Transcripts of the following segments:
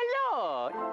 Hello!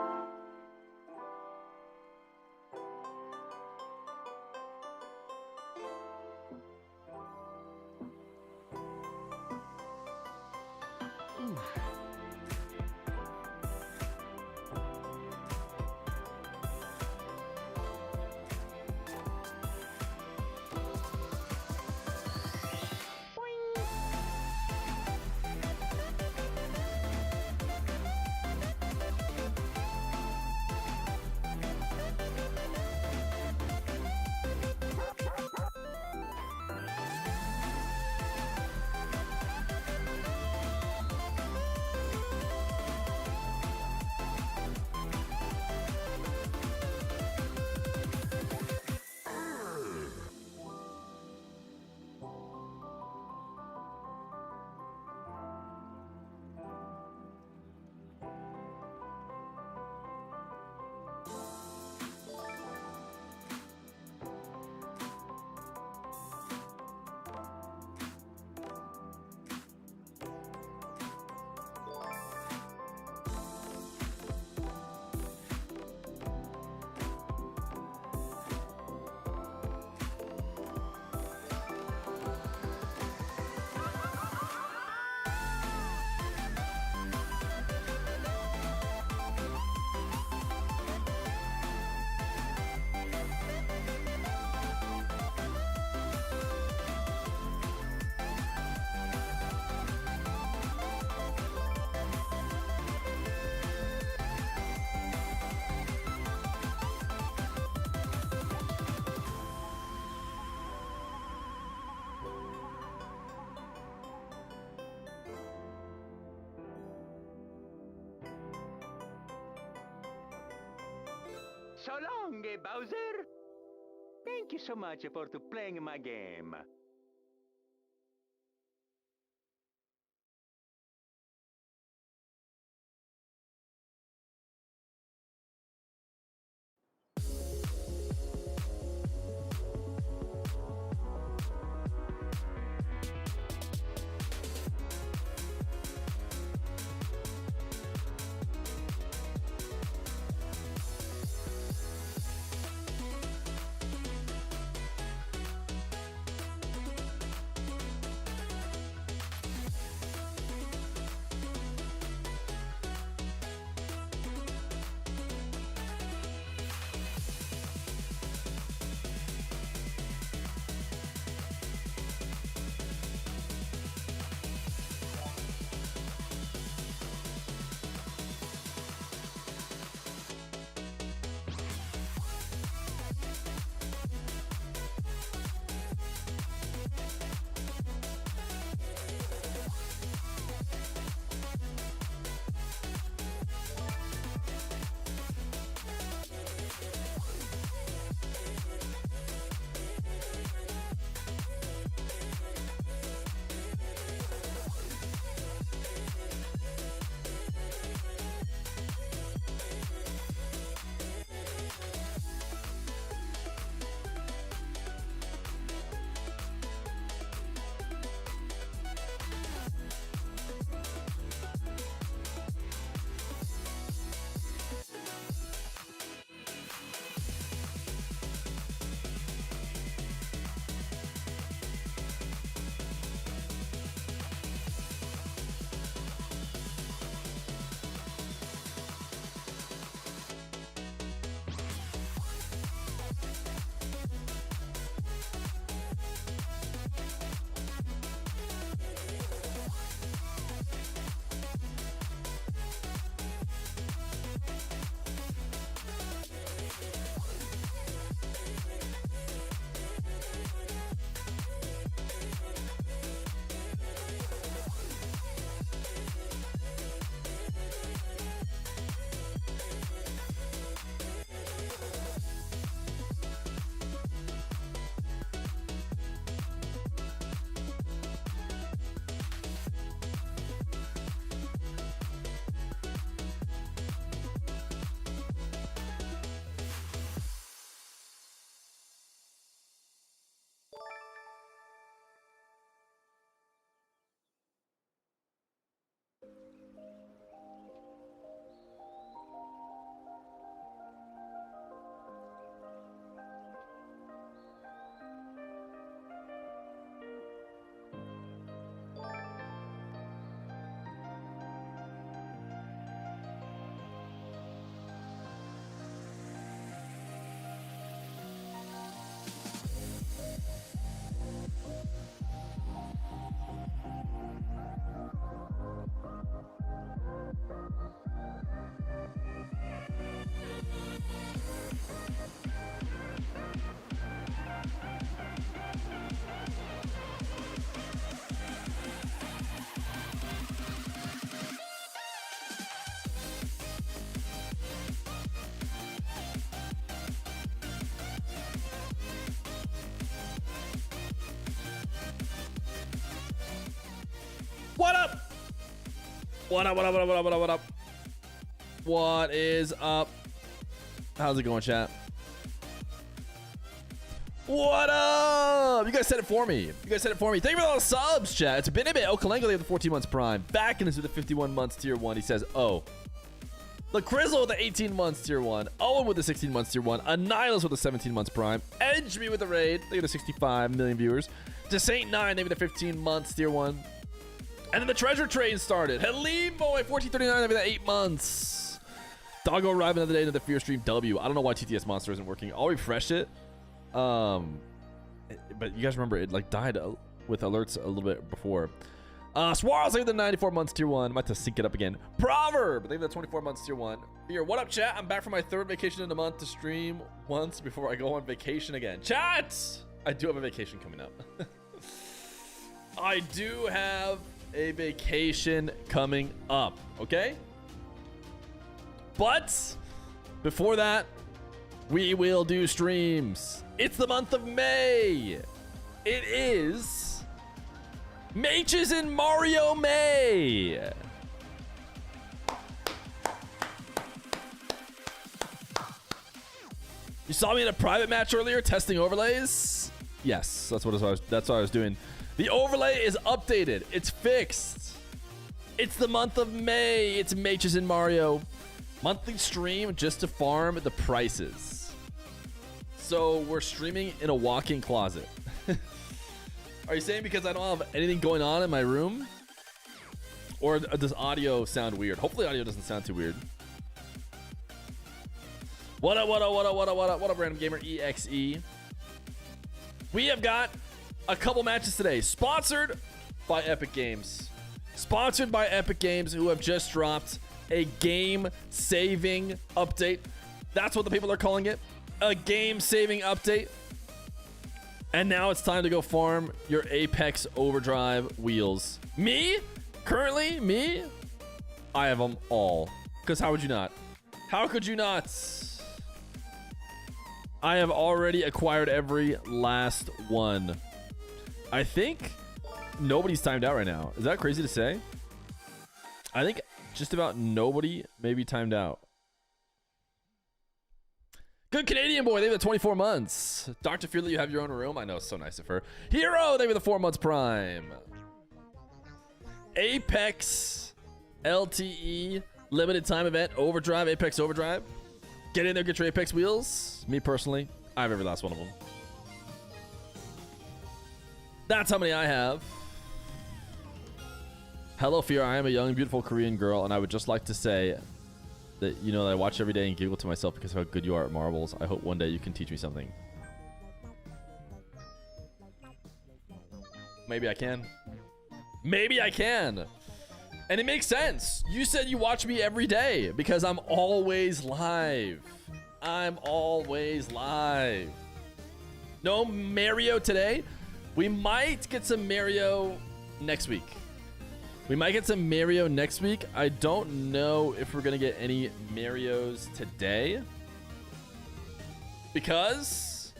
So long, Bowser. Thank you so much for playing my game. What up? What up, what up, what up, what up, what up, what up? What is up? How's it going, chat? What up? You guys said it for me. You guys said it for me. Thank you for all the subs, chat. It's been a bit. Oh, Kalengo, they have the 14 months prime. Back into the 51 months tier 1. He says, oh. The Crizzle with the 18 months tier 1. Owen with the 16 months tier 1. Annihilus with the 17 months prime. Edge me with the raid. They get the 65 million viewers. To Saint 9, they get the 15 months tier 1. And then the treasure train started. Halim Boy, 1439, they get 8 months. Doggo arrived another day into the Fear stream W. I don't know why TTS Monster isn't working. I'll refresh it. But you guys remember it like died with alerts a little bit before. Swarls, they have the 94 months tier 1. I'm about to sync it up again. Proverb, they have the 24 months tier 1. Fear, what up, chat? I'm back from my 3rd vacation in a month to stream once before I go on vacation again. Chat! I do have a vacation coming up. I do have a vacation coming up, okay? But before that, we will do streams. It's the month of May. It is Matches in Mario May. You saw me in a private match earlier testing overlays? Yes, that's what I was doing. The overlay is updated. It's fixed. It's the month of May. It's Matches in Mario. Monthly stream just to farm the prices. So we're streaming in a walk-in closet. Are you saying because I don't have anything going on in my room? Or does audio sound weird? Hopefully audio doesn't sound too weird. What up, what up, what up, what up, what up, what up, Random Gamer EXE? We have got a couple matches today. Sponsored by Epic Games. Sponsored by Epic Games, who have just dropped a game-saving update. That's what the people are calling it. A game-saving update. And now it's time to go farm your Apex Overdrive wheels. Me? Currently, me? I have them all. Because how would you not? How could you not? I have already acquired every last one. I think nobody's timed out right now. Is that crazy to say? I think just about nobody may be timed out. Good Canadian boy, they have the 24 months. Dr. Fear, you have your own room. I know, it's so nice of her. Hero, they have the 4 months prime. Apex LTE limited time event. Overdrive, Apex Overdrive. Get in there, get your Apex wheels. Me personally, I have every last one of them. That's how many I have. Hello, Fear. I am a young, beautiful Korean girl, and I would just like to say that, you know, that I watch every day and giggle to myself because of how good you are at marbles. I hope one day you can teach me something. Maybe I can. Maybe I can. And it makes sense. You said you watch me every day because I'm always live. I'm always live. No Mario today. We might get some Mario next week. We might get some Mario next week. I don't know if we're going to get any Marios today. Because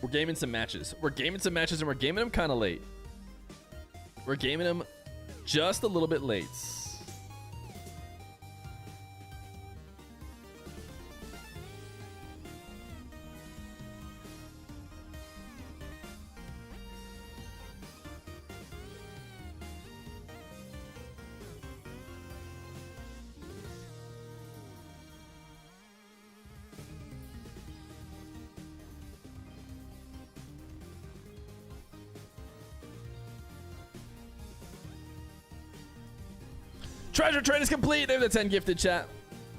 we're gaming some matches. We're gaming some matches and we're gaming them kind of late. We're gaming them just a little bit late. Treasure train is complete. They have the 10 gifted, chat.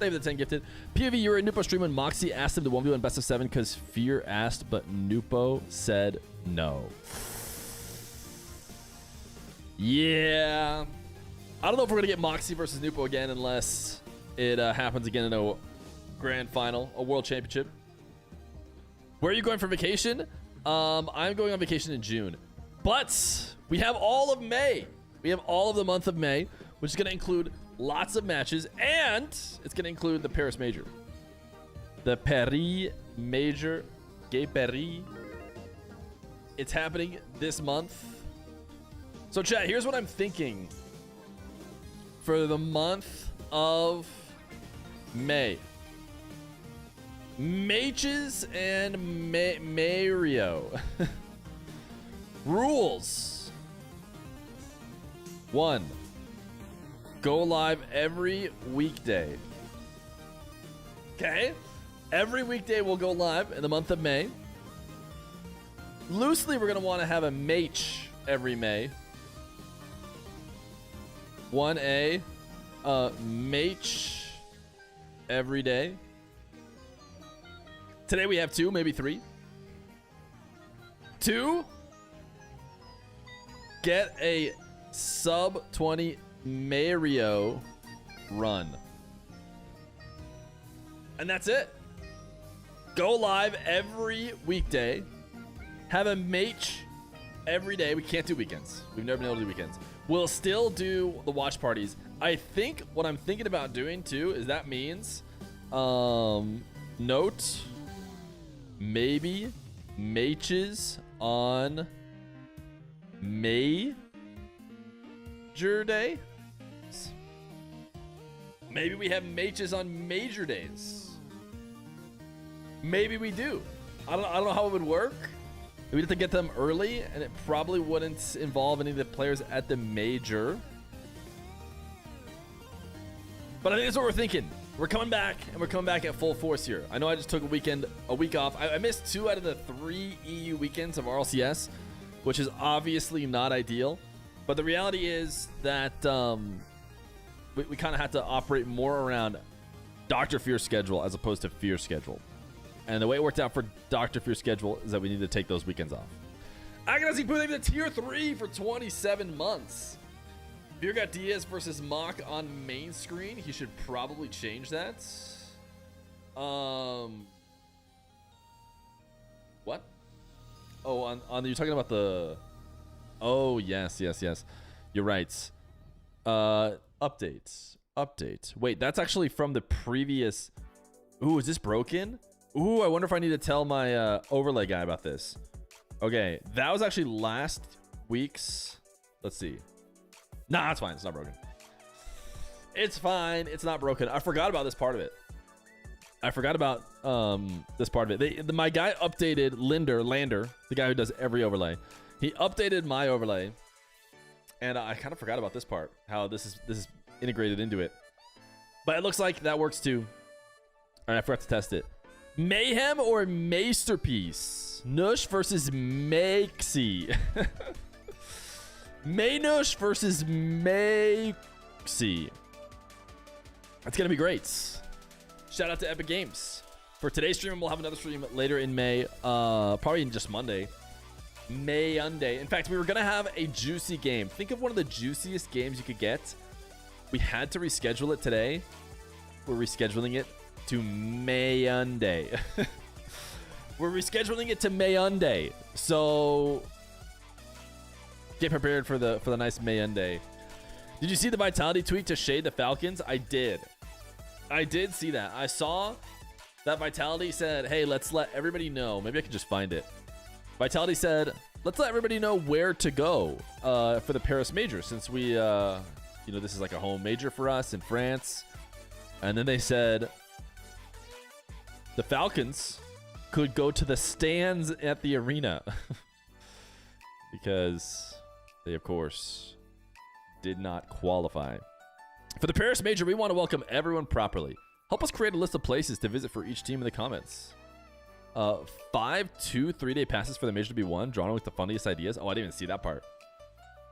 They have the 10 gifted. POV, you were a Nupo stream when Moxy asked him to 1v1 best of 7 because Fear asked, but Nupo said no. Yeah. I don't know if we're going to get Moxy versus Nupo again unless it happens again in a grand final, a world championship. Where are you going for vacation? I'm going on vacation in June. But we have all of May. We have all of the month of May, which is going to include lots of matches, and it's going to include the Paris Major. The Paris Major, Gay Paris. It's happening this month. So chat, here's what I'm thinking for the month of May. Mages and Mario. Rules. 1. Go live every weekday. Okay? Every weekday we'll go live in the month of May. Loosely, we're going to want to have a mage every May. 1A, mage every day. Today we have 2, maybe 3. 2, get a sub 20 Mario run. And that's it. Go live every weekday. Have a mage every day. We can't do weekends. We've never been able to do weekends. We'll still do the watch parties. I think what I'm thinking about doing too is that means note maybe mages on Major Day. Maybe we have mages on major days. Maybe we do. I don't know how it would work. We'd have to get them early, and it probably wouldn't involve any of the players at the major. But I think that's what we're thinking. We're coming back, and we're coming back at full force here. I know I just took a week off. I missed 2 out of the 3 EU weekends of RLCS, which is obviously not ideal. But the reality is that we kind of had to operate more around Dr. Feer's schedule as opposed to Feer's schedule. And the way it worked out for Dr. Feer's schedule is that we need to take those weekends off. Agonizing Poo, the tier 3 for 27 months. Feer got Diaz versus MAWKZY on main screen. He should probably change that. What? Oh, on you're talking about the... Oh, yes. You're right. Update. Wait, that's actually from the previous... Ooh, is this broken? Ooh, I wonder if I need to tell my overlay guy about this. Okay, that was actually last week's... Let's see. Nah, it's fine. It's not broken. It's fine. It's not broken. I forgot about this part of it. I forgot about this part of it. My guy updated Lander, the guy who does every overlay. He updated my overlay, and I kind of forgot about this part, how this is integrated into it. But it looks like that works too. All right, I forgot to test it. Mayhem or Masterpiece? Nush versus MAWKZY. Nush versus MAWKZY. That's gonna be great. Shout out to Epic Games. For today's stream, we'll have another stream later in May. Probably in just Monday. Monday. In fact, we were gonna have a juicy game. Think of one of the juiciest games you could get. We had to reschedule it today. We're rescheduling it to Monday. We're rescheduling it to Monday. So get prepared for the nice Monday. Did you see the Vitality tweet to shade the Falcons? I did see that. I saw that Vitality said, hey, let's let everybody know. Maybe I can just find it. Vitality said, let's let everybody know where to go for the Paris Major, since we, this is like a home major for us in France. And then they said the Falcons could go to the stands at the arena because they, of course, did not qualify. For the Paris Major, we want to welcome everyone properly. Help us create a list of places to visit for each team in the comments. 5 2-3-day passes for the Major to be won, drawn with the funniest ideas. Oh, I didn't even see that part.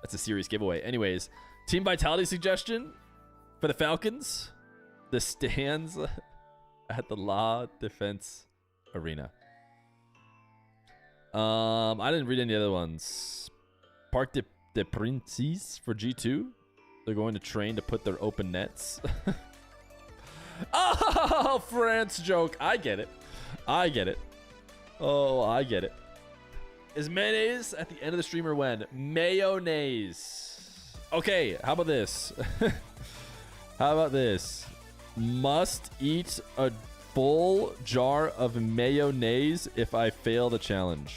That's a serious giveaway. Anyways, Team Vitality suggestion for the Falcons: the stands at the La Defense Arena. I didn't read any other ones. Parc des Princes for G2. They're going to train to put their open nets. Oh, France joke. I get it. Oh, I get it. Is mayonnaise at the end of the stream or when? Mayonnaise. Okay, how about this? Must eat a full jar of mayonnaise if I fail the challenge.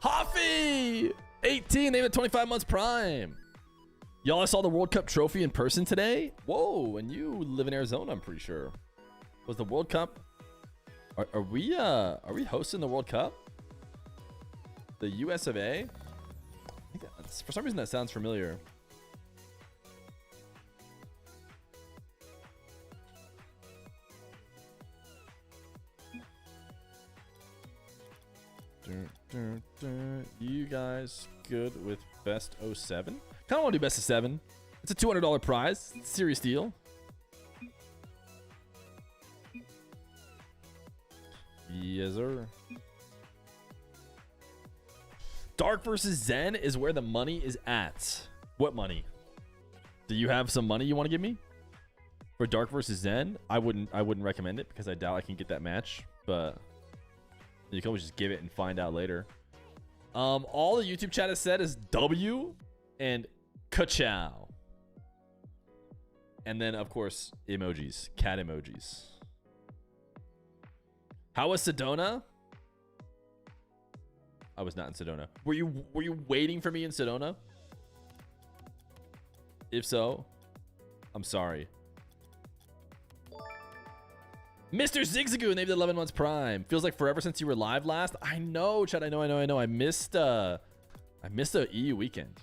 Hoffy! 18, they have a 25 months prime. Y'all, I saw the World Cup trophy in person today. Whoa, and you live in Arizona, I'm pretty sure. Was the World Cup? Are we hosting the World Cup? The US of A? I think for some reason that sounds familiar. You guys good with best 07? Kind of want to do best of 7. It's a $200 prize. It's a serious deal. Yes, sir. Dark versus Zen is where the money is at. What money? Do you have some money you want to give me for Dark versus Zen? I wouldn't recommend it because I doubt I can get that match, but you can always just give it and find out later. All the YouTube chat has said is W and ka-chow. And then, of course, emojis. Cat emojis. How was Sedona? I was not in Sedona. Were you waiting for me in Sedona? If so, I'm sorry. Mr. Zigzagoon, they have 11 months prime. Feels like forever since you were live last. I know, Chad. I know. I missed a EU weekend,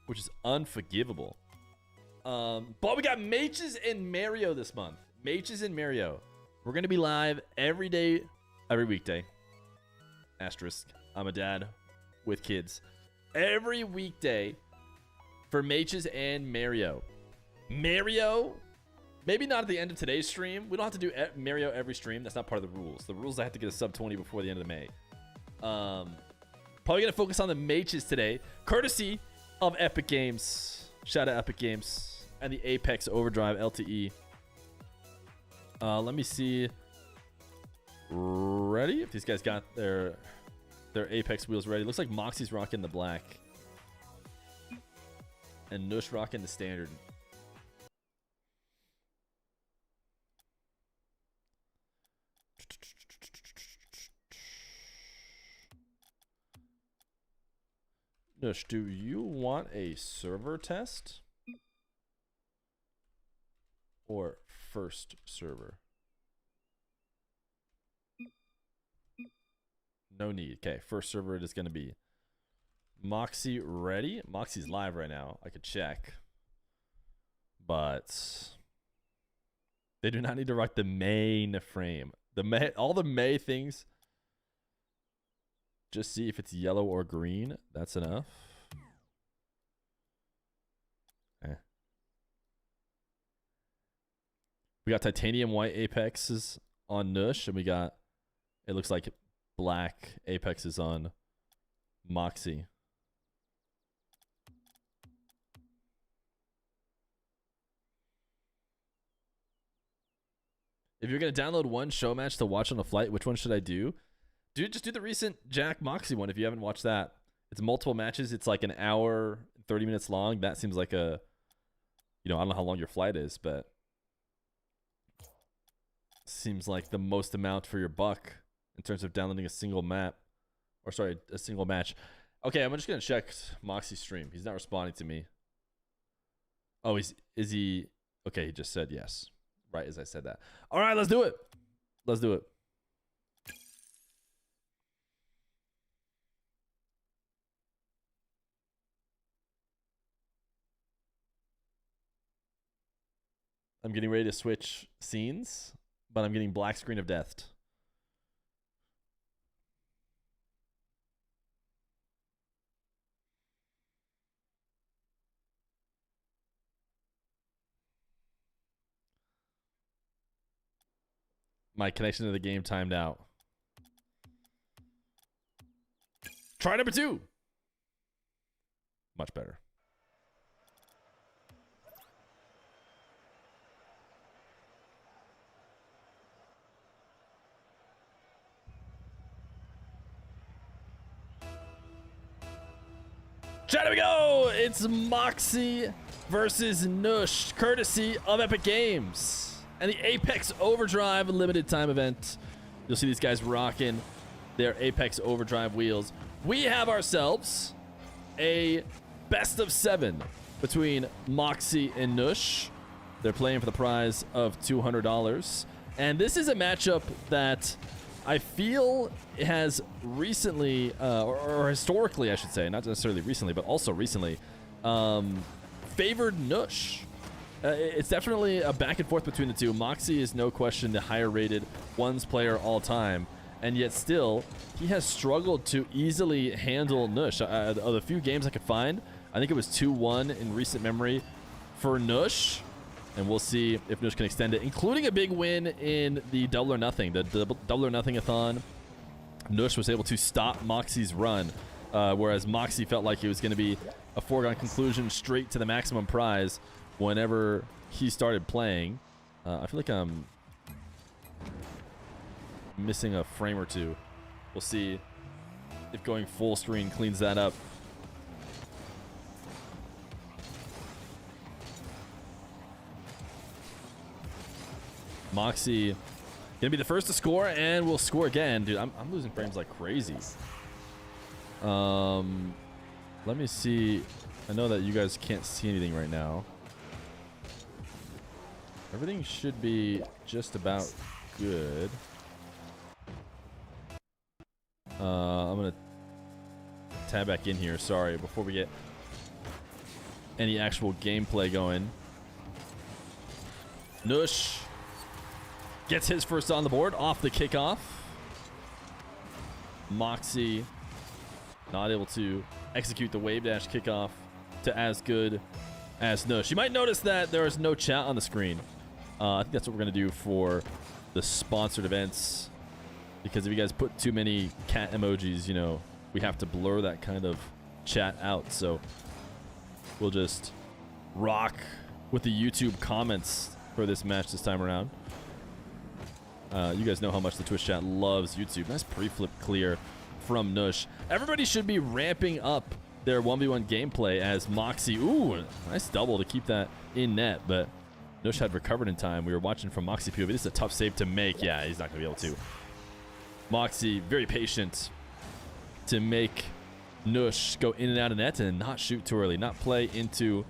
which is unforgivable. But we got Maches and Mario this month. Maches and Mario. We're gonna be live every day, every weekday. Asterisk. I'm a dad with kids. Every weekday for Maches and Mario. Mario. Maybe not at the end of today's stream. We don't have to do Mario every stream. That's not part of the rules. The rules I have to get a sub 20 before the end of May. Probably going to focus on the Maches today. Courtesy of Epic Games. Shout out Epic Games. And the Apex Overdrive LTE. Let me see. Ready? If these guys got their Apex wheels ready. Looks like Moxy's rocking the black. And Nush rocking the standard. Nush, do you want a server test or first server? No need. Okay, first server it is going to be. Moxy ready? Moxy's live right now. I could check. But they do not need to rock the main frame. All the May things. Just see if it's yellow or green. That's enough. Okay. We got titanium white apexes on Nush, and we got, it looks like black apexes on Moxy. If you're going to download one show match to watch on a flight, which one should I do? Dude, just do the recent Jack Moxy one if you haven't watched that. It's multiple matches. It's like an hour, 30 minutes long. That seems like a, I don't know how long your flight is, but seems like the most amount for your buck in terms of downloading a single map. Or sorry, a single match. Okay, I'm just going to check Moxy's stream. He's not responding to me. Oh, is he? Okay, he just said yes. Right as I said that. All right, let's do it. Let's do it. I'm getting ready to switch scenes, but I'm getting black screen of death. My connection to the game timed out. Try number 2. Much better. Chat, we go! It's Moxy versus Nush, courtesy of Epic Games. And the Apex Overdrive limited time event. You'll see these guys rocking their Apex Overdrive wheels. We have ourselves a best of 7 between Moxy and Nush. They're playing for the prize of $200. And this is a matchup that I feel has recently, or historically, I should say, not necessarily recently, but also recently, favored Nush. It's definitely a back and forth between the two. Moxy is no question the higher rated ones player all time, and yet still, he has struggled to easily handle Nush. Of the few games I could find, I think it was 2-1 in recent memory for Nush, and we'll see if Nush can extend it, including a big win in the Double or Nothing, the Double or Nothing-a-thon. Nush was able to stop Moxy's run, whereas Moxy felt like it was going to be a foregone conclusion straight to the maximum prize whenever he started playing. I feel like I'm missing a frame or two. We'll see if going full screen cleans that up. Moxy gonna be the first to score, and will score again. Dude, I'm losing frames like crazy. Let me see. I know that you guys can't see anything right now. Everything should be just about good. I'm gonna tab back in here, sorry, before we get any actual gameplay going. Nush gets his first on the board off the kickoff. Moxy not able to execute the wave dash kickoff to as good as Nush. You might notice that there is no chat on the screen. I think that's what we're going to do for the sponsored events, because if you guys put too many cat emojis, you know, we have to blur that kind of chat out. So we'll just rock with the YouTube comments for this match this time around. You guys know how much the Twitch chat loves YouTube. Nice pre-flip clear from Nush. Everybody should be ramping up their 1v1 gameplay as Moxy. Ooh, nice double to keep that in net, but Nush had recovered in time. We were watching from Moxy POV. This is a tough save to make. Yeah, he's not going to be able to. Moxy, very patient to make Nush go in and out of net and not shoot too early, not play into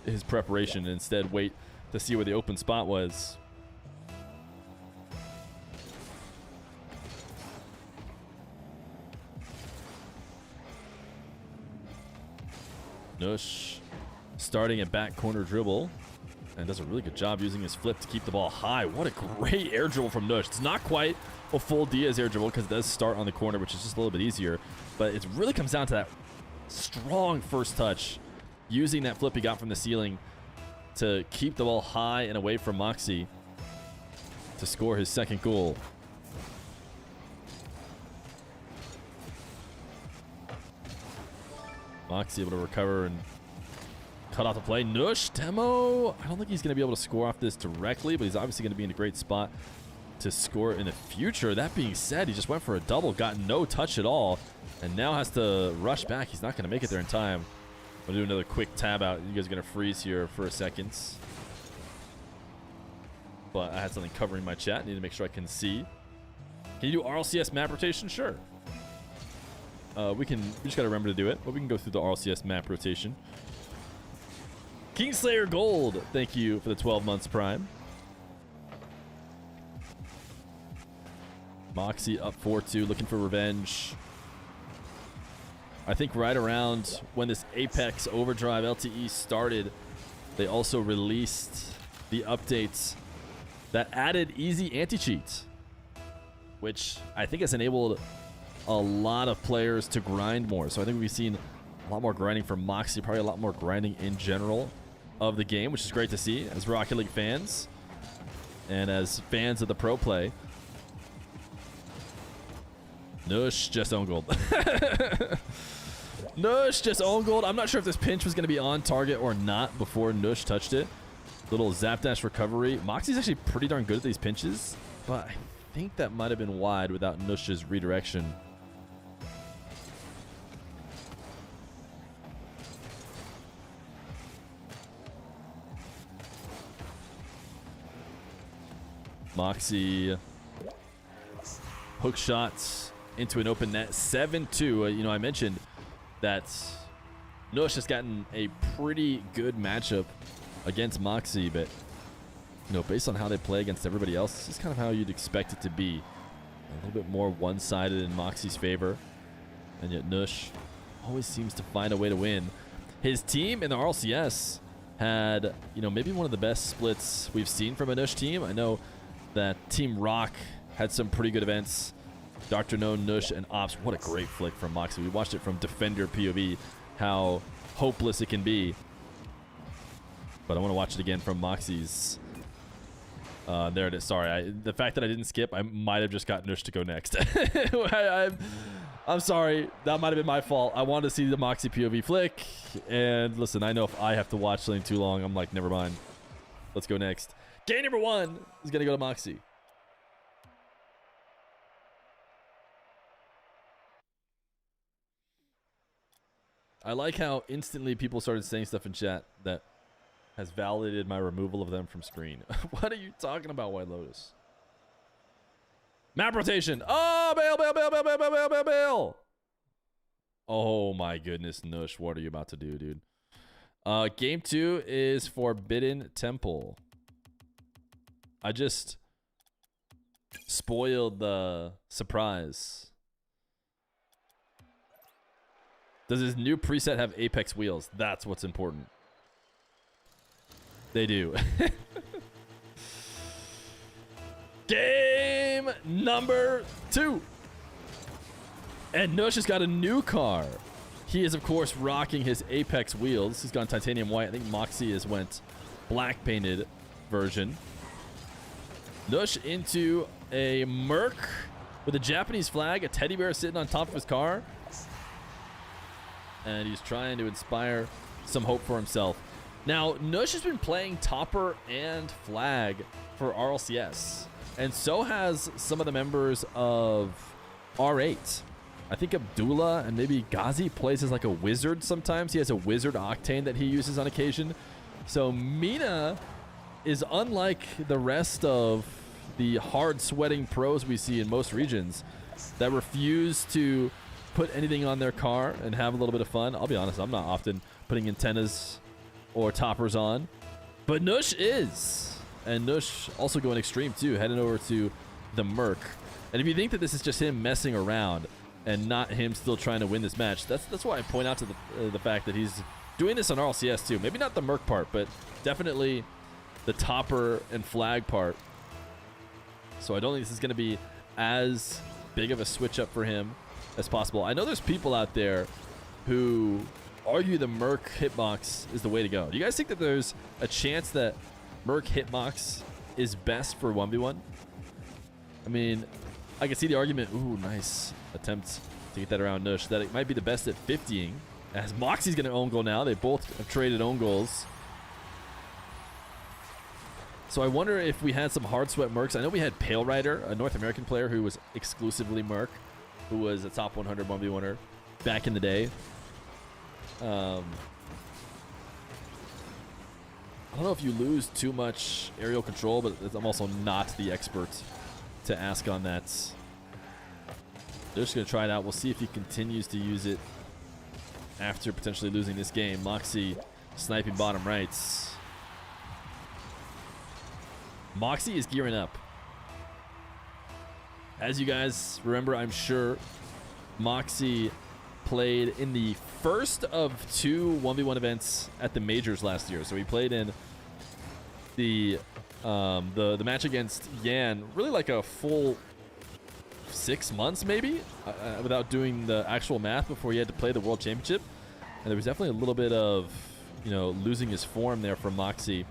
his preparation, and instead wait to see where the open spot was. Nush starting a back corner dribble and does a really good job using his flip to keep the ball high. What a great air dribble from Nush. It's not quite a full Diaz air dribble because it does start on the corner, which is just a little bit easier, but it really comes down to that strong first touch, using that flip he got from the ceiling to keep the ball high and away from Moxy to score his second goal. Moxy able to recover and cut off the play. Nush, demo. I don't think he's going to be able to score off this directly, but he's obviously going to be in a great spot to score in the future. That being said, he just went for a double, got no touch at all, and now has to rush back. He's not going to make it there in time. I'll do another quick tab out. You guys are going to freeze here for a second. But I had something covering my chat. Need to make sure I can see. Can you do RLCS map rotation? Sure. We just got to remember to do it, but we can go through the RLCS map rotation. Kingslayer Gold, thank you for the 12 months Prime. Moxy up 4-2, looking for revenge. I think right around when this Apex Overdrive LTE started, they also released the updates that added easy anti-cheat, which I think has enabled a lot of players to grind more. So I think we've seen a lot more grinding from Moxy, probably a lot more grinding in general of the game, which is great to see as Rocket League fans and as fans of the pro play. Nush just own gold. Nush just own gold. I'm not sure if this pinch was going to be on target or not before Nush touched it. Little zap dash recovery. Moxy's actually pretty darn good at these pinches, but I think that might have been wide without Nush's redirection. Moxy hook shots into an open net, 7-2. You know, I mentioned that Nush has gotten a pretty good matchup against Moxy, but you know, based on how they play against everybody else, this is kind of how you'd expect it to be. A little bit more one-sided in Moxy's favor, and yet Nush always seems to find a way to win. His team in the RLCS had, you know, maybe one of the best splits we've seen from a Nush team. I know that Team Rock had some pretty good events. DRKNOWN, Nush, and Ops. What a great flick from Moxy. We watched it from Defender POV, how hopeless it can be. But I want to watch it again from Moxy's. There it is. Sorry, the fact that I didn't skip, I might have just got Nush to go next. I'm sorry. That might have been my fault. I wanted to see the Moxy POV flick. And listen, I know if I have to watch something too long, I'm like, never mind. Let's go next. Game number 1 is going to go to Moxy. I like how instantly people started saying stuff in chat that has validated my removal of them from screen. What are you talking about, White Lotus? Map rotation. Oh, bail. Oh my goodness, Nush. What are you about to do, dude? Game 2 is Forbidden Temple. I just spoiled the surprise. Does his new preset have Apex wheels? That's what's important. They do. Game number 2. And Nush has got a new car. He is, of course, rocking his Apex wheels. He's gone titanium white. I think Moxy has went black painted version. Nush into a Merc with a Japanese flag, a teddy bear sitting on top of his car. And he's trying to inspire some hope for himself. Now, Nush has been playing Topper and Flag for RLCS. And so has some of the members of R8. I think Abdullah and maybe Ghazi plays as like a wizard sometimes. He has a wizard Octane that he uses on occasion. So Mina is unlike the rest of the hard sweating pros we see in most regions that refuse to put anything on their car and have a little bit of fun. I'll be honest, I'm not often putting antennas or toppers on, but Nush is. And Nush also going extreme too, heading over to the Merc. And if you think that this is just him messing around and not him still trying to win this match, that's why I point out to the fact that he's doing this on RLCS too. Maybe not the Merc part, but definitely the Topper and Flag part. So I don't think this is going to be as big of a switch up for him as possible. I know there's people out there who argue the Merc hitbox is the way to go. Do you guys think that there's a chance that Merc hitbox is best for 1v1? I mean, I can see the argument. Ooh, nice attempt to get that around Nush. That it might be the best at 50ing. As Moxy's going to own goal now. They both have traded own goals. So I wonder if we had some hard sweat Mercs. I know we had Pale Rider, a North American player who was exclusively Merc, who was a top 100 1v1er back in the day. I don't know if you lose too much aerial control, but I'm also not the expert to ask on that. They're just going to try it out. We'll see if he continues to use it after potentially losing this game. Moxy sniping bottom rights. Moxy is gearing up. As you guys remember, I'm sure, Moxy played in the first of 2 1v1 events at the majors last year. So he played in the match against Yan, really like a full 6 months maybe, without doing the actual math before he had to play the World Championship. And there was definitely a little bit of, you know, losing his form there from Moxy.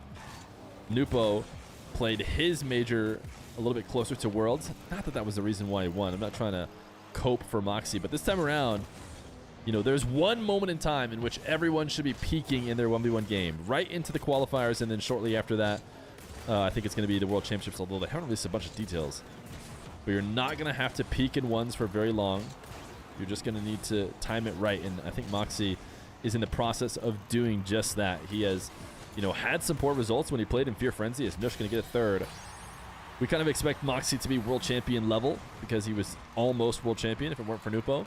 Nupo played his major a little bit closer to Worlds. Not that that was the reason why he won. I'm not trying to cope for Moxy, but this time around, you know, there's one moment in time in which everyone should be peaking in their 1v1 game, right into the qualifiers, and then shortly after that, I think it's going to be the World Championships, although they haven't released a bunch of details. But you're not going to have to peak in ones for very long. You're just going to need to time it right, and I think Moxy is in the process of doing just that. He has, you know, had some poor results when he played in Fear Frenzy. Is Nush going to get a third? We kind of expect Moxy to be world champion level because he was almost world champion if it weren't for Nupo.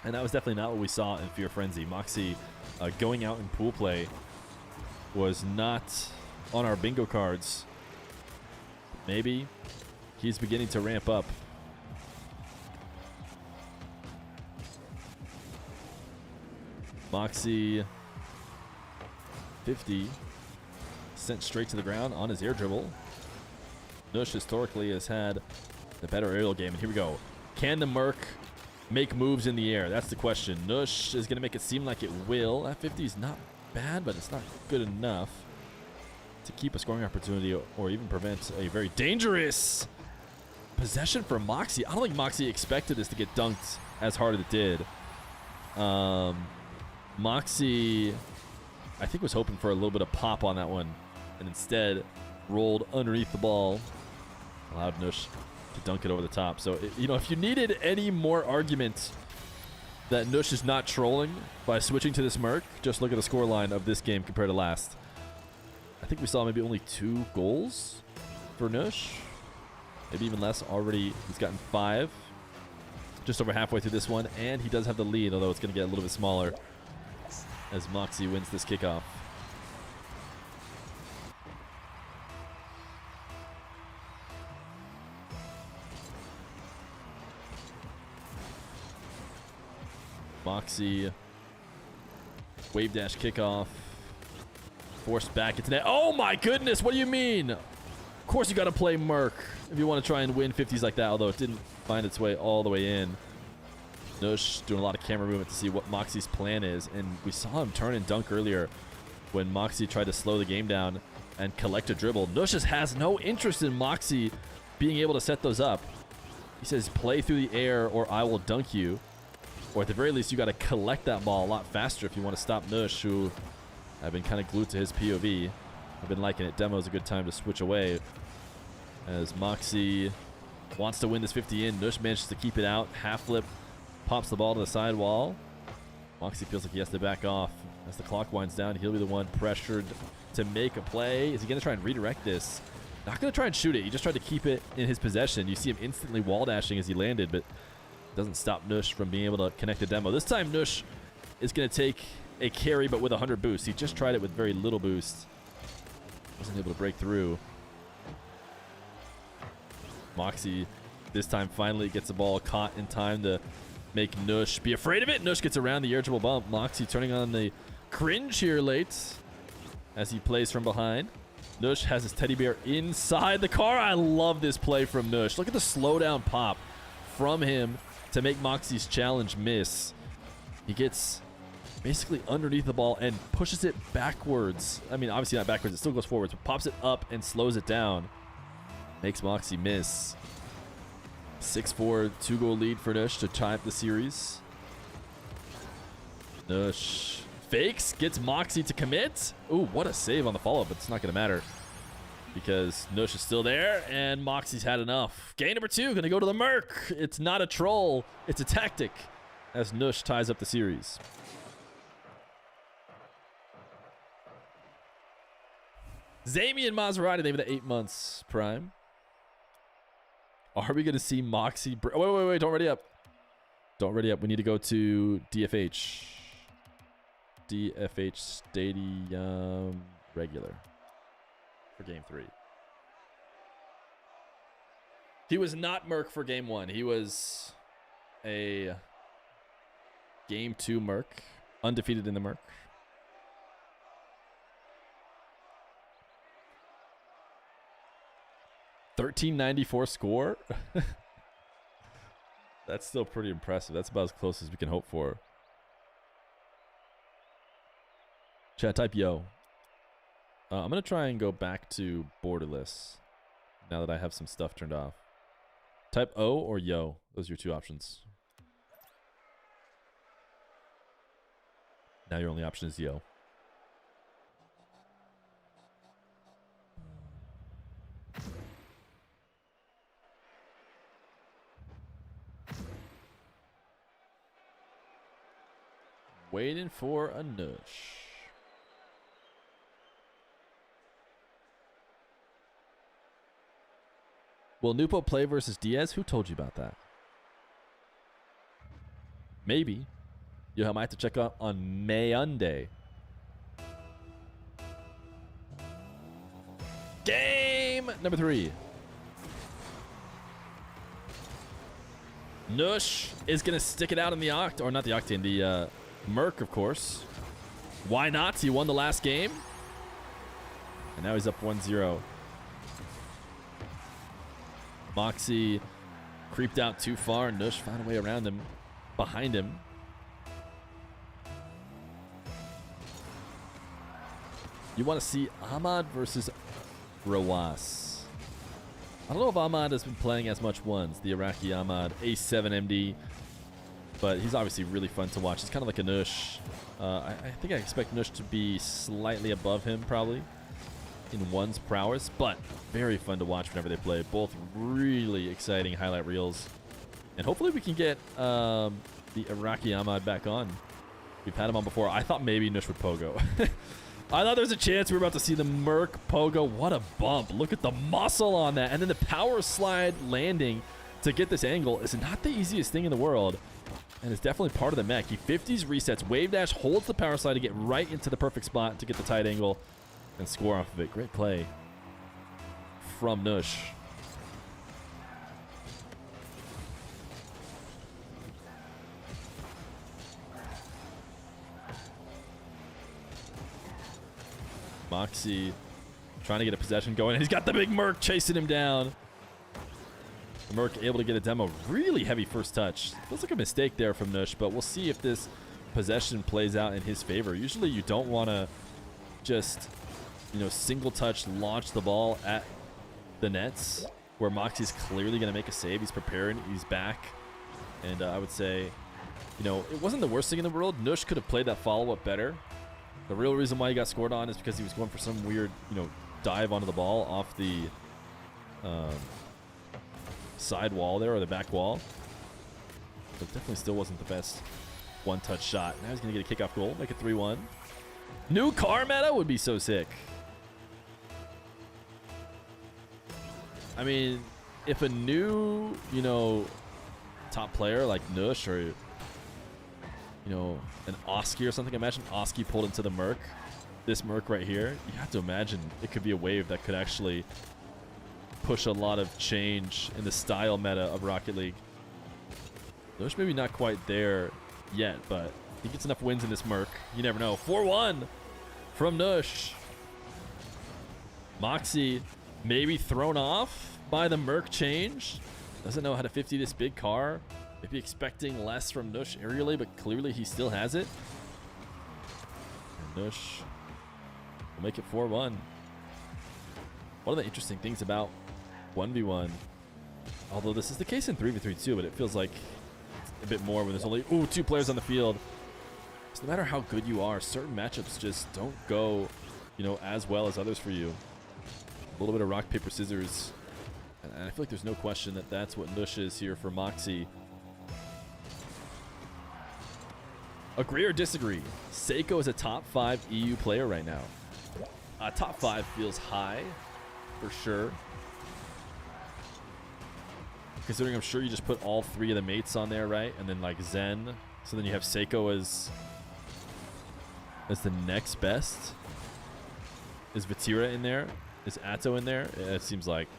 And that was definitely not what we saw in Fear Frenzy. Moxy going out in pool play was not on our bingo cards. Maybe he's beginning to ramp up. Moxy 50 sent straight to the ground on his air dribble. Nush historically has had the better aerial game. And here we go. Can the Merc make moves in the air? That's the question. Nush is going to make it seem like it will. That 50 is not bad, but it's not good enough to keep a scoring opportunity or even prevent a very dangerous possession for Moxy. I don't think Moxy expected this to get dunked as hard as it did. Moxy, I think, was hoping for a little bit of pop on that one, and instead rolled underneath the ball, allowed Nush to dunk it over the top. So, you know, if you needed any more argument that Nush is not trolling by switching to this Merc, just look at the scoreline of this game compared to last. I think we saw maybe only 2 goals for Nush, maybe even less. Already he's gotten 5, just over halfway through this one, and he does have the lead, although it's going to get a little bit smaller as Moxy wins this kickoff. Moxy, wave dash kickoff, forced back into net. Oh my goodness, what do you mean? Of course you got to play Merc if you want to try and win 50s like that, although it didn't find its way all the way in. Nush doing a lot of camera movement to see what Moxy's plan is, and we saw him turn and dunk earlier when Moxy tried to slow the game down and collect a dribble. Nush just has no interest in Moxy being able to set those up. He says, play through the air or I will dunk you. Or at the very least, you got to collect that ball a lot faster if you want to stop Nush, who I've been kind of glued to his POV. I've been liking it. Demo is a good time to switch away as Moxy wants to win this 50 in. Nush manages to keep it out. Half flip, pops the ball to the sidewall. Moxy feels like he has to back off. As the clock winds down, he'll be the one pressured to make a play. Is he going to try and redirect this? Not going to try and shoot it. He just tried to keep it in his possession. You see him instantly wall dashing as he landed, but doesn't stop Nush from being able to connect the demo. This time, Nush is going to take a carry, but with 100 boost. He just tried it with very little boost. Wasn't able to break through. Moxy this time finally gets the ball caught in time to make Nush be afraid of it. Nush gets around the air dribble bump. Moxy turning on the cringe here late as he plays from behind. Nush has his teddy bear inside the car. I love this play from Nush. Look at the slow down pop from him to make Moxy's challenge miss. He gets basically underneath the ball and pushes it backwards. I mean, obviously not backwards. It still goes forwards, but pops it up and slows it down. Makes Moxy miss. 6-4, 2-goal lead for Nush to tie up the series. Nush fakes, gets Moxy to commit. Ooh, what a save on the follow-up, but it's not going to matter because Nush is still there, and Moxy's had enough. Game number 2, going to go to the Merc. It's not a troll, it's a tactic, as Nush ties up the series. Zamian Maserati, they have the 8 months prime. Are we going to see Moxy? Wait, don't ready up. Don't ready up. We need to go to DFH. DFH Stadium regular for game 3. He was not Merc for game 1. He was a game 2 Merc, undefeated in the Merc. $13.94 score. That's still pretty impressive. That's about as close as we can hope for. Chat, type yo. I'm going to try and go back to borderless now that I have some stuff turned off. Type O or yo. Those are your 2 options. Now your only option is yo. Waiting for a Nush. Will Nupo play versus Diaz? Who told you about that? Maybe. I might have to check out on Monday. Game number 3. Nush is going to stick it out in the Oct, or not the Octane, the Merc, of course. Why not? He won the last game. And now he's up 1-0. Moxy creeped out too far. Nush found a way around him, behind him. You want to see Ahmad versus Rawas. I don't know if Ahmad has been playing as much ones, the Iraqi Ahmad, A7 MD, but he's obviously really fun to watch. He's kind of like a Nush. I think I expect Nush to be slightly above him, probably, in ones prowess, but very fun to watch whenever they play. Both really exciting highlight reels. And hopefully we can get the Iraqi Ahmad back on. We've had him on before. I thought maybe Nush would pogo. I thought there was a chance we were about to see the Merc pogo. What a bump. Look at the muscle on that. And then the power slide landing to get this angle is not the easiest thing in the world. And it's definitely part of the mech. He 50s, resets, wave dash, holds the power slide to get right into the perfect spot to get the tight angle and score off of it. Great play from Nush. Moxy trying to get a possession going. He's got the big Merc chasing him down. The Merc able to get a demo. Really heavy first touch. Feels like a mistake there from Nush, but we'll see if this possession plays out in his favor. Usually you don't want to just, single touch launch the ball at the nets where Moxy's clearly going to make a save. He's preparing. He's back. And I would say, it wasn't the worst thing in the world. Nush could have played that follow-up better. The real reason why he got scored on is because he was going for some weird, dive onto the ball off the side wall there, or the back wall. But definitely still wasn't the best one-touch shot. Now he's going to get a kickoff goal, make it 3-1. New car meta would be so sick. I mean, if a new, top player like Nush or an Oski or something. Imagine Oski pulled into the Merc. This Merc right here, you have to imagine it could be a wave that could actually push a lot of change in the style meta of Rocket League. Nush maybe not quite there yet, but he gets enough wins in this Merc. You never know. 4-1 from Nush. Moxy maybe thrown off by the Merc change. Doesn't know how to 50 this big car. Maybe expecting less from Nush aerially, but clearly he still has it. And Nush will make it 4-1. One of the interesting things about 1v1, although this is the case in 3v3 too, but it feels like a bit more when there's only 2 players on the field. So no matter how good you are, certain matchups just don't go, as well as others for you. A little bit of rock, paper, scissors. And I feel like there's no question that that's what Nush is here for Moxy. Agree or disagree? Seiko is a top 5 EU player right now. Top 5 feels high, for sure. Considering I'm sure you just put all 3 of the mates on there, right? And then like Zen. So then you have Seiko as the next best. Is Vatira in there? Is Atto in there? It seems like.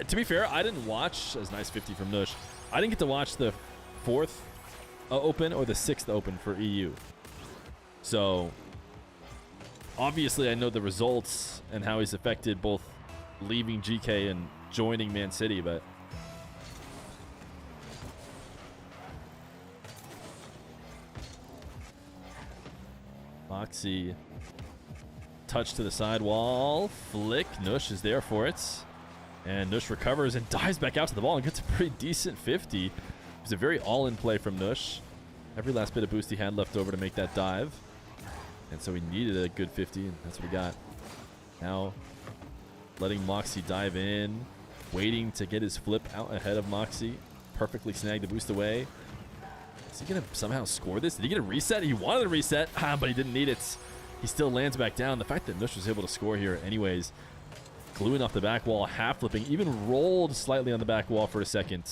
To be fair, I didn't watch, as nice 50 from Nush. I didn't get to watch the 4th Open or the 6th Open for EU. So obviously I know the results and how he's affected both leaving GK and joining Man City, but Moxy touch to the sidewall, flick. Nush is there for it, and Nush recovers and dives back out to the ball and gets a pretty decent 50. It was a very all-in play from Nush. Every last bit of boost he had left over to make that dive. And so he needed a good 50, and that's what he got. Now, letting Moxy dive in. Waiting to get his flip out ahead of Moxy. Perfectly snagged the boost away. Is he going to somehow score this? Did he get a reset? He wanted a reset, but he didn't need it. He still lands back down. The fact that Nush was able to score here anyways. gluing off the back wall, half flipping, even rolled slightly on the back wall for a second,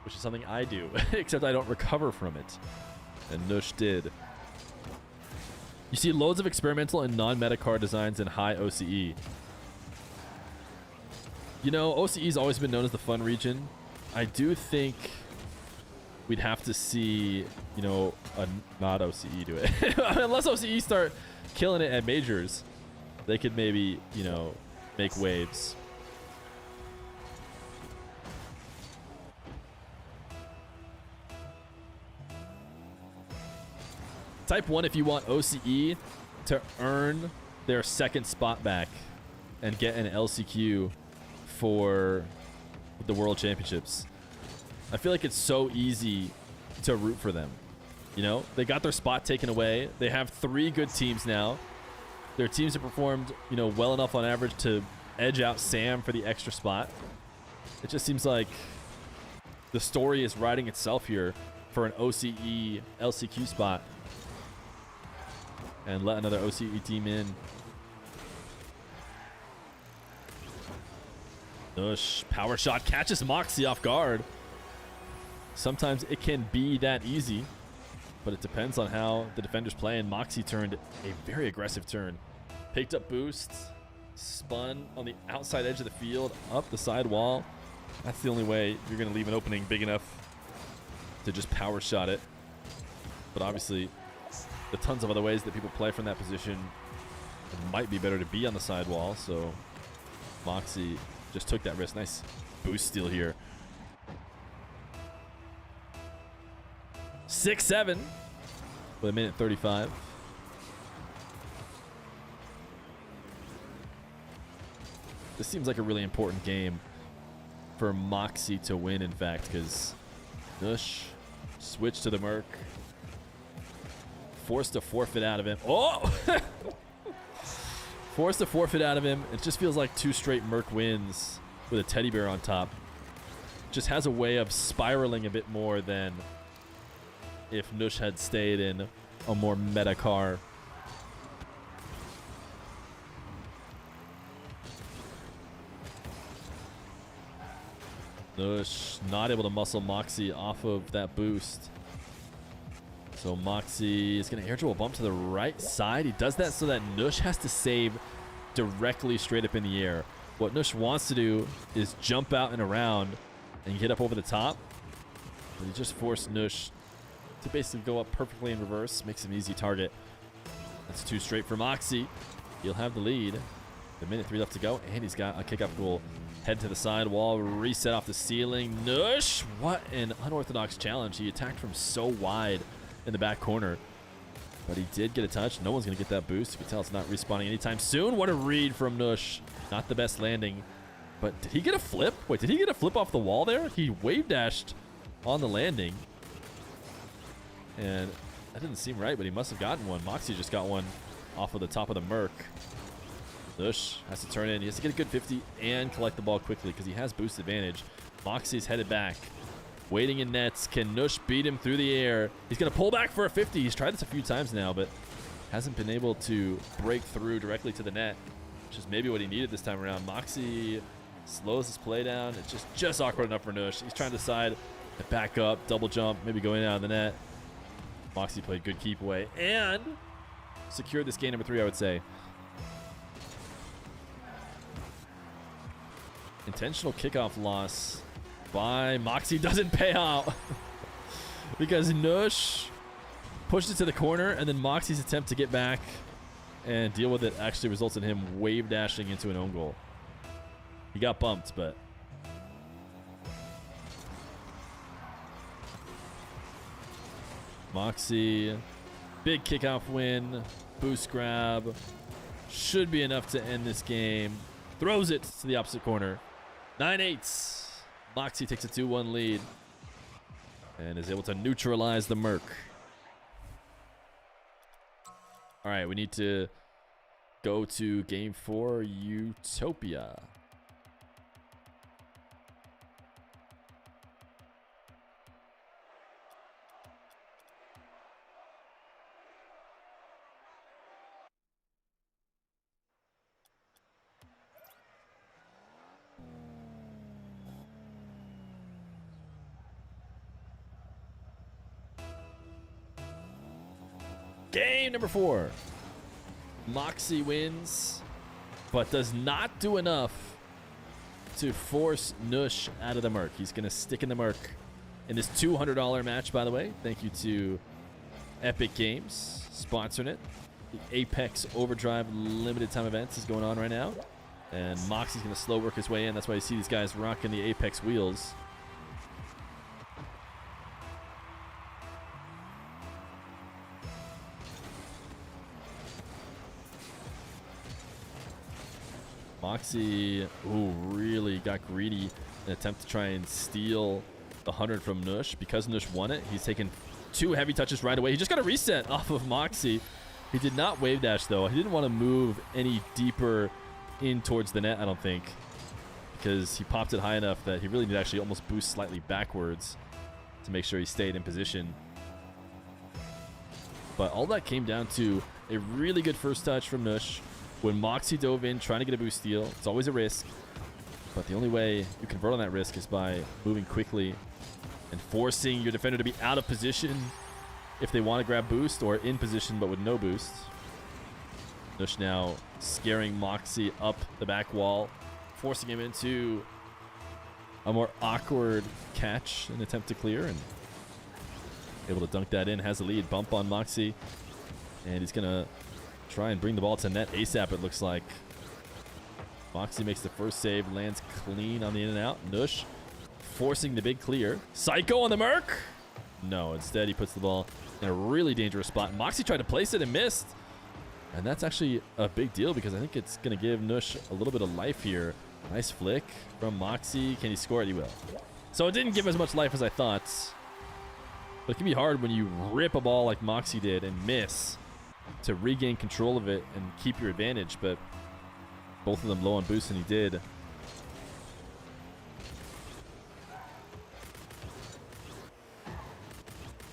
which is something I do, except I don't recover from it. And Nush did. You see loads of experimental and non-meta card designs in high OCE. You know, OCE's always been known as the fun region. I do think we'd have to see, you know, a not OCE do it. Unless OCE start killing it at majors, they could maybe, you know, make waves. Type 1 if you want OCE to earn their second spot back and get an LCQ for the World Championships. I feel like it's so easy to root for them. You know, they got their spot taken away. They have 3 good teams now. Their teams have performed, you know, well enough on average to edge out Sam for the extra spot. It just seems like the story is writing itself here for an OCE LCQ spot. And let another OCE team in. Nush, power shot, catches Moxy off guard. Sometimes it can be that easy, but it depends on how the defender's playing. Moxy turned a very aggressive turn. Picked up boosts, spun on the outside edge of the field, up the side wall. That's the only way you're going to leave an opening big enough to just power shot it. But obviously, the tons of other ways that people play from that position, it might be better to be on the side wall. So Moxy just took that risk. Nice boost steal here. 6-7 with a minute 35. This seems like a really important game for Moxy to win, in fact, because Nush switched to the Merc. Forced to forfeit out of him. Oh! Forced to forfeit out of him. It just feels like 2 straight Merc wins with a teddy bear on top. Just has a way of spiraling a bit more than if Nush had stayed in a more meta car. Nush not able to muscle Moxy off of that boost. So Moxy is going to air dribble bump to the right side. He does that so that Nush has to save directly straight up in the air. What Nush wants to do is jump out and around and get up over the top. But he just forced Nush to basically go up perfectly in reverse. Makes him an easy target. That's 2 straight for Moxy. He'll have the lead. A minute 3 left to go. And he's got a kickoff goal. Head to the side wall. Reset off the ceiling. Nush! What an unorthodox challenge. He attacked from so wide in the back corner, but he did get a touch. No one's gonna get that boost. You can tell it's not respawning anytime soon. What a read from Nush. Not the best landing, but did he get a flip? Wait, did he get a flip off the wall there? He wave dashed on the landing, and that didn't seem right, but he must have gotten one. Moxy just got one off of the top of the Merc. Nush has to turn in. He has to get a good 50 and collect the ball quickly because he has boost advantage. Moxy's headed back. Waiting in nets. Can Nush beat him through the air? He's going to pull back for a 50. He's tried this a few times now, but hasn't been able to break through directly to the net, which is maybe what he needed this time around. Moxy slows his play down. It's just awkward enough for Nush. He's trying to decide to back up, double jump, maybe go in and out of the net. Moxy played good keep away and secured this game number 3, I would say. Intentional kickoff loss by Moxy doesn't pay out because Nush pushed it to the corner, and then Moxy's attempt to get back and deal with it actually results in him wave dashing into an own goal. He got bumped, but Moxy, big kickoff win, boost grab, should be enough to end this game. Throws it to the opposite corner. 9-8. Moxy takes a 2-1 lead and is able to neutralize the Merc. All right, we need to go to game 4, Utopia. Game number 4. Moxy wins, but does not do enough to force Nush out of the Merc. He's going to stick in the Merc in this $200 match, by the way. Thank you to Epic Games sponsoring it. The Apex Overdrive limited time events is going on right now. And Moxy's going to slow work his way in. That's why you see these guys rocking the Apex wheels. Moxy, really got greedy in an attempt to try and steal the 100 from Nush. Because Nush won it, he's taken 2 heavy touches right away. He just got a reset off of Moxy. He did not wave dash, though. He didn't want to move any deeper in towards the net, I don't think, because he popped it high enough that he really did actually almost boost slightly backwards to make sure he stayed in position. But all that came down to a really good first touch from Nush. When Moxy dove in, trying to get a boost steal, it's always a risk. But the only way you convert on that risk is by moving quickly and forcing your defender to be out of position if they want to grab boost, or in position but with no boost. Nush now scaring Moxy up the back wall, forcing him into a more awkward catch and attempt to clear, and able to dunk that in. Has the lead. Bump on Moxy, and he's going to try and bring the ball to net ASAP, it looks like. Moxy makes the first save, lands clean on the in and out. Nush forcing the big clear. Psycho on the Merc. No, instead he puts the ball in a really dangerous spot. Moxy tried to place it and missed. And that's actually a big deal because I think it's going to give Nush a little bit of life here. Nice flick from Moxy. Can he score it? He will. So it didn't give as much life as I thought. But it can be hard when you rip a ball like Moxy did and miss to regain control of it and keep your advantage, but both of them low on boost, and he did.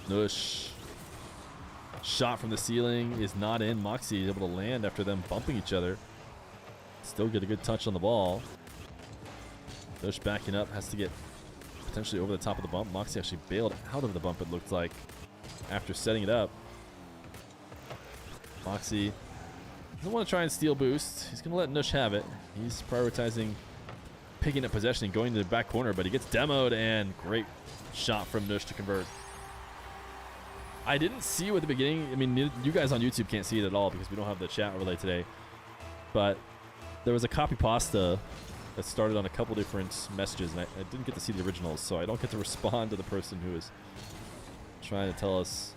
Nush shot from the ceiling is not in. Moxy is able to land after them bumping each other. Still get a good touch on the ball. Nush backing up, has to get potentially over the top of the bump. Moxy actually bailed out of the bump, it looked like, after setting it up. Moxy doesn't want to try and steal boost. He's going to let Nush have it. He's prioritizing picking up possession and going to the back corner, but he gets demoed, and great shot from Nush to convert. I didn't see you at the beginning. I mean, you guys on YouTube can't see it at all because we don't have the chat overlay today. But there was a copy pasta that started on a couple different messages, and I didn't get to see the originals, so I don't get to respond to the person who is trying to tell us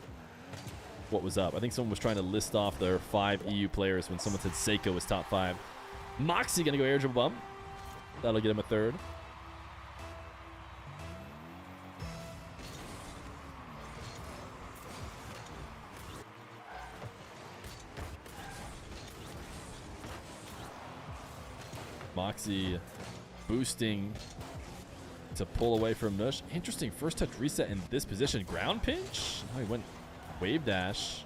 what was up. I think someone was trying to list off their 5 EU players when someone said Seiko was top 5. Moxy gonna go air dribble bump. That'll get him a third. Moxy boosting to pull away from Nush. Interesting first touch reset in this position. Ground pinch? Oh, he went wave dash.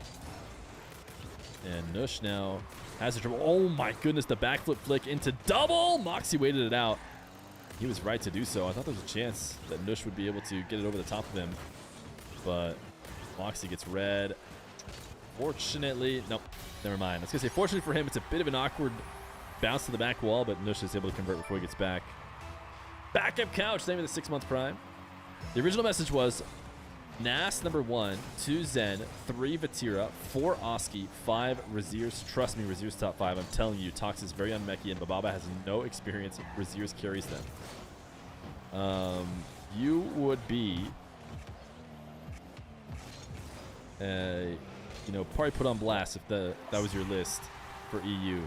And Nush now has a dribble. Oh my goodness, the backflip flick into double. Moxy waited it out. He was right to do so. I thought there was a chance that Nush would be able to get it over the top of him. But Moxy gets red. Fortunately, nope, never mind. I was going to say, fortunately for him, it's a bit of an awkward bounce to the back wall, but Nush is able to convert before he gets back. Backup couch, name of the 6-month prime. The original message was Nas number 1, 2 Zen, 3 Vatira, 4 Oski, 5 Razier's. Trust me, Razier's top 5. I'm telling you, Tox is very unmecky, and Bababa has no experience. Razier's carries them. You would be, probably put on blast if that was your list for EU.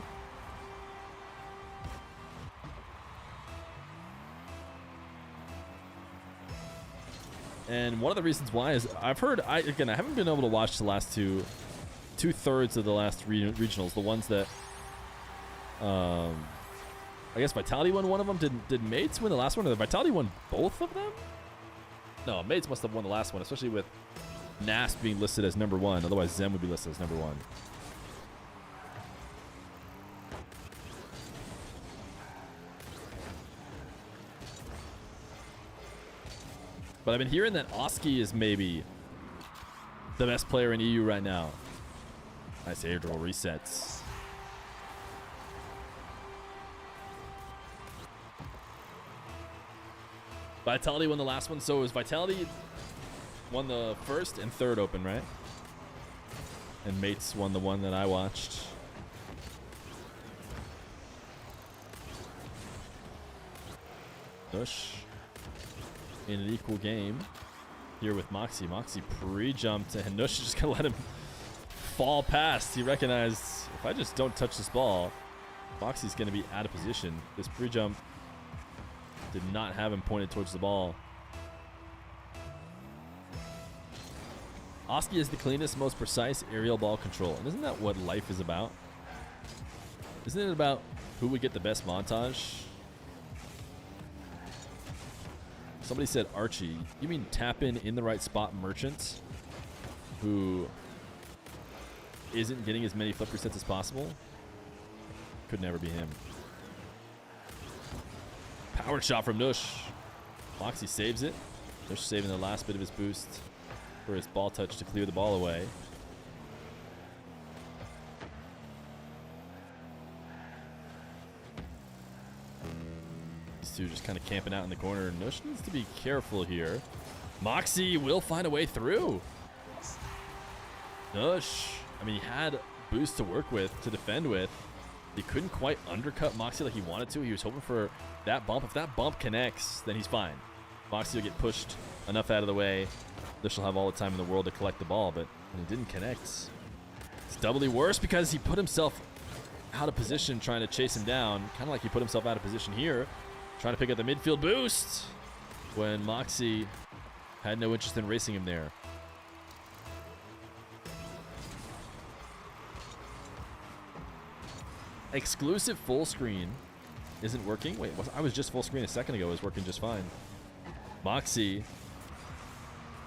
And one of the reasons why is I've heard, I haven't been able to watch the last two-thirds of the last regionals. The ones that, I guess Vitality won one of them. Did Mates win the last one? Or Vitality won both of them? No, Mates must have won the last one, especially with Nas being listed as number 1. Otherwise, Zen would be listed as number 1. But I've been hearing that Oski is maybe the best player in EU right now. Nice air drill resets. Vitality won the last one, so it was Vitality won the first and third open, right? And Mates won the one that I watched. Nush in an equal game here with Moxy. Moxy pre-jumped and Nush is just gonna let him fall past. He recognized, if I just don't touch this ball, Moxy's gonna be out of position. This pre-jump did not have him pointed towards the ball. MAWKZY is the cleanest, most precise aerial ball control. And isn't that what life is about? Isn't it about who would get the best montage? Somebody said Archie. You mean tap in the right spot merchant who isn't getting as many flip resets as possible? Could never be him. Powered shot from Nush. MAWKZY saves it. Nush saving the last bit of his boost for his ball touch to clear the ball away. These two just kind of camping out in the corner. Nush needs to be careful here. MAWKZY will find a way through. Nush, I mean, he had boost to work with, to defend with. He couldn't quite undercut MAWKZY like he wanted to. He was hoping for that bump. If that bump connects, then he's fine. MAWKZY will get pushed enough out of the way. Nush will have all the time in the world to collect the ball, but when it didn't connect, it's doubly worse because he put himself out of position trying to chase him down. Kind of like he put himself out of position here, trying to pick up the midfield boost when MAWKZY had no interest in racing him there. Exclusive full screen isn't working. Wait, I was just full screen a second ago. It was working just fine. MAWKZY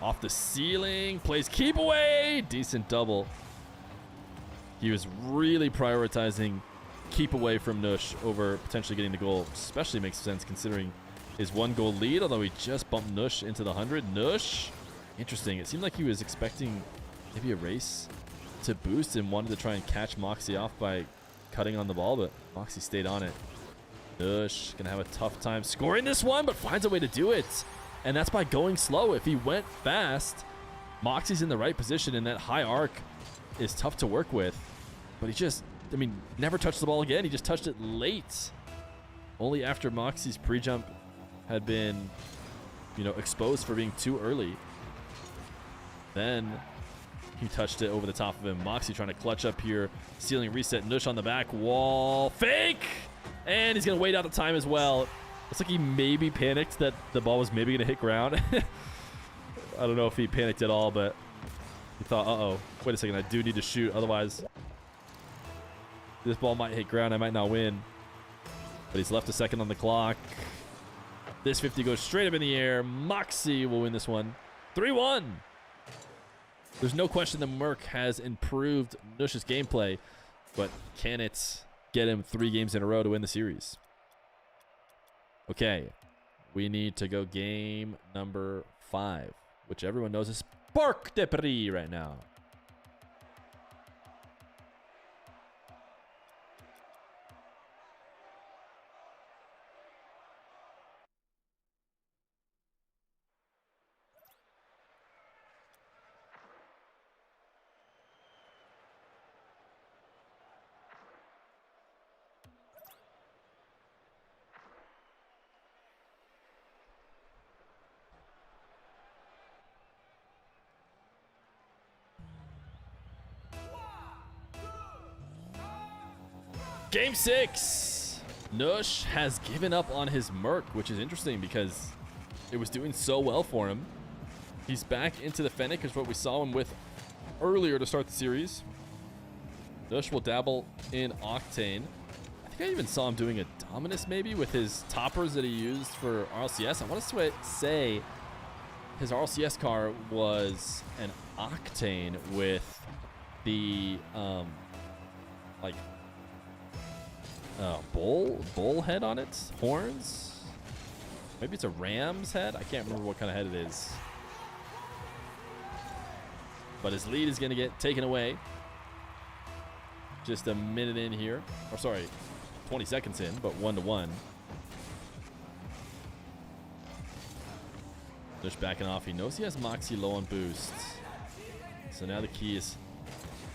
off the ceiling, plays keep away. Decent double. He was really prioritizing keep away from Nush over potentially getting the goal. Especially makes sense considering his 1-goal lead, although he just bumped Nush into the 100. Nush, interesting. It seemed like he was expecting maybe a race to boost and wanted to try and catch MAWKZY off by cutting on the ball, but MAWKZY stayed on it. Nush gonna have a tough time scoring this one, but finds a way to do it. And that's by going slow. If he went fast, MAWKZY's in the right position, and that high arc is tough to work with. But he just, I mean, never touched the ball again. He just touched it late. Only after MAWKZY's pre-jump had been, you know, exposed for being too early. Then he touched it over the top of him. MAWKZY trying to clutch up here. Ceiling reset. Nush on the back wall. Fake! And he's going to wait out the time as well. Looks like he maybe panicked that the ball was maybe going to hit ground. I don't know if he panicked at all, but he thought, uh-oh, wait a second, I do need to shoot. Otherwise, this ball might hit ground. I might not win. But he's left a second on the clock. This 50 goes straight up in the air. MAWKZY will win this one. 3-1. There's no question that Merc has improved Nush's gameplay, but can it get him 3 games in a row to win the series? Okay, we need to go game number 5, which everyone knows is Parc de Paris right now. Game 6. Nush has given up on his Merc, which is interesting because it was doing so well for him. He's back into the Fennec, is what we saw him with earlier to start the series. Nush will dabble in Octane. I think I even saw him doing a Dominus maybe with his toppers that he used for RLCS. I want to say his RLCS car was an Octane with the like bull head on it, horns. Maybe it's a ram's head. I can't remember what kind of head it is. But his lead is going to get taken away. Just a minute in here. Or sorry, 20 seconds in, but 1-1. Nush backing off. He knows he has Moxy low on boost. So now the key is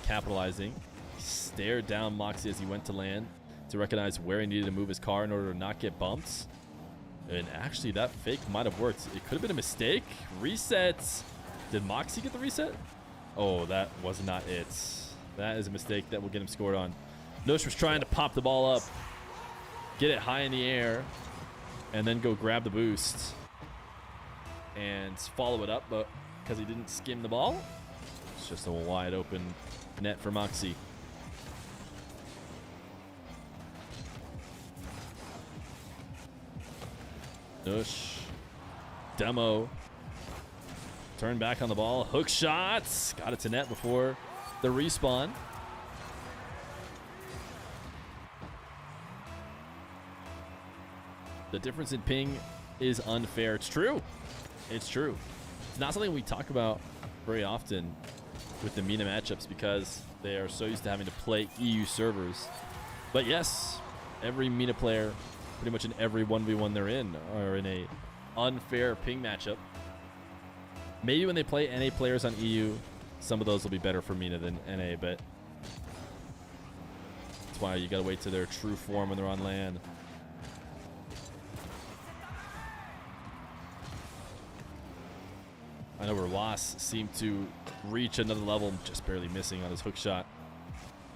capitalizing. He stared down Moxy as he went to land to recognize where he needed to move his car in order to not get bumps. And actually, that fake might have worked. It could have been a mistake. Resets. Did Moxy get the reset? Oh, that was not it. That is a mistake that will get him scored on. Nush was trying to pop the ball up, get it high in the air, and then go grab the boost and follow it up, but because he didn't skim the ball, it's just a wide open net for Moxy. Nush, demo, turn back on the ball, hook shots, got it to net before the respawn. The difference in ping is unfair. It's true. It's true. It's not something we talk about very often with the MENA matchups because they are so used to having to play EU servers. But yes, every MENA player, pretty much in every 1v1 they're in, are in a unfair ping matchup. Maybe when they play NA players on EU, some of those will be better for MENA than NA, but that's why you gotta wait to their true form when they're on LAN. I know Rawas seemed to reach another level, just barely missing on his hook shot.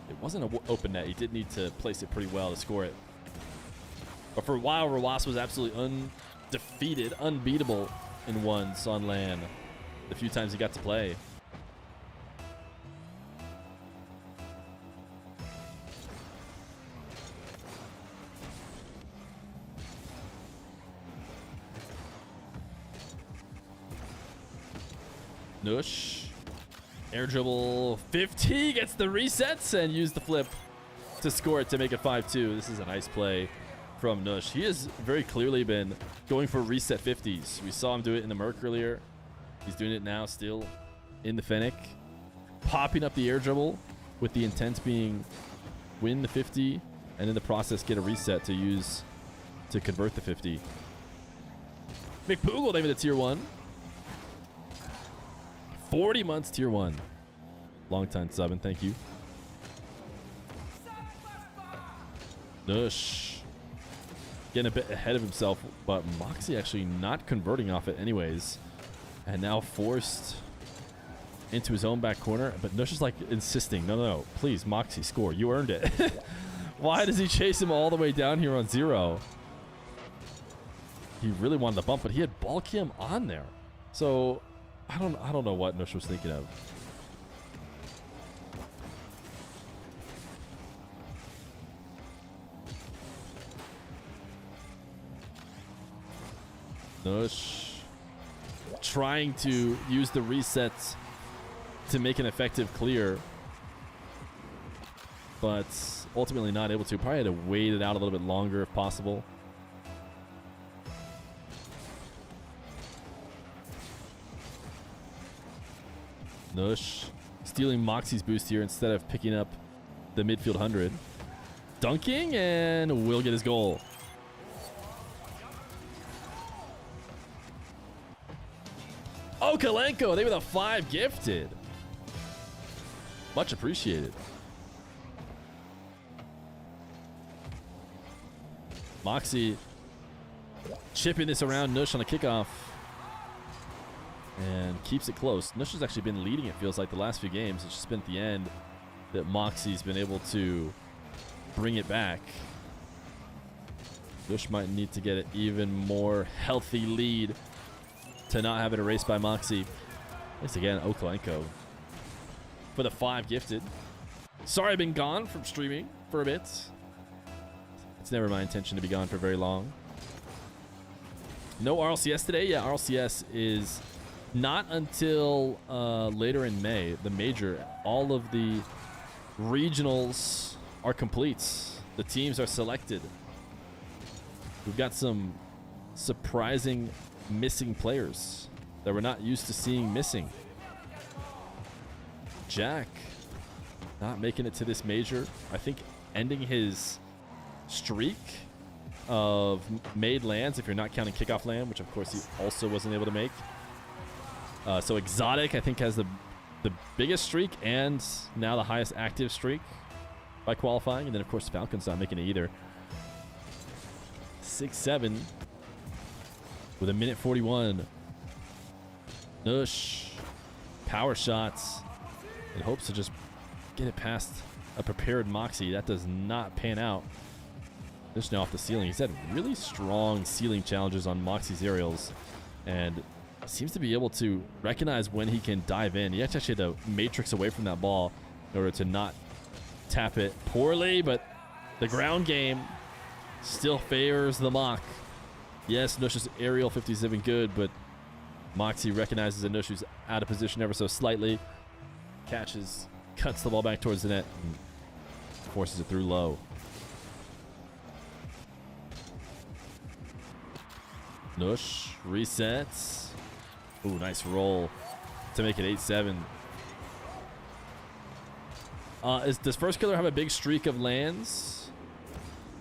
It wasn't an open net. He did need to place it pretty well to score it. But for a while, Rawas was absolutely undefeated, unbeatable in ones on LAN. The few times he got to play. Nush, air dribble 50, gets the resets and use the flip to score it to make it 5-2. This is a nice play from Nush. He has very clearly been going for reset 50s. We saw him do it in the Merc earlier. He's doing it now still in the Fennec. Popping up the air dribble with the intent being win the 50 and in the process get a reset to use to convert the 50. McPoogle named it a tier 1. 40 months tier 1. Long time subbing, thank you. Nush getting a bit ahead of himself, but Moxy actually not converting off it anyways. And now forced into his own back corner. But Nush is like insisting, no, please, Moxy, score. You earned it. Why does he chase him all the way down here on 0? He really wanted the bump, but he had ball cam on there. So I don't know what Nush was thinking of. Nush trying to use the resets to make an effective clear, but ultimately not able to. Probably had to wait it out a little bit longer if possible. Nush stealing Moxy's boost here instead of picking up the midfield 100. Dunking and will get his goal. Oh, Kalenko, they were the 5 gifted. Much appreciated. Moxy chipping this around Nush on a kickoff. And keeps it close. Nush has actually been leading, it feels like, the last few games. It's just been at the end that Moxy's been able to bring it back. Nush might need to get an even more healthy lead to not have it erased by Moxy. Once again, Okalenko for the 5 gifted. Sorry I've been gone from streaming for a bit. It's never my intention to be gone for very long. No RLCS today? Yeah, RLCS is not until later in May, the major. All of the regionals are complete. The teams are selected. We've got some surprising missing players that we're not used to seeing missing. Jack not making it to this major. I think ending his streak of made lands, if you're not counting kickoff land, which of course he also wasn't able to make. So Exotic, I think, has the biggest streak and now the highest active streak by qualifying. And then, of course, Falcon's not making it either. 6-7 with a minute 41. Nush, power shots, in hopes to just get it past a prepared Moxy. That does not pan out. Nush now off the ceiling. He's had really strong ceiling challenges on Moxy's aerials and seems to be able to recognize when he can dive in. He actually had to matrix away from that ball in order to not tap it poorly, but the ground game still favors the Mach. Yes, Nush's aerial 57 good, but Moxy recognizes that Nush is out of position ever so slightly. Catches, cuts the ball back towards the net, and forces it through low. Nush resets. Ooh, nice roll to make it 8-7. Does First Killer have a big streak of lands?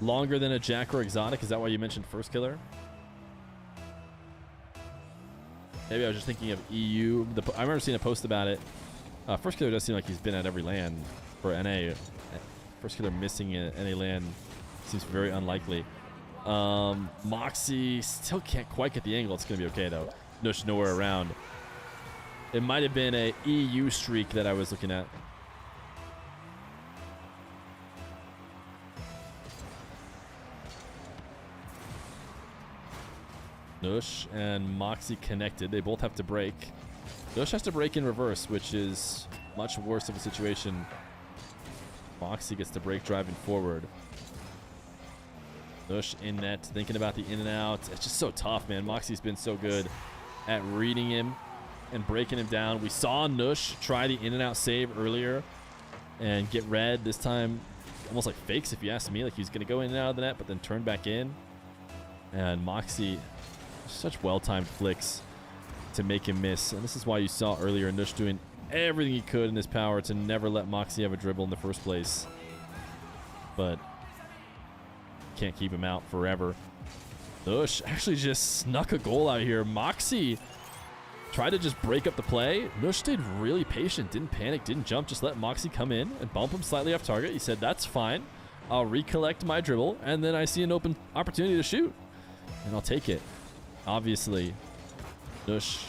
Longer than a Jack or Exotic? Is that why you mentioned First Killer? Maybe I was just thinking of EU. I remember seeing a post about it. First Killer does seem like he's been at every land for NA. First Killer missing a NA land seems very unlikely. Moxy still can't quite get the angle. It's going to be okay, though. Nush nowhere around. It might have been a EU streak that I was looking at. Nush and Moxy connected. They both have to break. Nush has to break in reverse, which is much worse of a situation. Moxy gets to break driving forward. Nush in net, thinking about the in and out. It's just so tough, man. Moxy's been so good at reading him and breaking him down. We saw Nush try the in and out save earlier and get red. This time, almost like fakes, if you ask me. Like he's going to go in and out of the net, but then turn back in. And Moxy, such well-timed flicks to make him miss. And this is why you saw earlier Nush doing everything he could in his power to never let Moxy have a dribble in the first place. But can't keep him out forever. Nush actually just snuck a goal out here. Moxy tried to just break up the play. Nush stayed really patient, didn't panic, didn't jump, just let Moxy come in and bump him slightly off target. He said, that's fine. I'll recollect my dribble, and then I see an open opportunity to shoot, and I'll take it. Obviously, Nush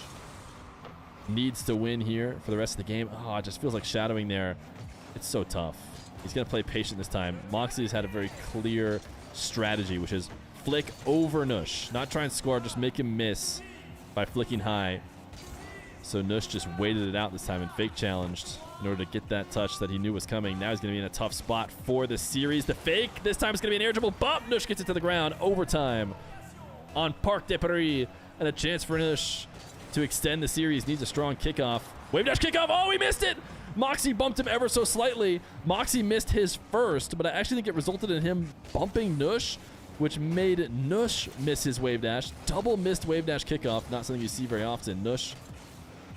needs to win here for the rest of the game. Oh, it just feels like shadowing there. It's so tough. He's going to play patient this time. Moxy has had a very clear strategy, which is flick over Nush. Not try and score, just make him miss by flicking high. So Nush just waited it out this time and fake challenged in order to get that touch that he knew was coming. Now he's going to be in a tough spot for the series. The fake, this time it's going to be an air dribble bump. Nush gets it to the ground. Overtime on Parc des Paris. And a chance for Nush to extend the series. Needs a strong kickoff. Wave dash kickoff. Oh, he missed it. Moxy bumped him ever so slightly. Moxy missed his first, but I actually think it resulted in him bumping Nush, which made Nush miss his wave dash. Double missed wave dash kickoff. Not something you see very often. Nush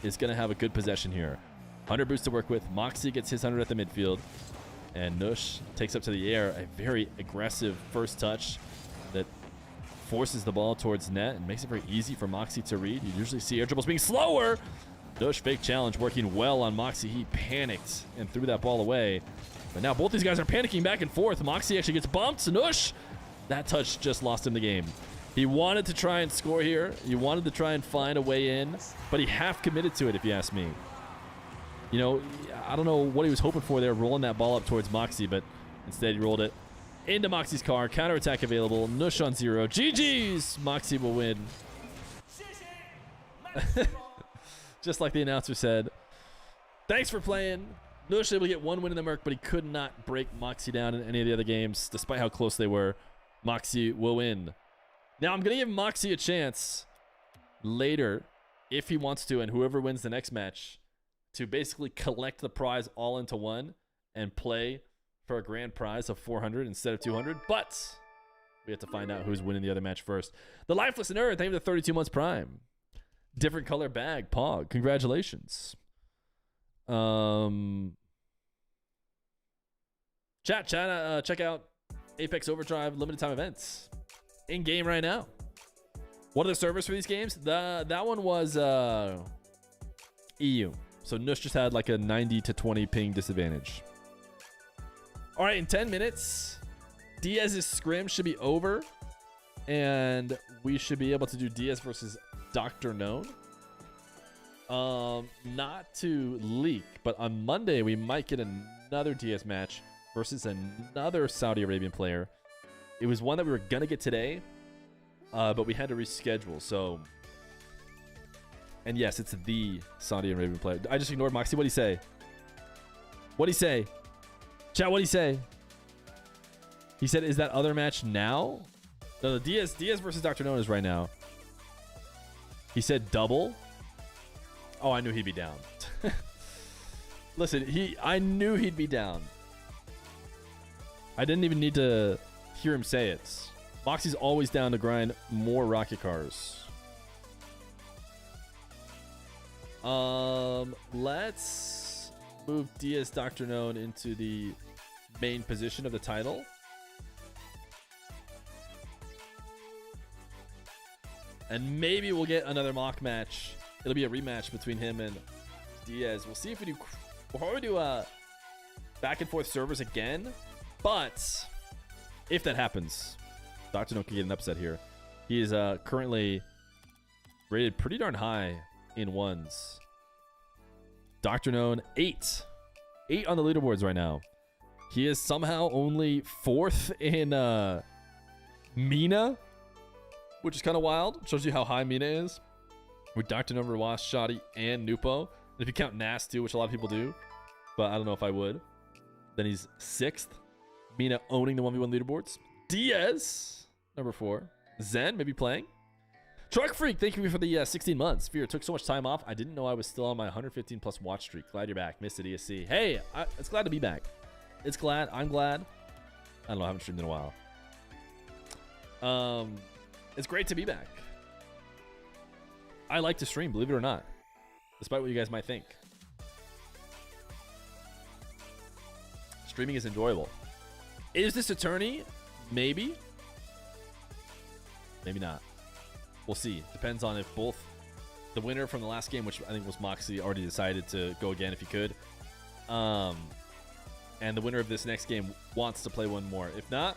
is going to have a good possession here. 100 boost to work with. Moxy gets his 100 at the midfield. And Nush takes up to the air. A very aggressive first touch that forces the ball towards net and makes it very easy for Moxy to read. You usually see air dribbles being slower. Nush fake challenge working well on Moxy. He panicked and threw that ball away. But now both these guys are panicking back and forth. Moxy actually gets bumped. Nush, that touch just lost him the game. He wanted to try and score here. He wanted to try and find a way in, but he half committed to it, if you ask me. You know, I don't know what he was hoping for there, rolling that ball up towards Moxy, but instead he rolled it into Moxy's car. Counterattack available. Nush on 0. GG's. Moxy will win. Just like the announcer said. Thanks for playing. Nush able to get one win in the Merc, but he could not break Moxy down in any of the other games, despite how close they were. Moxy will win. Now, I'm going to give Moxy a chance later, if he wants to, and whoever wins the next match, to basically collect the prize all into one and play for a grand prize of 400 instead of 200. But we have to find out who's winning the other match first. The Lifeless and Earth, thank you for the 32 months Prime. Different color bag, Pog. Congratulations. Chat, check out Apex Overdrive limited time events in game right now. What are the servers for these games? That one was EU. So Nush just had like a 90 to 20 ping disadvantage. All right, in 10 minutes, Diaz's scrim should be over, and we should be able to do Diaz versus DRKNOWN. Not to leak, but on Monday we might get another Diaz match versus another Saudi Arabian player. It was one that we were gonna get today, but we had to reschedule. So, and yes, it's the Saudi Arabian player. I just ignored Moxy. What'd he say? What'd he say? Chat, what'd he say? He said, "Is that other match now?" No, the Diaz versus DRKNOWN is right now. He said double. Oh, I knew he'd be down. Listen, I knew he'd be down. I didn't even need to hear him say it. Moxy's always down to grind more rocket cars. Let's move Diaz DRKNOWN into the main position of the title. And maybe we'll get another mock match. It'll be a rematch between him and Diaz. We'll see if we do. We'll probably do back and forth servers again. But if that happens, DRKNOWN can get an upset here. He is currently rated pretty darn high in ones. DRKNOWN 8 on the leaderboards right now. He is somehow only 4th in Mina, which is kind of wild. Shows you how high Mina is. With DRKNOWN, Rawas, Shoddy, and Nupo. And if you count Nas too, which a lot of people do, but I don't know if I would, then he's 6th. Mina owning the 1v1 leaderboards. Diaz, number 4. Zen, maybe playing. Truck Freak, thank you for the 16 months. Fear, took so much time off. I didn't know I was still on my 115 plus watch streak. Glad you're back. Missed it, ESC. Hey, it's glad to be back. It's glad. I'm glad. I don't know. I haven't streamed in a while. It's great to be back. I like to stream, believe it or not, despite what you guys might think. Streaming is enjoyable. Is this a tourney? Maybe. Maybe not. We'll see. Depends on if both the winner from the last game, which I think was Moxy, already decided to go again if he could, and the winner of this next game wants to play one more. If not,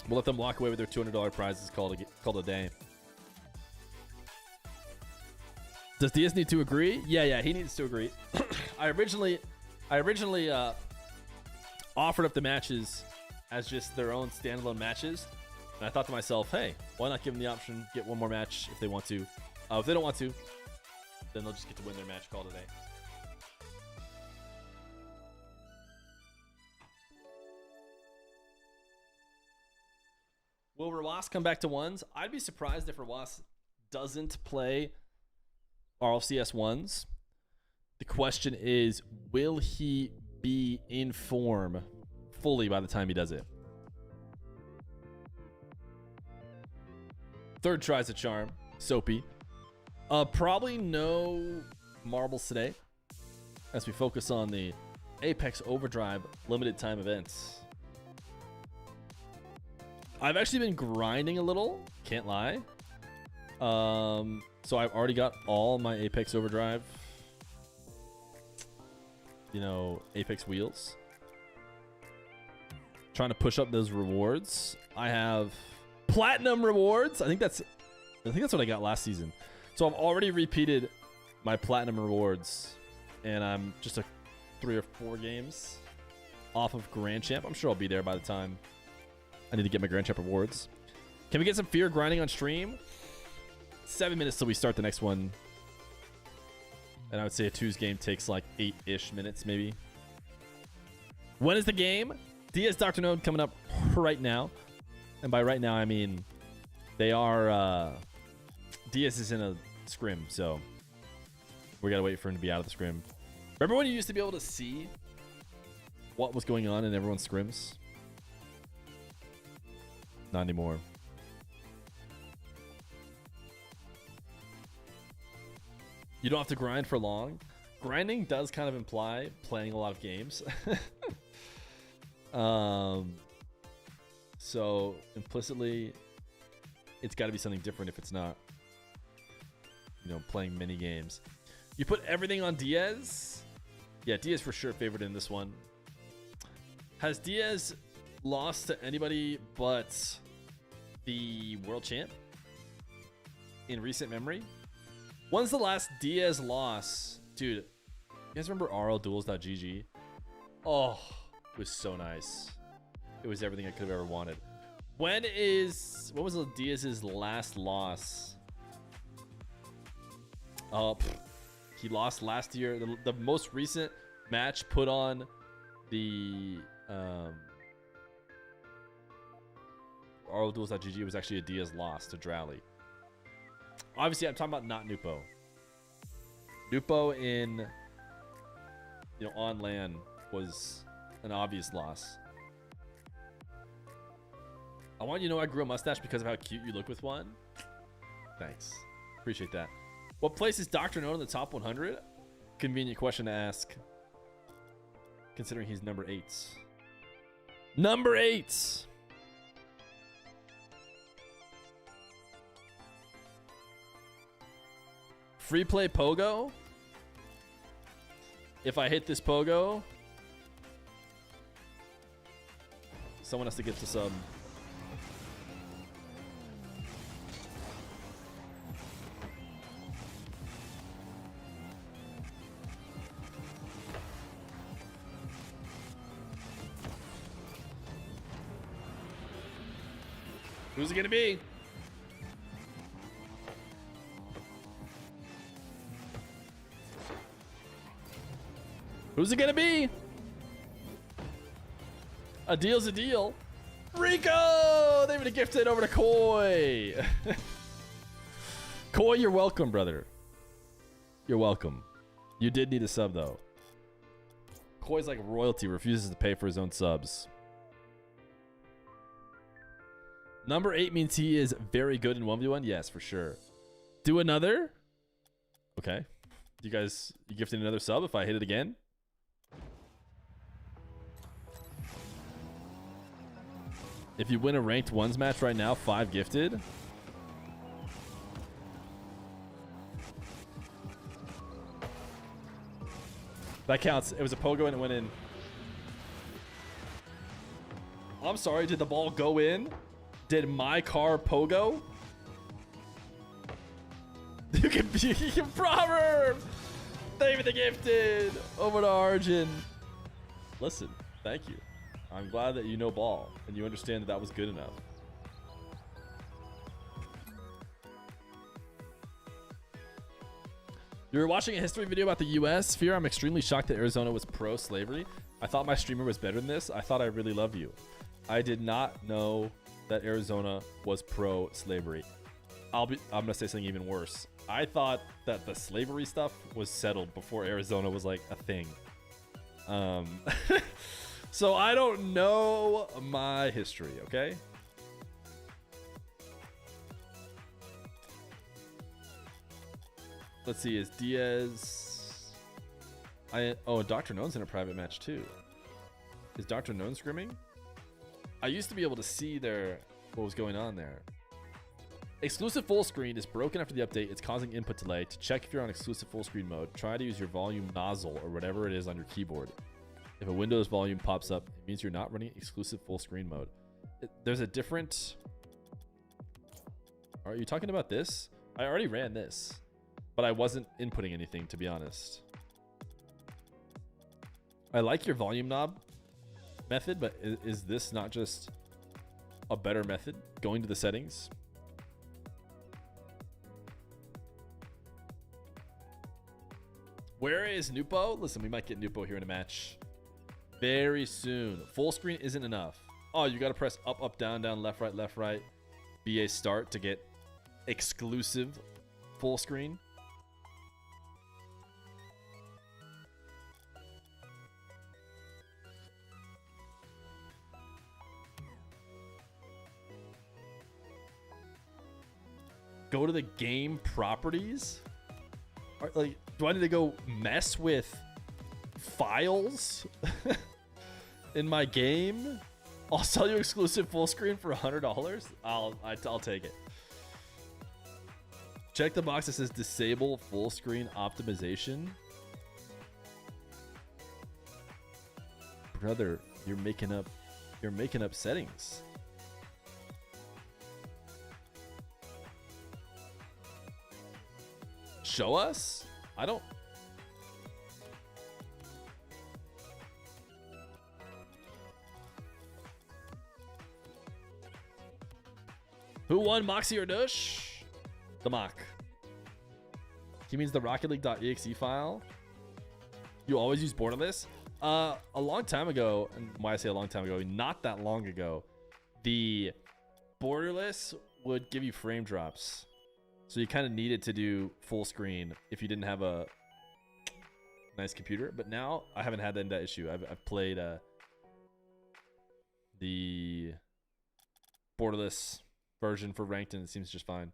we'll let them walk away with their $200 prizes. Called a day. Does Diaz need to agree? Yeah, he needs to agree. I originally offered up the matches as just their own standalone matches, and I thought to myself, hey, why not give them the option, get one more match if they want to. If they don't want to, then they'll just get to win their match, call it a day. Will Rawas come back to ones? I'd be surprised if Rawas doesn't play RLCS ones. The question is, will he be in form fully by the time he does it? Third tries a charm. Soapy. Probably no marbles today as we focus on the Apex Overdrive limited time events. I've actually been grinding a little, can't lie. So I've already got all my Apex Overdrive, Apex wheels. Trying to push up those rewards. I have platinum rewards. I think that's what I got last season. So I've already repeated my platinum rewards, and I'm just 3 or 4 games off of Grand Champ. I'm sure I'll be there by the time I need to get my Grand Champ rewards. Can we get some Feer grinding on stream? 7 minutes till we start the next one. And I would say a Tuesday game takes like 8-ish minutes, maybe. When is the game? Diaz DRKNOWN coming up right now. And by right now, I mean they are... Diaz is in a scrim, so we gotta wait for him to be out of the scrim. Remember when you used to be able to see what was going on in everyone's scrims? Not anymore. You don't have to grind for long. Grinding does kind of imply playing a lot of games. So implicitly, it's got to be something different if it's not, you know, playing mini games. You put everything on Diaz? Yeah, Diaz for sure favored in this one. Has Diaz lost to anybody but the world champ in recent memory? When's the last Diaz loss? Dude, you guys remember rlduels.gg? Oh, it was so nice. It was everything I could have ever wanted. What was Diaz's last loss? Oh, he lost last year. The most recent match put on the rlduels.gg was actually a Diaz loss to Drally. Obviously, I'm talking about not Nupo. Nupo in, you know, on LAN was an obvious loss. I want you to know I grew a mustache because of how cute you look with one. Thanks. Appreciate that. What place is DRKNOWN in the top 100? Convenient question to ask, considering he's number 8. Number 8! Free play Pogo? If I hit this Pogo, someone has to get the sub. Who's it gonna be? Who's it gonna be? A deal's a deal. Rico! They've been gifted over to Koi. Koi, you're welcome, brother. You're welcome. You did need a sub, though. Koi's like royalty, refuses to pay for his own subs. Number 8 means he is very good in 1v1? Yes, for sure. Do another? Okay. You gifting another sub if I hit it again? If you win a ranked ones match right now, 5 gifted. That counts. It was a pogo and it went in. I'm sorry, did the ball go in? Did my car pogo? You can proverb! Thank you for the gifted! Over to Arjun. Listen, thank you. I'm glad that you know ball and you understand that that was good enough. You were watching a history video about the US. Fear, I'm extremely shocked that Arizona was pro-slavery. I thought my streamer was better than this. I thought I really love you. I did not know that Arizona was pro-slavery. I'm gonna say something even worse. I thought that the slavery stuff was settled before Arizona was like a thing. So I don't know my history, okay? Let's see, is Diaz... Oh, DRKNOWN's in a private match too. Is DRKNOWN scrimming? I used to be able to see what was going on there. Exclusive full screen is broken after the update. It's causing input delay. To check if you're on exclusive full screen mode, try to use your volume nozzle or whatever it is on your keyboard. If a Windows volume pops up, it means you're not running exclusive full screen mode. There's a different... Are you talking about this? I already ran this, but I wasn't inputting anything, to be honest. I like your volume knob method, but is this not just a better method? Going to the settings? Where is Nupo? Listen, we might get Nupo here in a match very soon. Full screen isn't enough. Oh, you got to press up, up, down, down, left, right, BA start to get exclusive full screen. Go to the game properties? Do I need to go mess with files? in my game. I'll sell you exclusive full screen for $100. I'll take it. Check the box that says disable full screen optimization. Brother, you're making up settings. Show us? I don't. Who won, Moxy or Nush? The Mock. He means the Rocket League.exe file. You always use borderless? A long time ago, and why I say a long time ago, not that long ago, the borderless would give you frame drops. So you kind of needed to do full screen if you didn't have a nice computer. But now I haven't had that issue. I've played the borderless version for ranked and it seems just fine.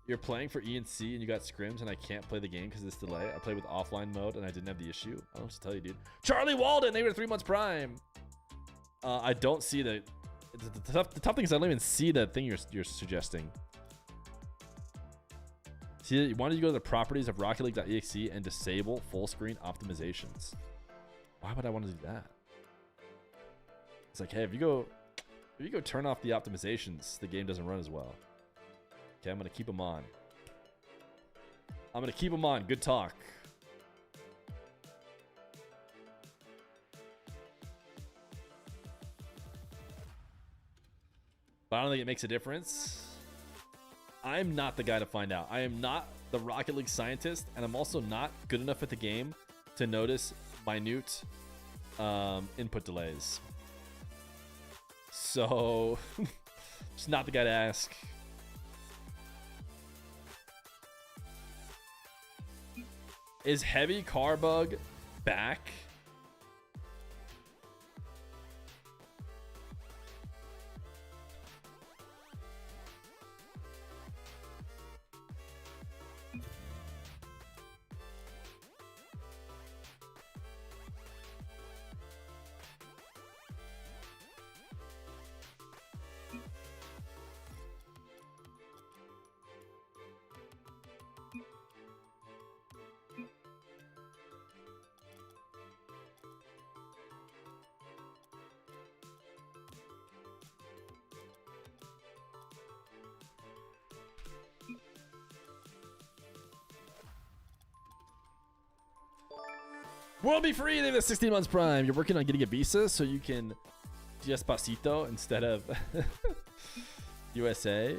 You're playing for ENC and you got scrims and I can't play the game because of this delay. I played with offline mode and I didn't have the issue. I don't know what to tell you, dude. Charlie Walden, they were 3 months prime. I don't see the tough thing is I don't even see the thing you're suggesting. See, why don't you go to the properties of Rocket League.exe and disable full screen optimizations? Why would I want to do that? It's like, hey, if you go turn off the optimizations, the game doesn't run as well. Okay, I'm gonna keep them on. Good talk. But I don't think it makes a difference. I'm not the guy to find out. I am not the Rocket League scientist, and I'm also not good enough at the game to notice minute input delays. So, just not the guy to ask. Is Heavy Car Bug back? World be free. They have 16 months prime. You're working on getting a visa so you can Despacito instead of USA.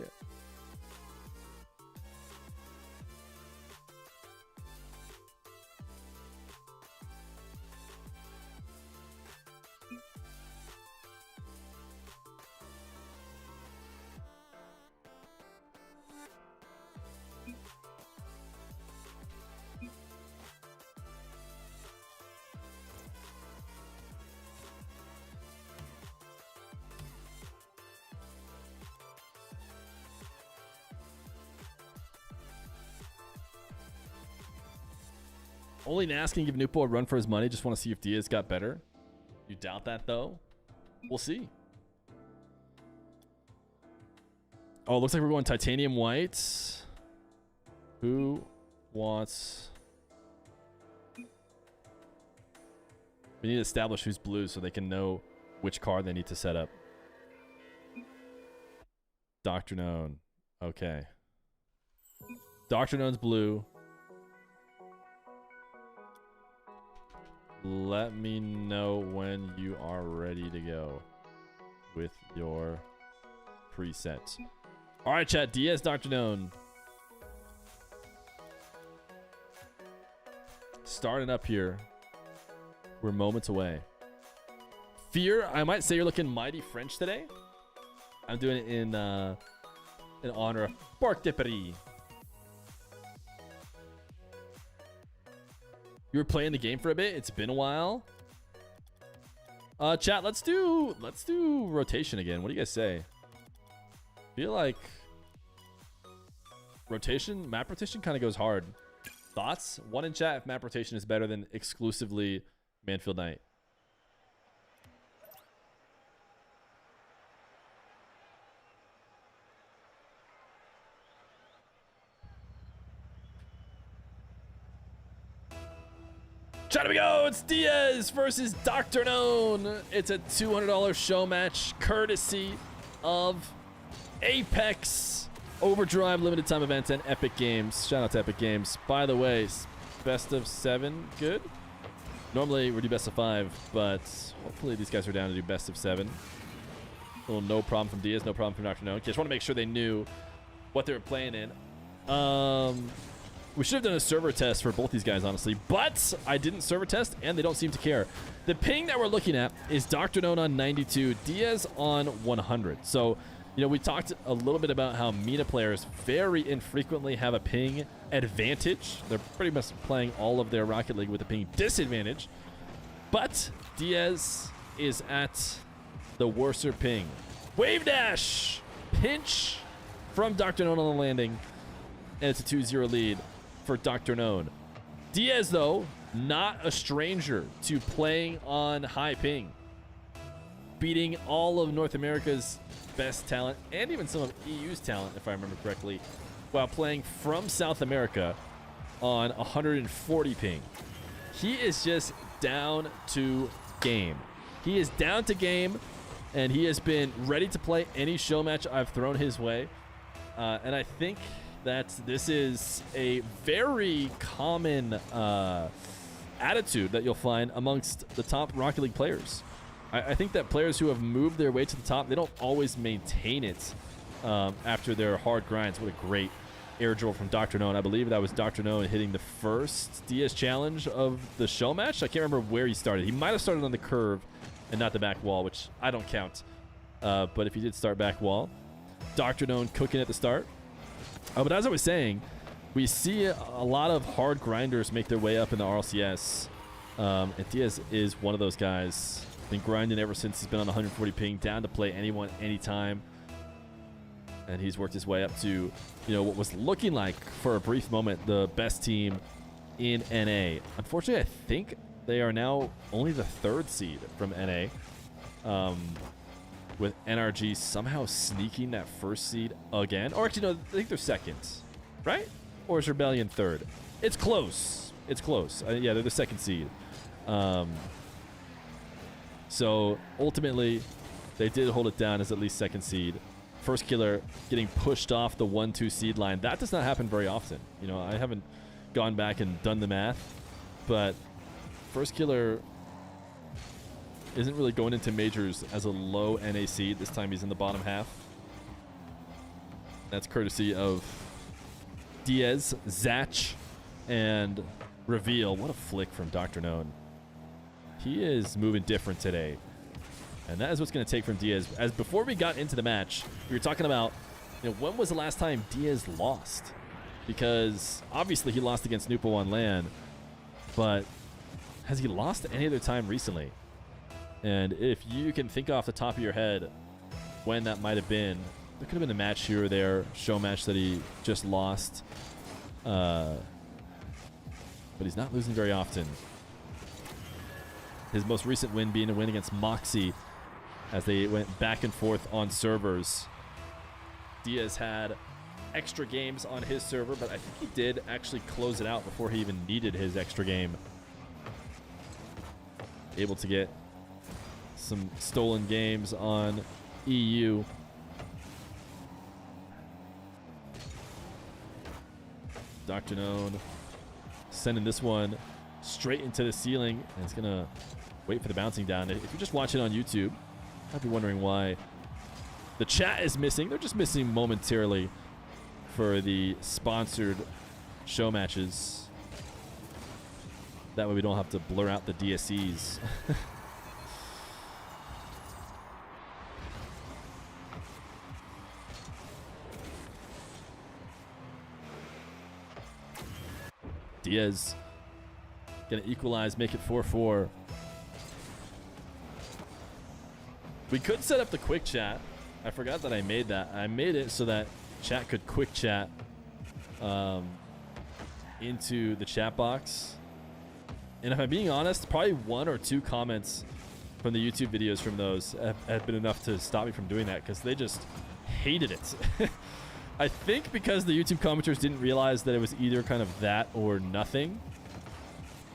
Only Nas can give Nupo a run for his money. Just want to see if Diaz got better. You doubt that, though? We'll see. Oh, it looks like we're going titanium white. Who wants... We need to establish who's blue so they can know which card they need to set up. DRKNOWN. Okay. DRKNOWN's blue. Let me know when you are ready to go with your preset. All right, chat. Diaz, DRKNOWN. Starting up here. We're moments away. Feer, I might say you're looking mighty French today. I'm doing it in honor of Parc de Paris. You were playing the game for a bit. It's been a while. Chat, let's do rotation again. What do you guys say? Feel like map rotation kind of goes hard. Thoughts? One in chat if map rotation is better than exclusively Manfield Knight. Chat, we go. It's Diaz versus DRKNOWN. It's a $200 show match courtesy of Apex Overdrive limited time event and Epic Games. Shout out to Epic Games. By the way, best of 7 good? Normally we do best of 5, but hopefully these guys are down to do best of 7. A little no problem from Diaz, no problem from DRKNOWN. Okay, just want to make sure they knew what they were playing in. We should have done a server test for both these guys, honestly, but I didn't server test, and they don't seem to care. The ping that we're looking at is DRKNOWN on 92, Diaz on 100. So, you know, we talked a little bit about how MENA players very infrequently have a ping advantage. They're pretty much playing all of their Rocket League with a ping disadvantage. But Diaz is at the worser ping. Wave dash! Pinch from DRKNOWN on the landing. And it's a 2-0 lead for DRKNOWN. Diaz, though, not a stranger to playing on high ping. Beating all of North America's best talent, and even some of EU's talent, if I remember correctly, while playing from South America on 140 ping. He is just down to game. He is down to game, and he has been ready to play any show match I've thrown his way. And I think that this is a very common attitude that you'll find amongst the top Rocket League players. I think that players who have moved their way to the top, they don't always maintain it after their hard grinds. What a great air drill from DRKNOWN. I believe that was DRKNOWN hitting the first Diaz challenge of the show match. I can't remember where he started. He might have started on the curve and not the back wall, which I don't count. But if he did start back wall, DRKNOWN cooking at the start. But as I was saying, we see a lot of hard grinders make their way up in the RLCS. And Diaz is one of those guys. Been grinding ever since he's been on 140 ping, down to play anyone, anytime. And he's worked his way up to, you know, what was looking like for a brief moment the best team in NA. Unfortunately, I think they are now only the 3rd seed from NA. With NRG somehow sneaking that 1st seed again. Or actually, no, I think they're 2nd, right? Or is Rebellion 3rd? It's close. It's close. Yeah, they're the 2nd seed. So ultimately, they did hold it down as at least 2nd seed. First killer getting pushed off the 1-2 seed line. That does not happen very often. You know, I haven't gone back and done the math, but first killer isn't really going into majors as a low NA seed. This time he's in the bottom half. That's courtesy of Diaz, Zach, and Reveal. What a flick from DRKNOWN. He is moving different today. And that is what's going to take from Diaz. As before we got into the match, we were talking about, you know, when was the last time Diaz lost? Because obviously he lost against Nupo on LAN, but has he lost any other time recently? And if you can think off the top of your head when that might have been, there could have been a match here or there, show match that he just lost. But he's not losing very often. His most recent win being a win against Moxy as they went back and forth on servers. Diaz had extra games on his server, but I think he did actually close it out before he even needed his extra game. Able to get some stolen games on EU. DRKNOWN sending this one straight into the ceiling, and it's gonna wait for the bouncing down. If you're just watching on YouTube, I'd be wondering why the chat is missing. They're just missing momentarily for the sponsored show matches. That way we don't have to blur out the DSCs. Diaz gonna equalize, make it 4-4. We could set up the quick chat. I forgot that I made that. I made it so that chat could quick chat into the chat box. And if I'm being honest, probably 1 or 2 comments from the YouTube videos from those have been enough to stop me from doing that, because they just hated it. I think because the YouTube commenters didn't realize that it was either kind of that or nothing.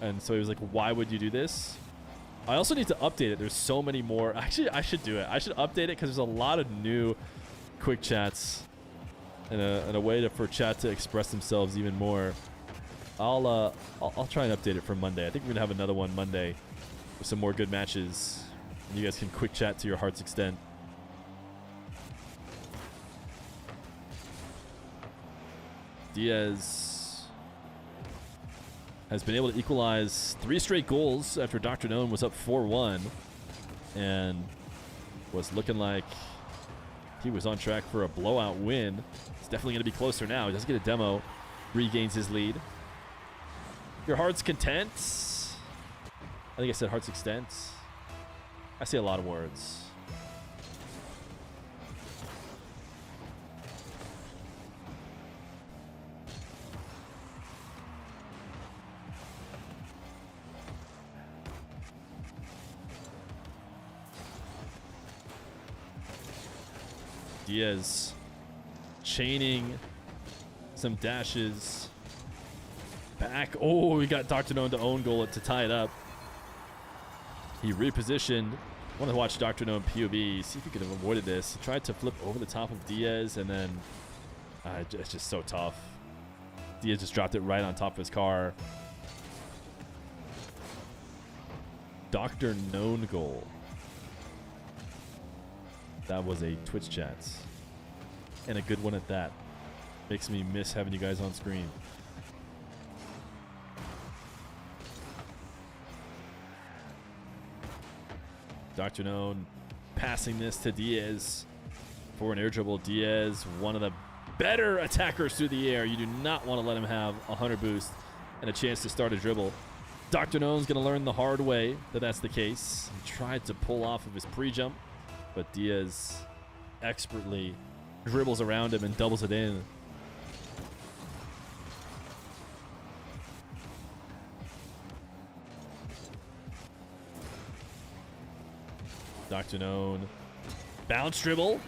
And so he was like, why would you do this? I also need to update it. There's so many more. Actually, I should do it. I should update it because there's a lot of new quick chats and a way for chat to express themselves even more. I'll try and update it for Monday. I think we're gonna have another one Monday with some more good matches. And you guys can quick chat to your heart's extent. Diaz has been able to equalize 3 straight goals after DRKNOWN was up 4-1 and was looking like he was on track for a blowout win. It's definitely going to be closer now. He doesn't get a demo, regains his lead. Your heart's content. I think I said heart's extent. I say a lot of words. Diaz chaining some dashes back. Oh, we got DRKNOWN to own goal it to tie it up. He repositioned. I want to watch DRKNOWN POV, see if he could have avoided this. He tried to flip over the top of Diaz, and then it's just so tough. Diaz just dropped it right on top of his car. DRKNOWN goal. That was a Twitch chat. And a good one at that. Makes me miss having you guys on screen. DRKNOWN passing this to Diaz for an air dribble. Diaz, one of the better attackers through the air. You do not want to let him have a 100 boost and a chance to start a dribble. DRKNOWN's going to learn the hard way that that's the case. He tried to pull off of his pre-jump, but Diaz expertly dribbles around him and doubles it in. DRKNOWN bounce dribble,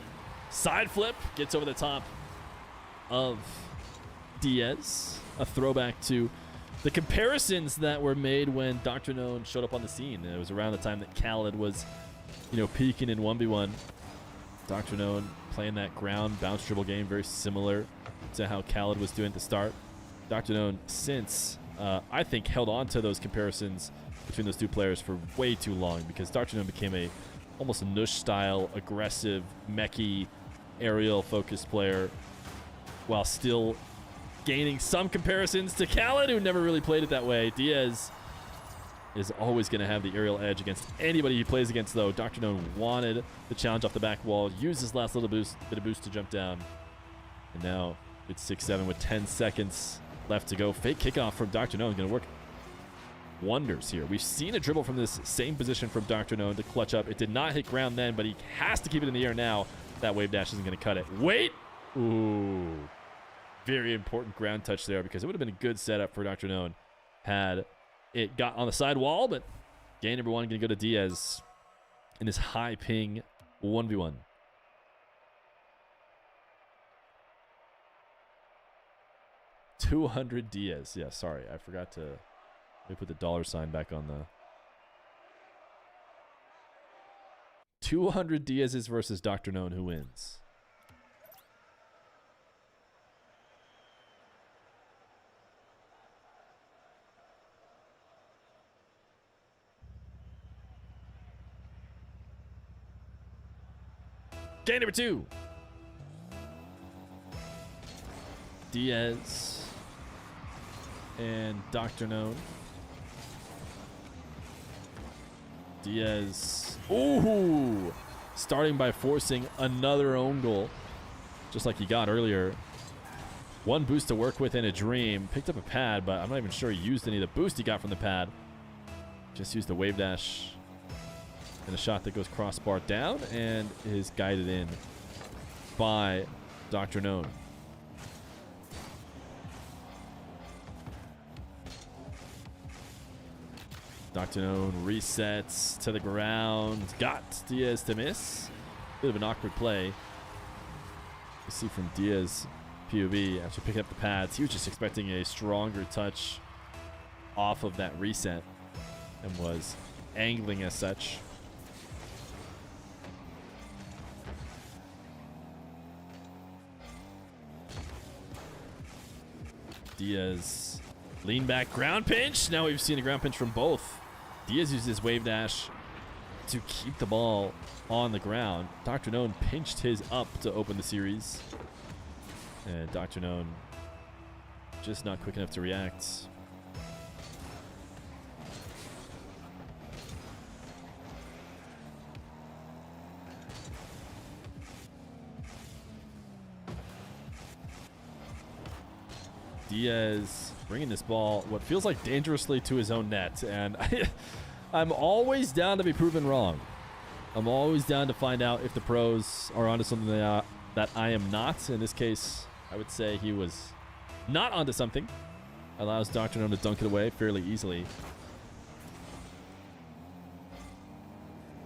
side flip, gets over the top of Diaz. A throwback to the comparisons that were made when DRKNOWN showed up on the scene. It was around the time that Khaled was, peaking in 1v1. DRKNOWN playing that ground bounce dribble game, very similar to how Khaled was doing at the start. DRKNOWN since, I think, held on to those comparisons between those two players for way too long, because DRKNOWN became almost a Nush style, aggressive, mechy, aerial focused player, while still gaining some comparisons to Khaled, who never really played it that way. Diaz is always going to have the aerial edge against anybody he plays against, though. DRKNOWN wanted the challenge off the back wall, used his last little bit of boost to jump down. And now it's 6-7 with 10 seconds left to go. Fake kickoff from DRKNOWN going to work wonders here. We've seen a dribble from this same position from DRKNOWN to clutch up. It did not hit ground then, but he has to keep it in the air now. That wave dash isn't going to cut it. Wait! Ooh. Very important ground touch there, because it would have been a good setup for DRKNOWN had it got on the side wall, but game number 1 going to go to Diaz in this high ping 1v1. $200 Diaz. Yeah, sorry. I forgot to... Let me put the $sign back on the... 200 Diaz's versus DRKNOWN. Who wins? Game number 2. Diaz and DRKNOWN. Diaz, ooh, starting by forcing another own goal, just like he got earlier. One boost to work with in a dream. Picked up a pad, but I'm not even sure he used any of the boost he got from the pad. Just used the wave dash and a shot that goes crossbar down and is guided in by DRKNOWN. DRKNOWN resets to the ground. Got Diaz to miss. Bit of an awkward play. You see from Diaz POV after picking up the pads. He was just expecting a stronger touch off of that reset and was angling as such. Diaz, lean back, ground pinch. Now we've seen a ground pinch from both. Diaz uses his wave dash to keep the ball on the ground. DRKNOWN pinched his up to open the series. And DRKNOWN just not quick enough to react. Diaz bringing this ball, what feels like dangerously to his own net. And I'm always down to be proven wrong. I'm always down to find out if the pros are onto something that I am not. In this case, I would say he was not onto something. Allows DRKNOWN to dunk it away fairly easily.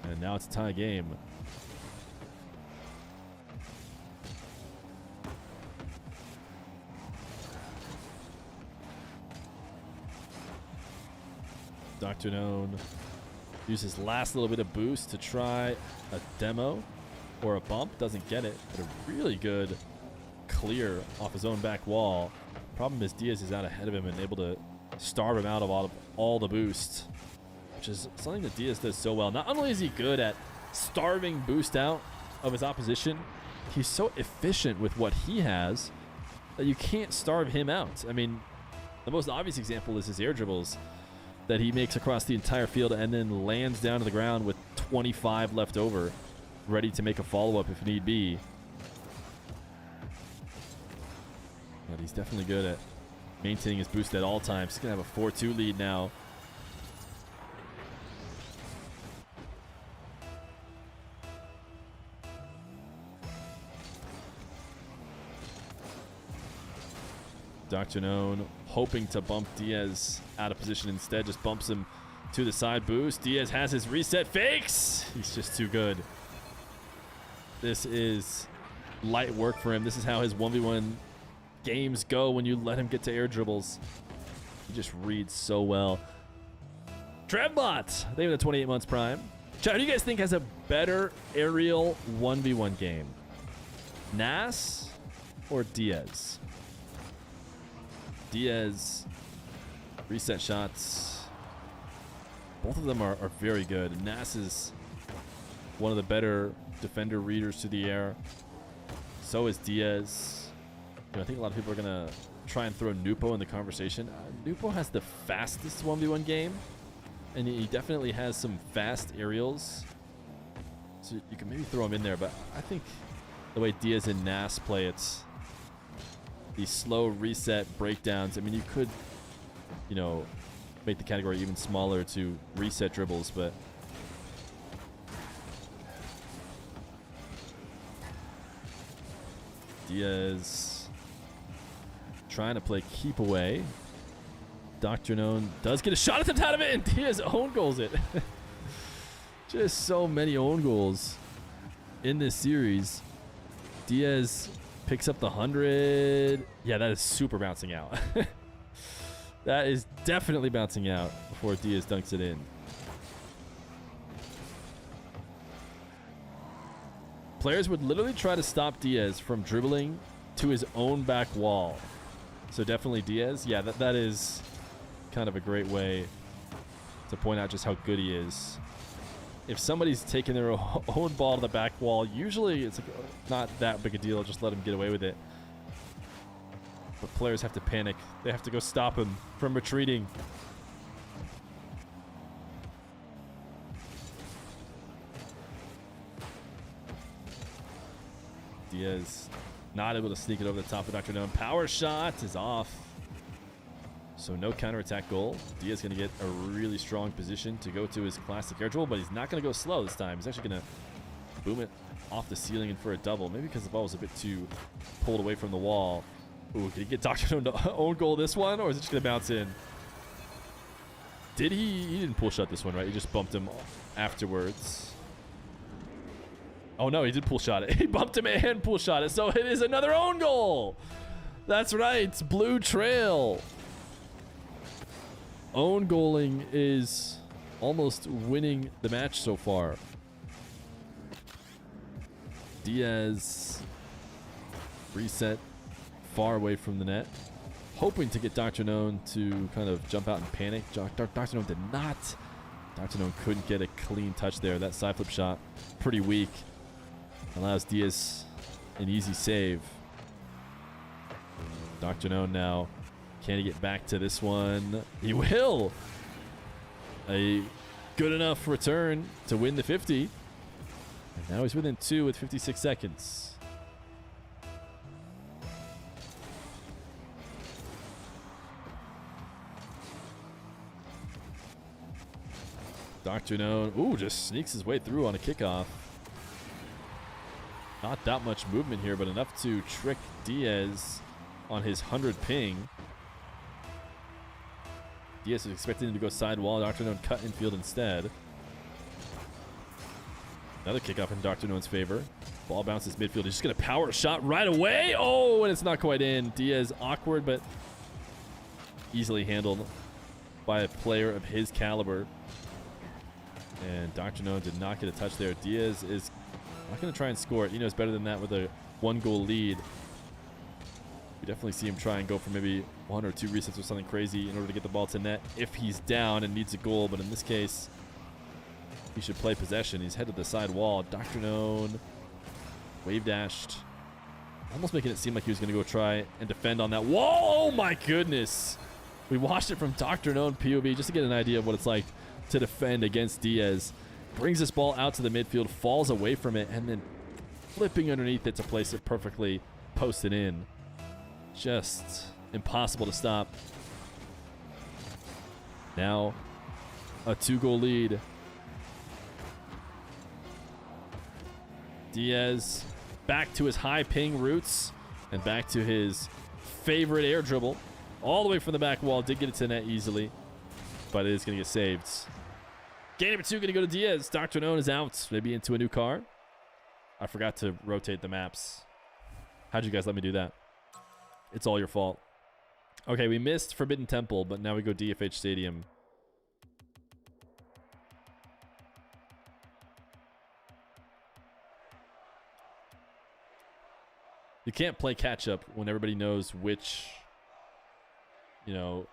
And now it's a tie game. DRKNOWN uses last little bit of boost to try a demo or a bump. Doesn't get it, but a really good clear off his own back wall. Problem is Diaz is out ahead of him and able to starve him out of all the boost, which is something that Diaz does so well. Not only is he good at starving boost out of his opposition, he's so efficient with what he has that you can't starve him out. I mean, the most obvious example is his air dribbles that he makes across the entire field and then lands down to the ground with 25 left over, ready to make a follow-up if need be. But he's definitely good at maintaining his boost at all times. He's going to have a 4-2 lead now. DRKNOWN hoping to bump Diaz out of position, instead just bumps him to the side boost. Diaz has his reset, fakes. He's just too good. This is light work for him. This is how his 1v1 games go when you let him get to air dribbles. He just reads so well. Trevbot, they have the 28 months prime. Chat, who do you guys think has a better aerial 1v1 game? Nas or Diaz? Diaz, reset shots. Both of them are very good. Nas is one of the better defender readers to the air. So is Diaz. You know, I think a lot of people are going to try and throw Nupo in the conversation. Nupo has the fastest 1v1 game, and he definitely has some fast aerials. So you can maybe throw him in there, but I think the way Diaz and Nas play it, these slow reset breakdowns, I mean, you could, you know, make the category even smaller to reset dribbles, but Diaz trying to play keep away. DRKNOWN does get a shot attempt out of it, and Diaz own goals it. Just so many own goals in this series. Diaz picks up the 100. Yeah, that is super bouncing out. That is definitely bouncing out before Diaz dunks it in. Players would literally try to stop Diaz from dribbling to his own back wall. So definitely Diaz. Yeah, that is kind of a great way to point out just how good he is. If somebody's taking their own ball to the back wall, usually it's not that big a deal. Just let him get away with it. But players have to panic. They have to go stop him from retreating. Diaz not able to sneak it over the top of DRKNOWN. Power shot is off. So no counterattack goal. Diaz going to get a really strong position to go to his classic air dribble, but he's not going to go slow this time. He's actually going to boom it off the ceiling and for a double. Maybe because the ball was a bit too pulled away from the wall. Ooh, can he get DRKNOWN to own goal this one, or is it just going to bounce in? Did he? He didn't pull shot this one, right? He just bumped him afterwards. Oh, no, he did pull shot it. He bumped him and pull shot it. So it is another own goal. That's right. Blue Trail. own goaling is almost winning the match so far. Diaz reset far away from the net, hoping to get DRKNOWN to kind of jump out and panic. DRKNOWN did not. DRKNOWN couldn't get a clean touch there. That side flip shot, pretty weak. Allows Diaz an easy save. DRKNOWN now, can he get back to this one? He will! A good enough return to win the 50. And now he's within 2 with 56 seconds. DRKNOWN, ooh, just sneaks his way through on a kickoff. Not that much movement here, but enough to trick Diaz on his 100 ping. Diaz is expecting him to go sidewall. DRKNOWN cut infield instead. Another kickoff in DRKNOWN's favor. Ball bounces midfield. He's just going to power a shot right away. Oh, and it's not quite in. Diaz awkward, but easily handled by a player of his caliber. And DRKNOWN did not get a touch there. Diaz is not going to try and score it. He knows better than that with a 1-goal lead. We definitely see him try and go for maybe 1 or 2 resets or something crazy in order to get the ball to net if he's down and needs a goal. But in this case, he should play possession. He's headed to the side wall. DRKNOWN wave dashed, almost making it seem like he was going to go try and defend on that wall. Oh my goodness. We watched it from DRKNOWN POV just to get an idea of what it's like to defend against Diaz. Brings this ball out to the midfield, falls away from it, and then flipping underneath it to place it perfectly posted in. Just impossible to stop. Now a 2-goal lead. Diaz back to his high ping roots and back to his favorite air dribble. All the way from the back wall. Did get it to net easily, but it is going to get saved. Game number 2 going to go to Diaz. DRKNOWN is out. Maybe into a new car. I forgot to rotate the maps. How'd you guys let me do that? It's all your fault. Okay, we missed Forbidden Temple, but now we go DFH Stadium. You can't play catch up when everybody knows which,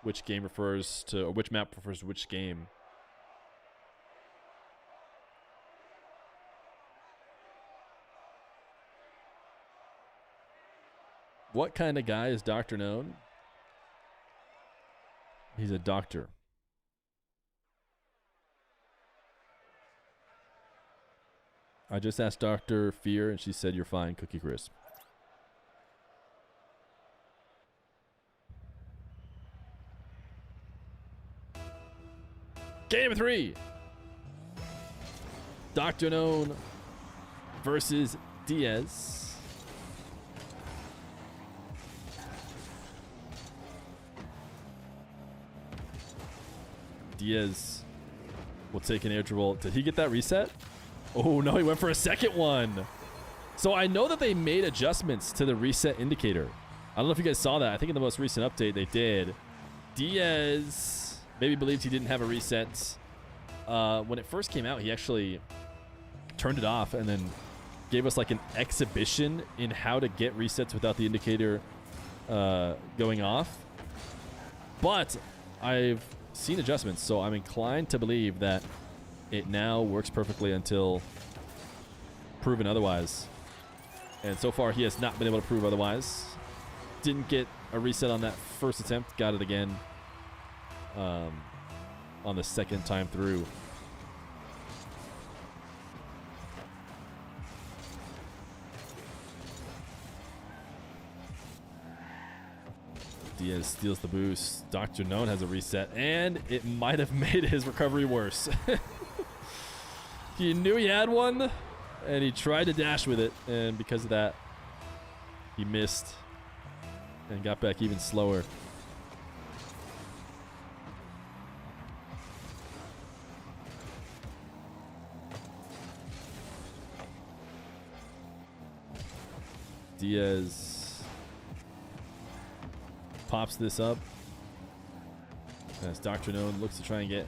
which game refers to, or which map refers to which game. What kind of guy is DRKNOWN? He's a doctor. I just asked Dr. Feer, and she said, "You're fine, Cookie Crisp." Game number 3. DRKNOWN versus Diaz. Diaz will take an air dribble. Did he get that reset? Oh, no, he went for a second one. So I know that they made adjustments to the reset indicator. I don't know if you guys saw that. I think in the most recent update they did. Diaz maybe believed he didn't have a reset. When it first came out, he actually turned it off and then gave us like an exhibition in how to get resets without the indicator going off. But I've seen adjustments, so I'm inclined to believe that it now works perfectly until proven otherwise. And so far, he has not been able to prove otherwise. Didn't get a reset on that first attempt. Got it again on the second time through. Diaz steals the boost. DRKNOWN has a reset, and it might have made his recovery worse. He knew he had one, and he tried to dash with it, and because of that, he missed and got back even slower. Diaz pops this up As DRKNOWN looks to try and get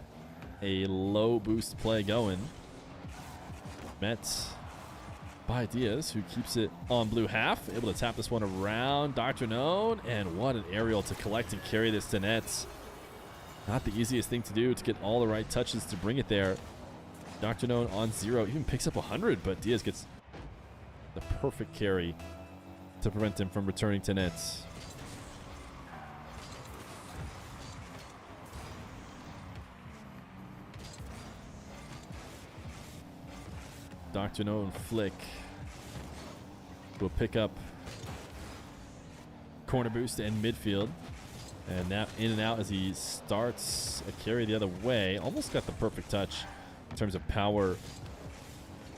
a low boost play going. Met by Diaz, who keeps it on blue half. Able to tap this one around DRKNOWN. And what an aerial to collect and carry this to net. Not the easiest thing to do to get all the right touches to bring it there. DRKNOWN on 0. Even picks up 100, but Diaz gets the perfect carry to prevent him from returning to net. DRKNOWN flick will pick up corner boost and midfield. And now in and out as he starts a carry the other way. Almost got the perfect touch in terms of power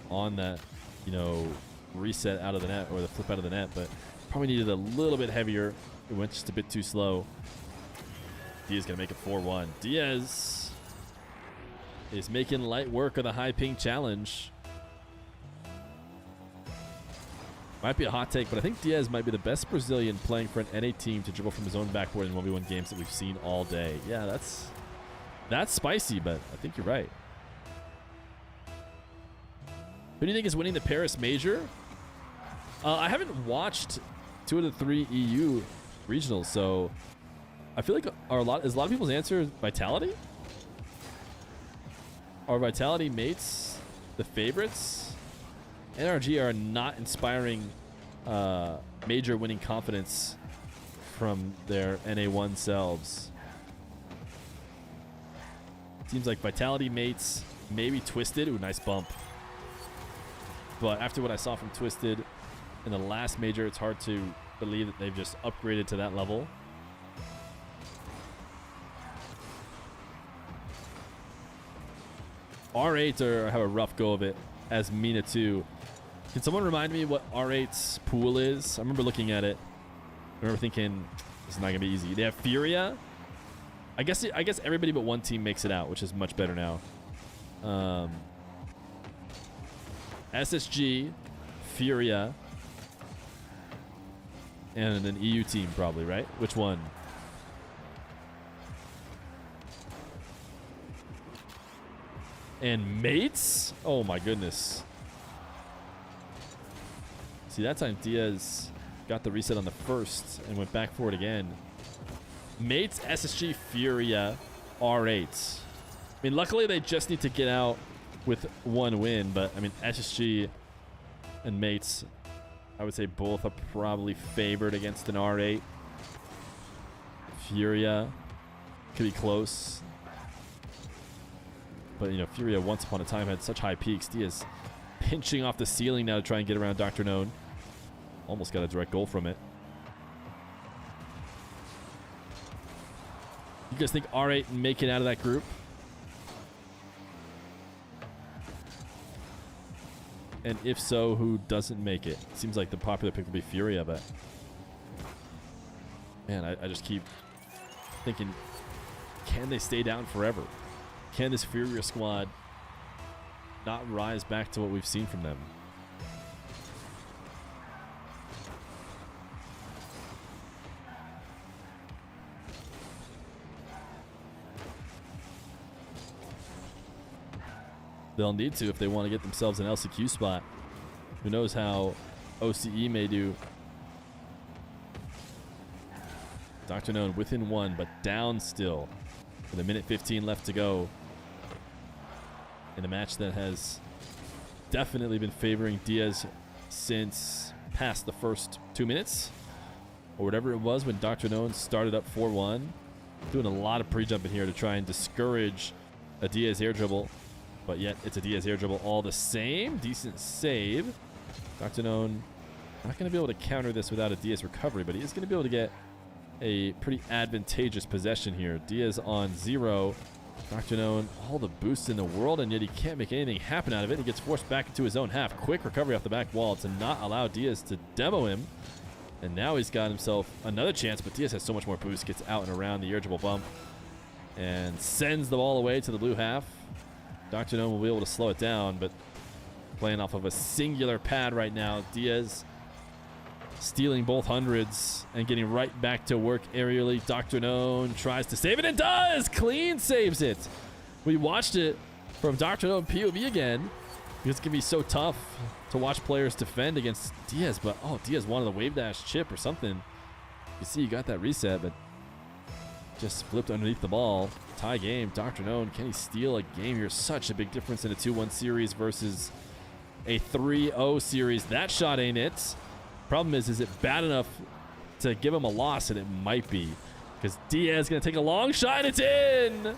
on that, you know, reset out of the net or the flip out of the net, but probably needed a little bit heavier. It went just a bit too slow. Diaz gonna make it 4-1. Diaz is making light work of the high ping challenge. Might be a hot take, but I think Diaz might be the best Brazilian playing for an NA team to dribble from his own backboard in 1v1 games that we've seen all day. Yeah, that's spicy, but I think you're right. Who do you think is winning the Paris Major? I haven't watched 2 of the 3 EU regionals, so I feel like is a lot of people's answer Vitality? Are Vitality mates the favorites? NRG are not inspiring major winning confidence from their NA1 selves. Seems like Vitality mates, maybe Twisted. Ooh, nice bump. But after what I saw from Twisted in the last major, it's hard to believe that they've just upgraded to that level. R8 have a rough go of it, as Mina too. Can someone remind me what R8's pool is? I remember looking at it. I remember thinking, this is not going to be easy. They have Furia. I guess everybody but one team makes it out, which is much better now. SSG, Furia, and an EU team probably, right? Which one? And mates? Oh my goodness. See, that time Diaz got the reset on the first and went back for it again. Mates, SSG, Furia, R8. I mean, luckily they just need to get out with 1 win, but I mean, SSG and mates, I would say both are probably favored against an R8. Furia could be close. But, you know, Furia once upon a time had such high peaks. Diaz pinching off the ceiling now to try and get around DRKNOWN. Almost got a direct goal from it. You guys think R8 make it out of that group? And if so, who doesn't make it? Seems like the popular pick will be Furia, but man, I just keep thinking, can they stay down forever? Can this Furia squad not rise back to what we've seen from them? They'll need to if they want to get themselves an LCQ spot. Who knows how OCE may do. DRKNOWN within 1, but down still. With a minute 15 left to go. In a match that has definitely been favoring Diaz since past the first 2 minutes. Or whatever it was when DRKNOWN started up 4-1. Doing a lot of pre-jumping here to try and discourage a Diaz air dribble. But yet, it's a Diaz air dribble all the same. Decent save. DRKNOWN not going to be able to counter this without a Diaz recovery, but he is going to be able to get a pretty advantageous possession here. Diaz on 0. DRKNOWN, all the boosts in the world, and yet he can't make anything happen out of it. He gets forced back into his own half. Quick recovery off the back wall to not allow Diaz to demo him. And now he's got himself another chance, but Diaz has so much more boost. Gets out and around the air dribble bump and sends the ball away to the blue half. DRKNOWN will be able to slow it down, but playing off of a singular pad right now. Diaz stealing both hundreds and getting right back to work aerially. DRKNOWN tries to save it and does! Clean saves it. We watched it from DRKNOWN POV again. It's going to be so tough to watch players defend against Diaz, but oh, Diaz wanted a wave dash chip or something. You see, you got that reset, but just flipped underneath the ball. Tie game. DRKNOWN, can he steal a game here? Such a big difference in a 2-1 series versus a 3-0 series. That shot ain't it. Problem is it bad enough to give him a loss? And it might be, because Diaz is going to take a long shot. It's in.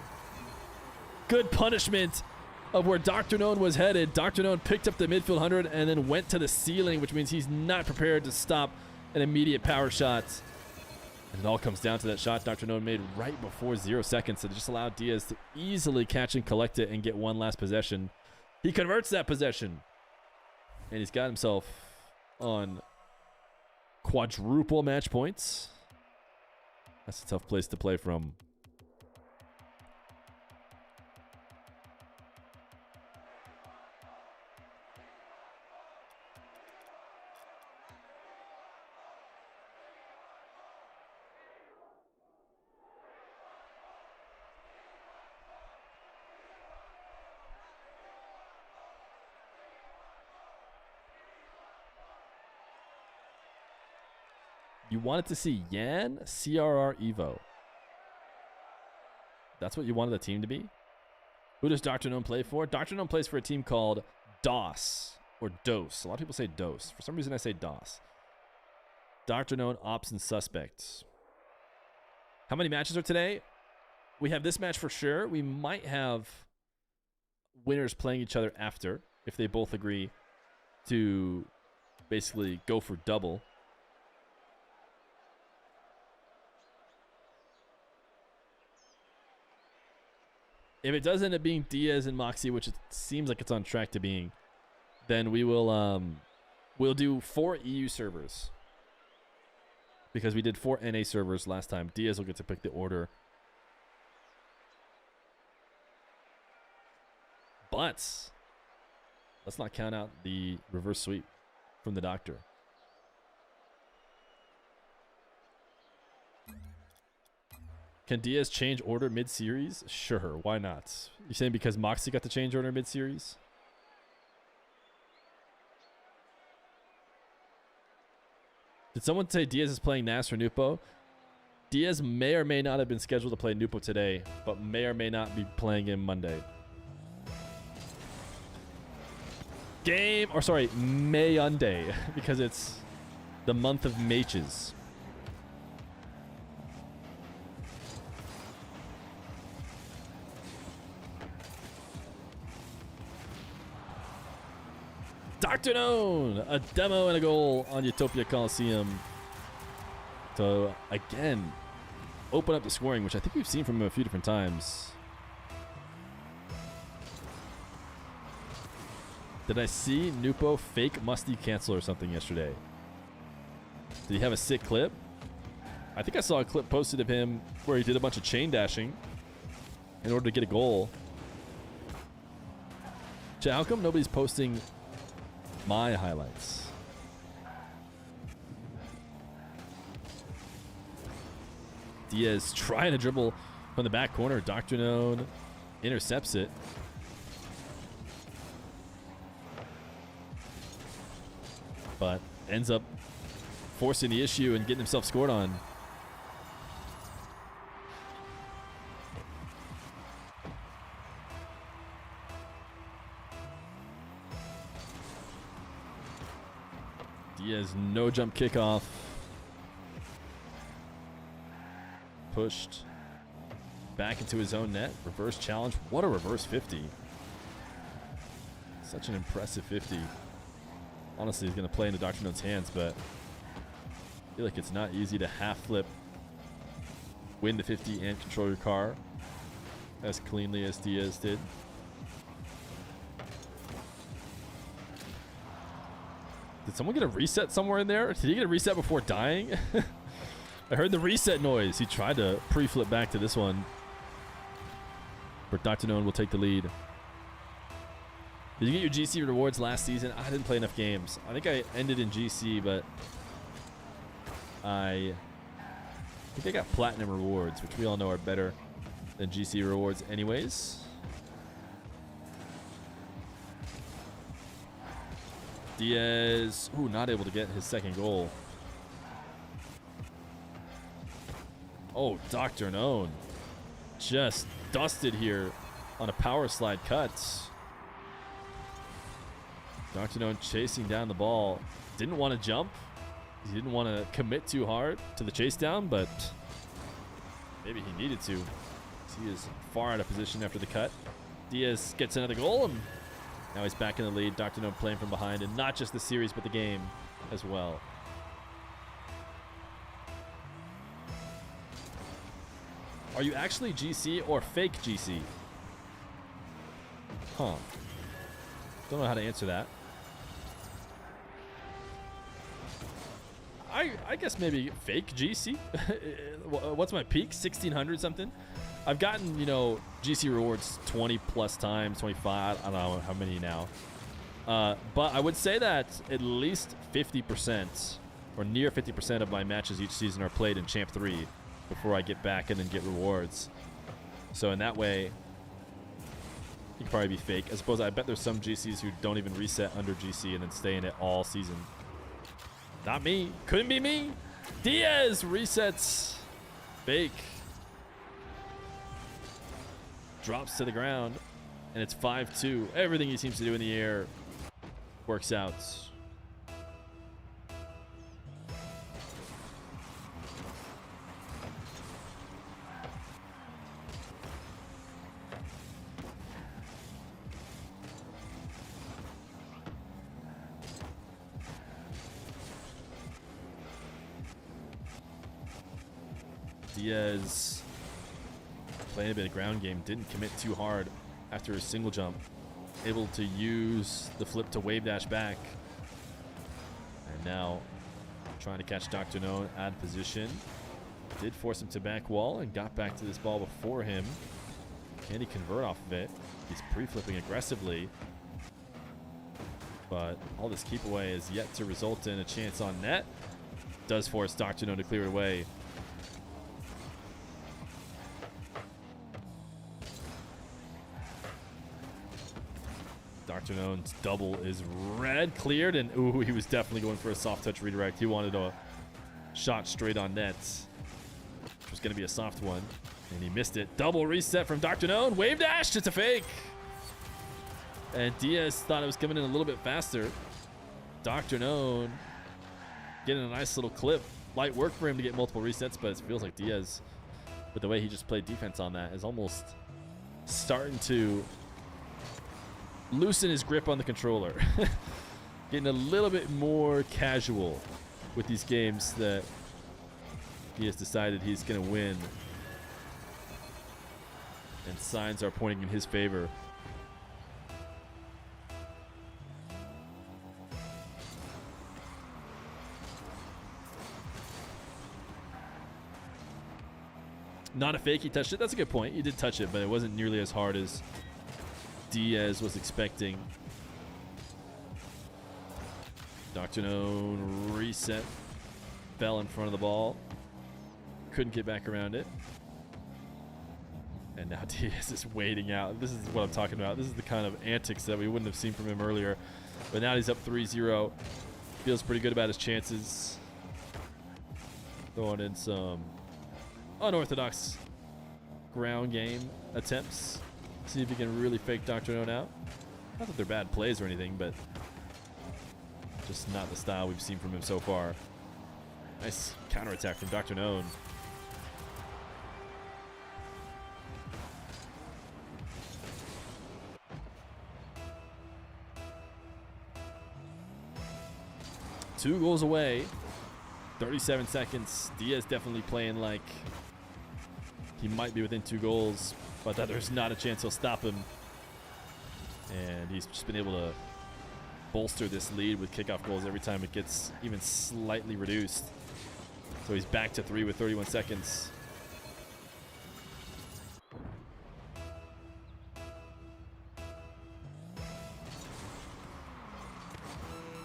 Good punishment of where DRKNOWN was headed. DRKNOWN picked up the midfield 100 and then went to the ceiling, which means he's not prepared to stop an immediate power shot. And it all comes down to that shot DRKNOWN made right before 0 seconds. So it just allowed Diaz to easily catch and collect it and get one last possession. He converts that possession. And he's got himself on quadruple match points. That's a tough place to play from. You wanted to see Yan, CRR, Evo. That's what you wanted the team to be? Who does DRKNOWN play for? DRKNOWN plays for a team called DOS, or DOS. A lot of people say DOS. For some reason I say DOS. DRKNOWN Ops and Suspects. How many matches are today? We have this match for sure. We might have winners playing each other after, if they both agree to basically go for double. If it does end up being Diaz and Moxy, which it seems like it's on track to being, then we will we'll do 4 EU servers. Because we did 4 NA servers last time. Diaz will get to pick the order. But let's not count out the reverse sweep from the doctor. Can Diaz change order mid-series? Sure, why not? You saying because Moxy got to change order mid-series? Did someone say Diaz is playing Nas for Nupo? Diaz may or may not have been scheduled to play Nupo today, but may or may not be playing him Monday. Mayunday, because it's the month of Matches. DRKNOWN, a demo and a goal on Utopia Coliseum to, again, open up the scoring, which I think we've seen from him a few different times. Did I see Nupo fake musty cancel or something yesterday? Did he have a sick clip? I think I saw a clip posted of him where he did a bunch of chain dashing in order to get a goal. Chat, how come nobody's posting my highlights? Diaz trying to dribble from the back corner. DRKNOWN intercepts it. But ends up forcing the issue and getting himself scored on. Diaz, no jump kickoff. Pushed back into his own net. Reverse challenge. What a reverse 50. Such an impressive 50. Honestly, he's going to play into DRKNOWN's hands, but I feel like it's not easy to half flip, win the 50, and control your car as cleanly as Diaz did. Did someone get a reset somewhere in there? Did he get a reset before dying? I heard the reset noise. He tried to pre-flip back to this one. But DRKNOWN will take the lead. Did you get your GC rewards last season? I didn't play enough games. I think I ended in GC, but I think I got platinum rewards, which we all know are better than GC rewards anyways. Diaz, ooh, not able to get his second goal. Oh, DRKNOWN just dusted here on a power slide cut. DRKNOWN chasing down the ball. Didn't want to jump. He didn't want to commit too hard to the chase down, but maybe he needed to. He is far out of position after the cut. Diaz gets another goal, and now he's back in the lead. DRKNOWN playing from behind, and not just the series, but the game as well. Are you actually GC or fake GC? Huh. Don't know how to answer that. I guess maybe fake GC. What's my peak? 1600 something? I've gotten, you know, GC rewards 20 plus times, 25. I don't know how many now. But I would say that at least 50% or near 50% of my matches each season are played in Champ 3 before I get back and then get rewards. So in that way, you can probably be fake. I suppose I bet there's some GCs who don't even reset under GC and then stay in it all season. Not me. Couldn't be me. Diaz resets. Fake. Drops to the ground. And it's 5-2. Everything he seems to do in the air works out. Diaz playing a bit of ground game, didn't commit too hard after his single jump. Able to use the flip to wave dash back. And now trying to catch DRKNOWN out of position. Did force him to back wall and got back to this ball before him. Can he convert off of it? He's pre-flipping aggressively. But all this keep away is yet to result in a chance on net. Does force DRKNOWN to clear it away. DRKNOWN's double is red, cleared, and ooh, he was definitely going for a soft touch redirect. He wanted a shot straight on net, which was going to be a soft one, and he missed it. Double reset from DRKNOWN, wave dash, it's a fake. And Diaz thought it was coming in a little bit faster. DRKNOWN getting a nice little clip. Light work for him to get multiple resets, but it feels like Diaz, with the way he just played defense on that, is almost starting to loosen his grip on the controller. Getting a little bit more casual with these games that he has decided he's going to win. And signs are pointing in his favor. Not a fake, he touched it. That's a good point. He did touch it, but it wasn't nearly as hard as Diaz was expecting. DRKNOWN reset. Fell in front of the ball. Couldn't get back around it. And now Diaz is waiting out. This is what I'm talking about. This is the kind of antics that we wouldn't have seen from him earlier. But now he's up 3-0. Feels pretty good about his chances. Throwing in some unorthodox ground game attempts. See if he can really fake DRKNOWN out. Not that they're bad plays or anything, but just not the style we've seen from him so far. Nice counterattack from DRKNOWN. Two goals away. 37 seconds. Diaz definitely playing like he might be within 2 goals, but that there's not a chance he'll stop him. And he's just been able to bolster this lead with kickoff goals every time it gets even slightly reduced. So he's back to 3 with 31 seconds.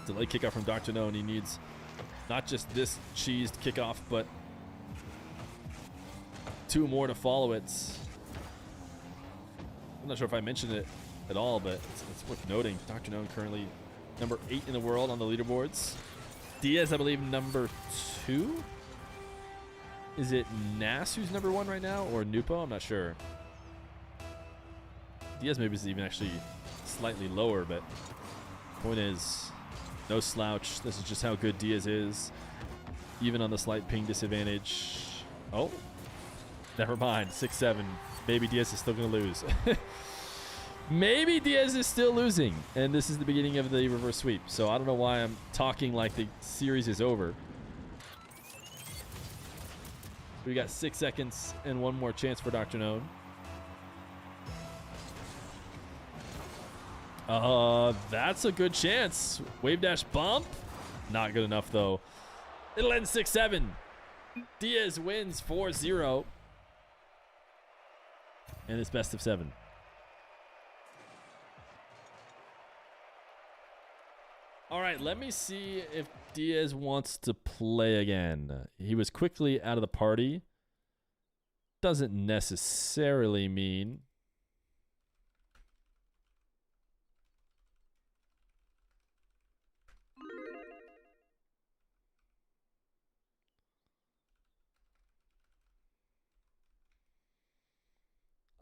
Delayed kickoff from DRKNOWN. He needs Not just this cheesed kickoff, but 2 more to follow it. I'm not sure if I mentioned it at all, but it's worth noting. DRKNOWN currently number 8 in the world on the leaderboards. Diaz, I believe, number 2. Is it Nas who's number 1 right now, or Nupo? I'm not sure. Diaz maybe is even actually slightly lower, but point is, no slouch. This is just how good Diaz is, even on the slight ping disadvantage. Oh, never mind. 6-7. Maybe Diaz is still going to lose. Maybe Diaz is still losing, and this is the beginning of the reverse sweep. So I don't know why I'm talking like the series is over. We got 6 seconds and 1 more chance for DRKNOWN. That's a good chance. Wave dash bump. Not good enough, though. It'll end 6-7. Diaz wins 4-0. And it's best of 7. All right, let me see if Diaz wants to play again. He was quickly out of the party. Doesn't necessarily mean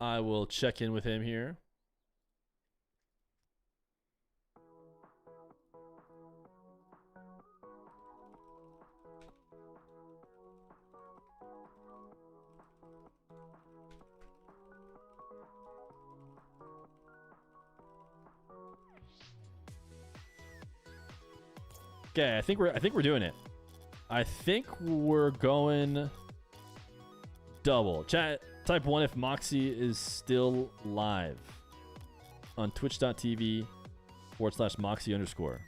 I will check in with him here. Okay, I think we're doing it. I think we're going double. Chat, type 1 if Moxy is still live on twitch.tv/Moxy_.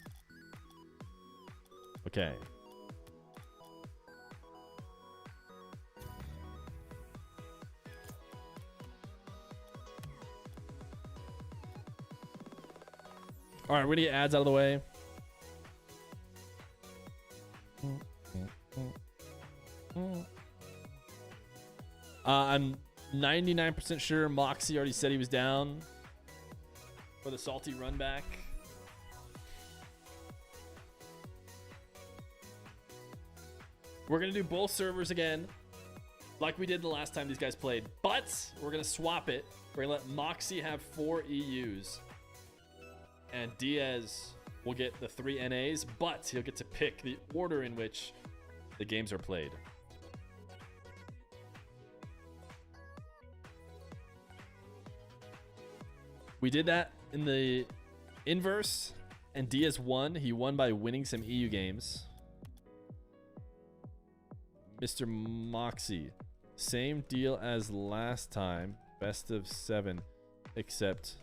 Okay. All right, we're gonna get ads out of the way. I'm 99% sure Moxy already said he was down for the salty run back. We're going to do both servers again, like we did the last time these guys played, but we're going to swap it. We're going to let Moxy have 4 EUs, and Diaz will get the 3 NAs, but he'll get to pick the order in which the games are played. We did that in the inverse, and Diaz won. He won by winning some EU games. Mr. Moxy, same deal as last time, best of 7, except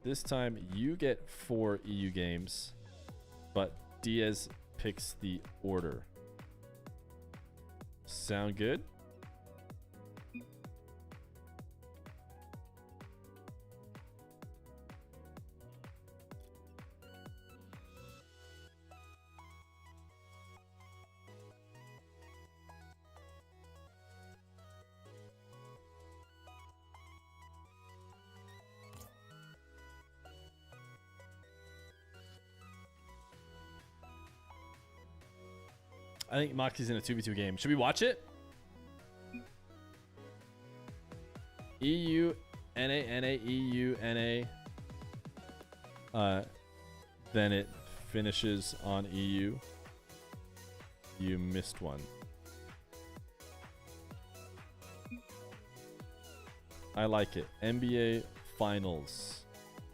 this time you get 4 EU games, but Diaz picks the order. Sound good? I think Moxy's in a 2v2 game. Should we watch it? EU, NA, NA, EU, NA. Then it finishes on EU. You missed one. I like it. NBA Finals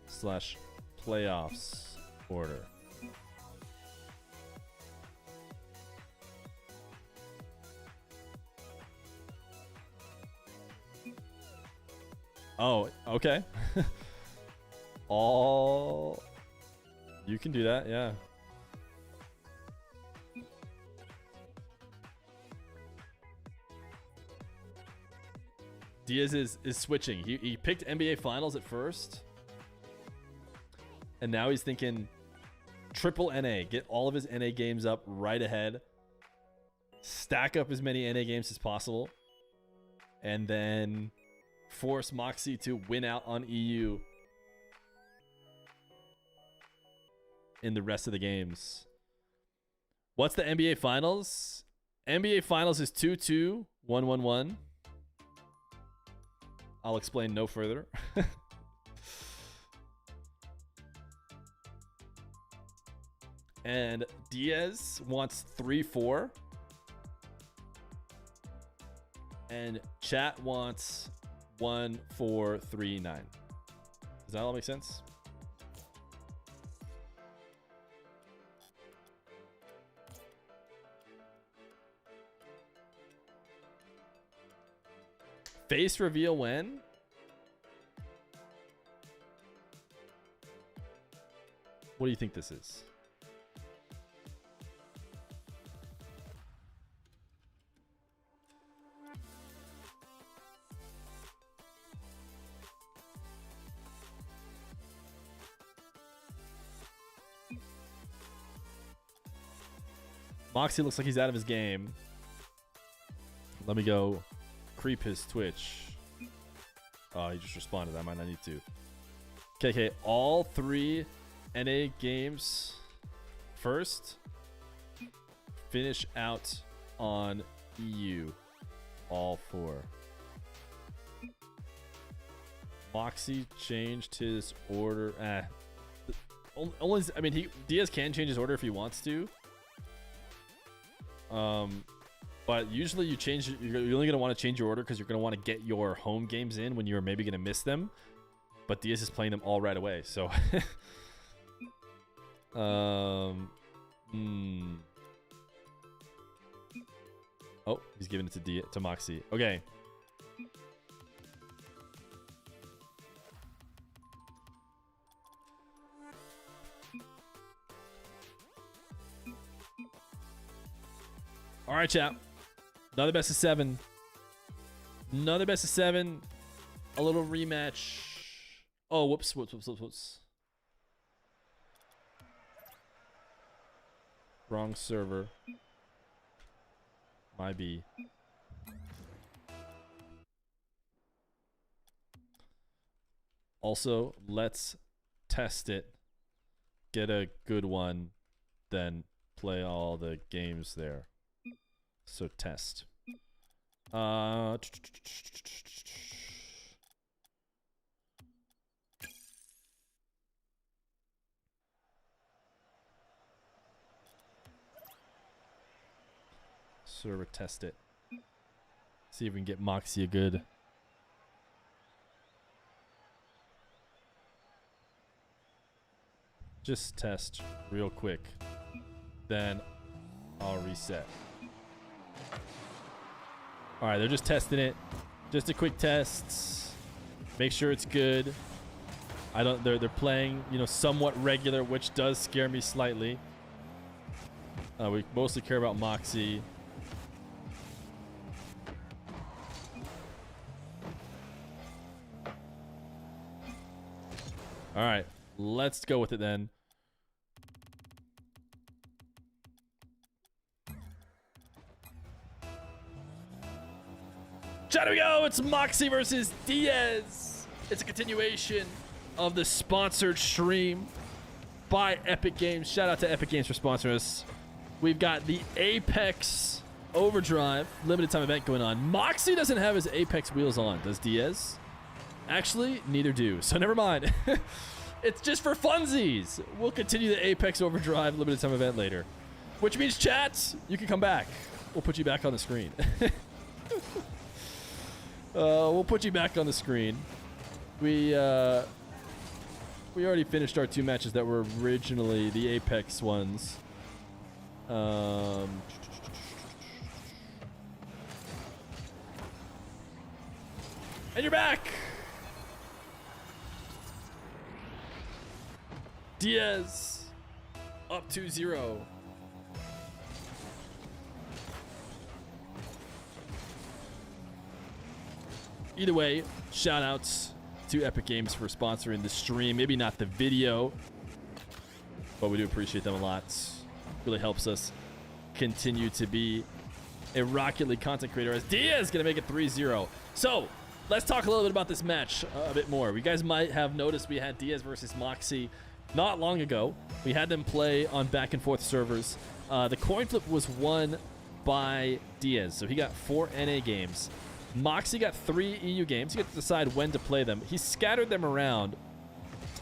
/ playoffs order. Oh, okay. All you can do that, yeah. Diaz is switching. He picked NBA Finals at first, and now he's thinking triple NA. Get all of his NA games up right ahead, stack up as many NA games as possible, and then force Moxy to win out on EU in the rest of the games. What's the NBA Finals? NBA Finals is 2-2, 1-1-1. I'll explain no further. And Diaz wants 3-4. And chat wants 1-4-3-9. Does that all make sense? Face reveal when? What do you think this is? Moxy looks like he's out of his game. Let me go creep his Twitch. Oh, he just responded. I might not need to. Okay, all 3 NA games first. Finish out on EU. All 4. Moxy changed his order. Only, I mean, Diaz can change his order if he wants to. But usually you're only going to want to change your order because you're going to want to get your home games in when you're maybe going to miss them. But Diaz is playing them all right away, so oh, he's giving it to Moxy. Okay. All right, chat. Another best of 7. Another best of 7. A little rematch. Oh, whoops. Wrong server. My B. Also, let's test it. Get a good one. Then play all the games there. So test. Server test it. See if we can get Moxy a good. Just test real quick. Then I'll reset. All right, they're just testing it. Just a quick test. Make sure it's good. They're playing, somewhat regular, which does scare me slightly. We mostly care about Moxy. All right, let's go with it then. Here we go. It's Moxy versus Diaz. It's a continuation of the sponsored stream by Epic Games. Shout out to Epic Games for sponsoring us. We've got the Apex Overdrive limited time event going on. Moxy doesn't have his Apex wheels on, does Diaz? Actually, neither do. So never mind. It's just for funsies. We'll continue the Apex Overdrive limited time event later. Which means, chat, you can come back. We'll put you back on the screen. We'll put you back on the screen. We already finished our 2 matches that were originally the Apex ones. And you're back! Diaz up 2-0. Either way, shout outs to Epic Games for sponsoring the stream. Maybe not the video, but we do appreciate them a lot. Really helps us continue to be a Rocket League content creator, as Diaz going to make it 3-0. So let's talk a little bit about this match a bit more. You guys might have noticed we had Diaz versus Moxy not long ago. We had them play on back and forth servers. The coin flip was won by Diaz, so he got 4 NA games. Moxy got 3 EU games. He got to decide when to play them. He scattered them around,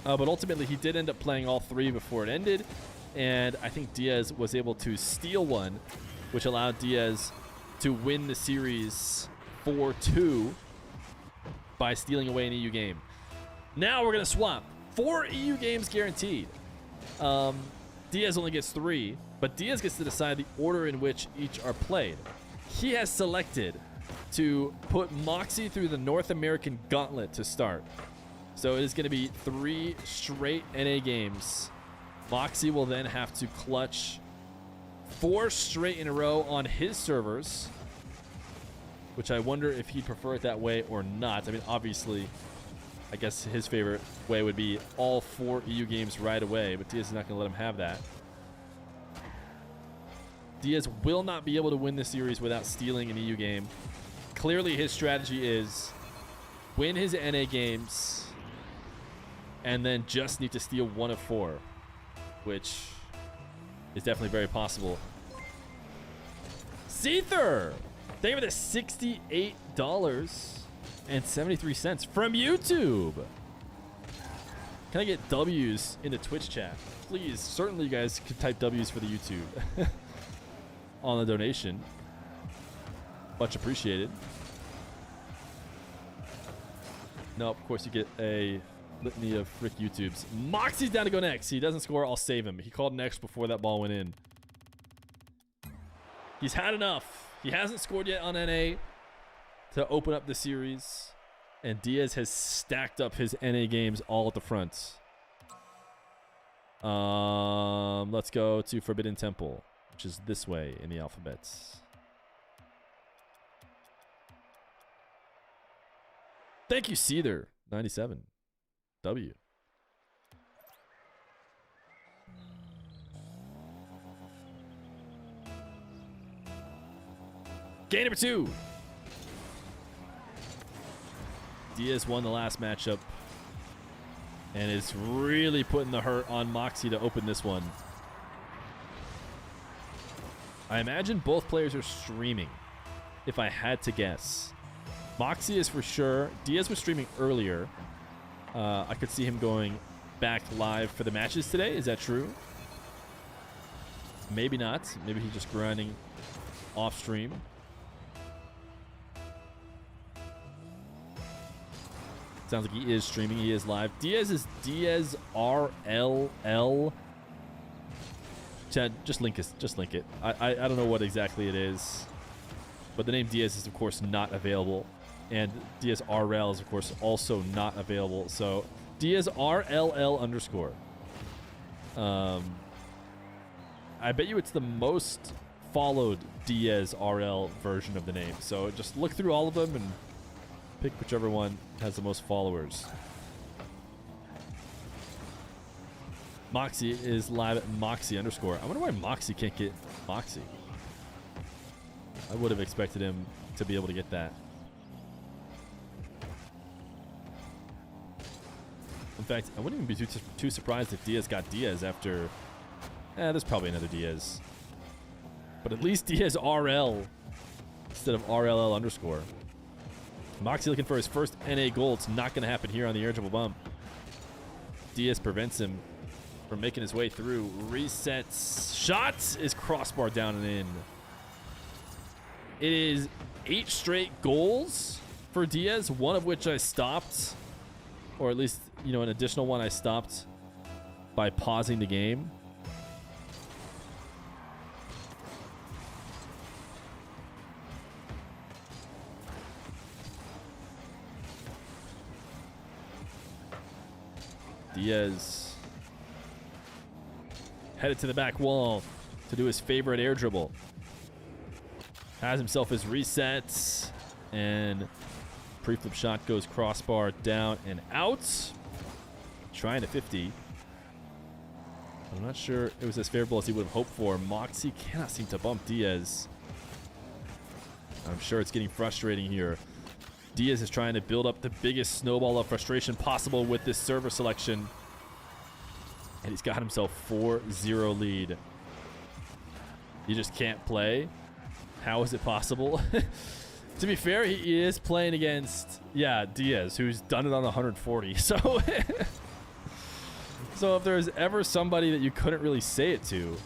but ultimately he did end up playing all 3 before it ended, and I think Diaz was able to steal one, which allowed Diaz to win the series 4-2 by stealing away an EU game. Now we're going to swap. 4 EU games guaranteed. Diaz only gets 3, but Diaz gets to decide the order in which each are played. He has selected to put Moxy through the North American Gauntlet to start. So it is going to be 3 straight NA games. Moxy will then have to clutch 4 straight in a row on his servers, which I wonder if he'd prefer it that way or not. I mean, obviously, I guess his favorite way would be all 4 EU games right away, but Diaz is not going to let him have that. Diaz will not be able to win the series without stealing an EU game. Clearly, his strategy is win his NA games and then just need to steal 1 of 4, which is definitely very possible. Seether, thank you for the $68.73 from YouTube. Can I get W's in the Twitch chat? Please, certainly you guys could type W's for the YouTube on the donation. Much appreciated. No, of course you get a litany of frick YouTubes. Moxy's down to go next. He doesn't score, I'll save him. He called next before that ball went in. He's had enough. He hasn't scored yet on NA to open up the series, and Diaz has stacked up his NA games all at the front. Let's go to Forbidden Temple, which is this way in the alphabet. Thank you, Seether. 97. W. Game number 2. Diaz won the last matchup and is really putting the hurt on Moxy to open this one. I imagine both players are streaming, if I had to guess. Moxy is for sure. Diaz was streaming earlier. I could see him going back live for the matches today. Is that true? Maybe not. Maybe he's just grinding off stream. Sounds like he is streaming. He is live. Diaz is Diaz RLL. Chad, just link it. I don't know what exactly it is, but the name Diaz is of course not available, and Diaz RL is of course also not available. So Diaz RLL underscore. I bet you it's the most followed Diaz RL version of the name. So just look through all of them and pick whichever one has the most followers. Moxy is live at Moxy underscore. I wonder why Moxy can't get Moxy. I would have expected him to be able to get that. In fact, I wouldn't even be too surprised if Diaz got Diaz after... there's probably another Diaz. But at least Diaz RL instead of RLL underscore. Moxy looking for his first NA goal. It's not going to happen here on the Irritable Bump. Diaz prevents him from making his way through. Resets. Shot is crossbar down and in. It is 8 straight goals for Diaz, one of which I stopped. Or at least, you know, an additional one I stopped by pausing the game. Diaz headed to the back wall to do his favorite air dribble. Has himself his resets, and pre-flip shot goes crossbar down and out. Trying to 50. I'm not sure it was as favorable as he would have hoped for. Moxy cannot seem to bump Diaz. I'm sure it's getting frustrating here. Diaz is trying to build up the biggest snowball of frustration possible with this server selection. And he's got himself 4-0 lead. You just can't play? How is it possible? To be fair, he is playing against, yeah, Diaz, who's done it on 140. So, so if there's ever somebody that you couldn't really say it to,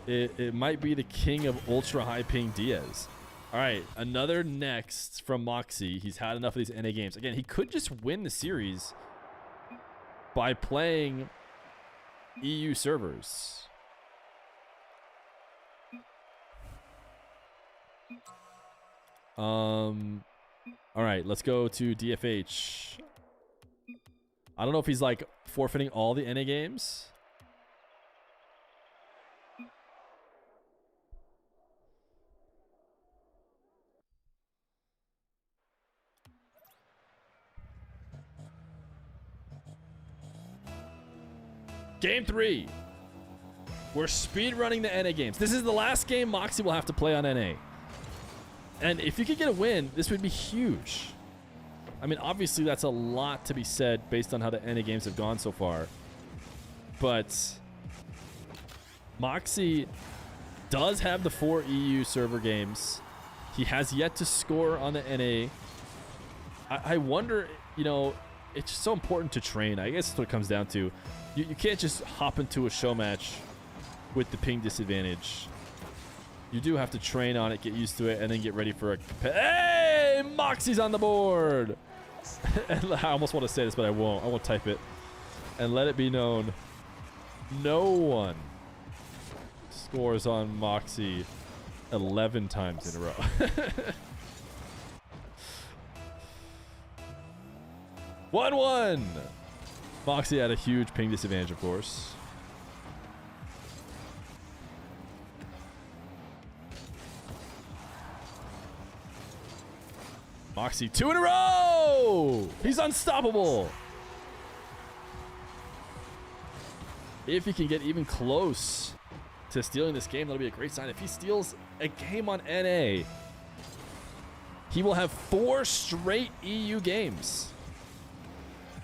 it might be the king of ultra high ping Diaz. All right, another next from Moxy. He's had enough of these NA games. Again, he could just win the series by playing EU servers. All right, let's go to DFH. I don't know if he's like forfeiting all the NA games. Game 3. We're speed running the NA games. This is the last game Moxy will have to play on NA. And if you could get a win, this would be huge. I mean, obviously that's a lot to be said based on how the NA games have gone so far. But Moxy does have the 4 EU server games. He has yet to score on the NA. I wonder, you know, it's just so important to train. I guess that's what it comes down to. You can't just hop into a show match with the ping disadvantage. You do have to train on it, get used to it, and then get ready for a... Hey! Moxy's on the board! And I almost want to say this, but I won't. I won't type it. And let it be known, no one scores on Moxy 11 times in a row. One. Moxy had a huge ping disadvantage, of course. Moxy 2 in a row! He's unstoppable! If he can get even close to stealing this game, that'll be a great sign. If he steals a game on NA, he will have 4 straight EU games.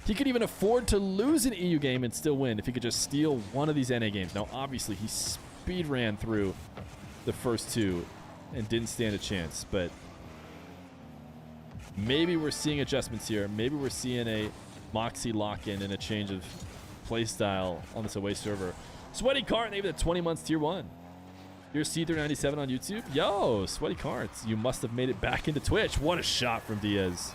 He could even afford to lose an EU game and still win if he could just steal one of these NA games. Now, obviously, he speed ran through the first 2 and didn't stand a chance, but maybe we're seeing adjustments here. Maybe we're seeing a Moxy lock-in and a change of playstyle on this away server. Sweaty Cart, maybe the 20 months tier 1. You're C397 on YouTube? Yo, Sweaty Carts, you must have made it back into Twitch. What a shot from Diaz.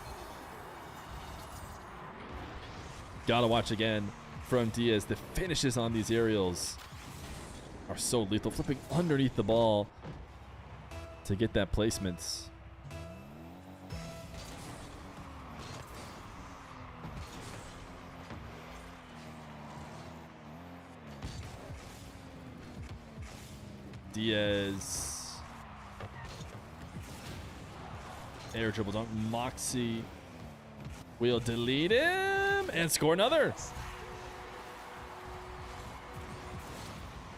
Gotta watch again from Diaz. The finishes on these aerials are so lethal. Flipping underneath the ball to get that placement. Diaz. Air dribble dunk. Moxy will delete him and score another.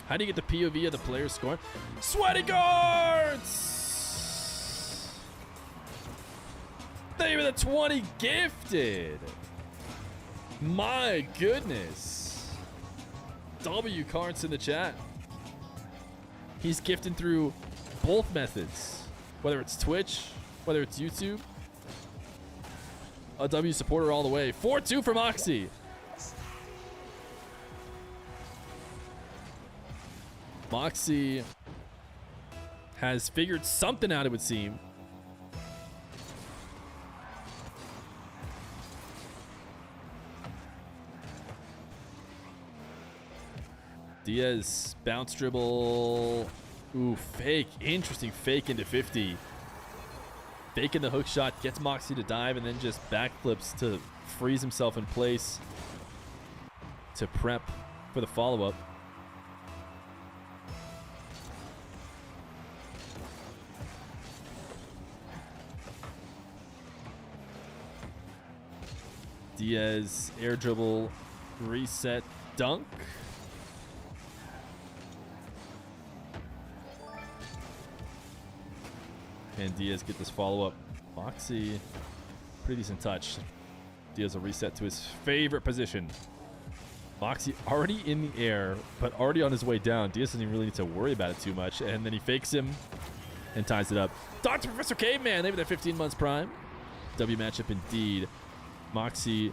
How do you get the POV of the player scoring? Sweaty guards! Thank you for the 20 gifted. My goodness. W cards in the chat. He's gifting through both methods, whether it's Twitch, whether it's YouTube. A W supporter all the way. 4-2 for Moxy. Moxy has figured something out, it would seem. Diaz, bounce dribble. Ooh, fake. Interesting fake into 50. Faking the hook shot, gets Moxy to dive, and then just backflips to freeze himself in place to prep for the follow-up. Diaz, air dribble, reset, dunk. Can Diaz get this follow-up? Moxy, pretty decent touch. Diaz will reset to his favorite position. Moxy already in the air, but already on his way down. Diaz doesn't even really need to worry about it too much. And then he fakes him and ties it up. Dr. Professor Caveman, they have their 15 months prime. W matchup indeed. Moxy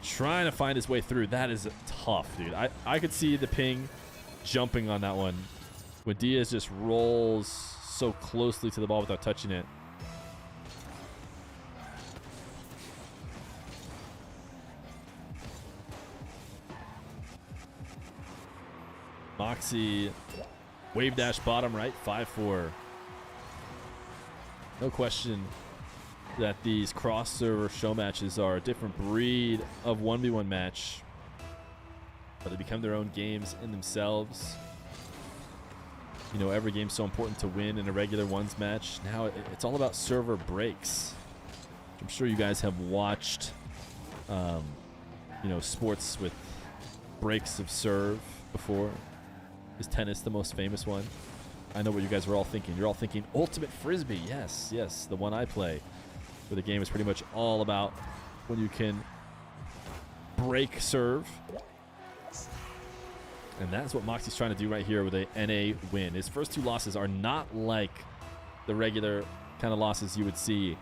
trying to find his way through. That is tough, dude. I could see the ping jumping on that one when Diaz just rolls so closely to the ball without touching it. Moxy, wave dash bottom right, 5-4. No question that these cross-server show matches are a different breed of 1v1 match, but they become their own games in themselves. You know, every game's so important to win in a regular ones match. Now it's all about server breaks. I'm sure you guys have watched, you know, sports with breaks of serve before. Is tennis the most famous one? I know what you guys are all thinking. You're all thinking Ultimate Frisbee. Yes, yes, the one I play, where the game is pretty much all about when you can break serve. And that's what Moxy's trying to do right here with a NA win. His first 2 losses are not like the regular kind of losses you would see.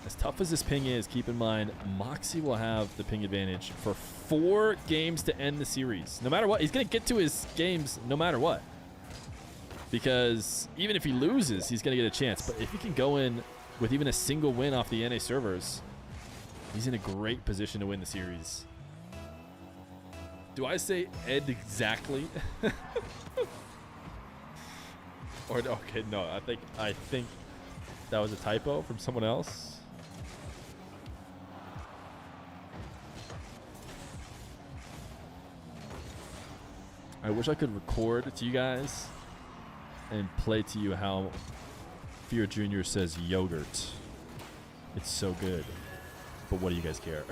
As tough as this ping is, keep in mind, Moxy will have the ping advantage for 4 games to end the series. No matter what, he's going to get to his games no matter what. Because even if he loses, he's going to get a chance. But if he can go in with even a single win off the NA servers, he's in a great position to win the series. Do I say Ed exactly? Or okay, no, I think that was a typo from someone else. I wish I could record to you guys and play to you how Feer Jr. says yogurt. It's so good. But what do you guys care?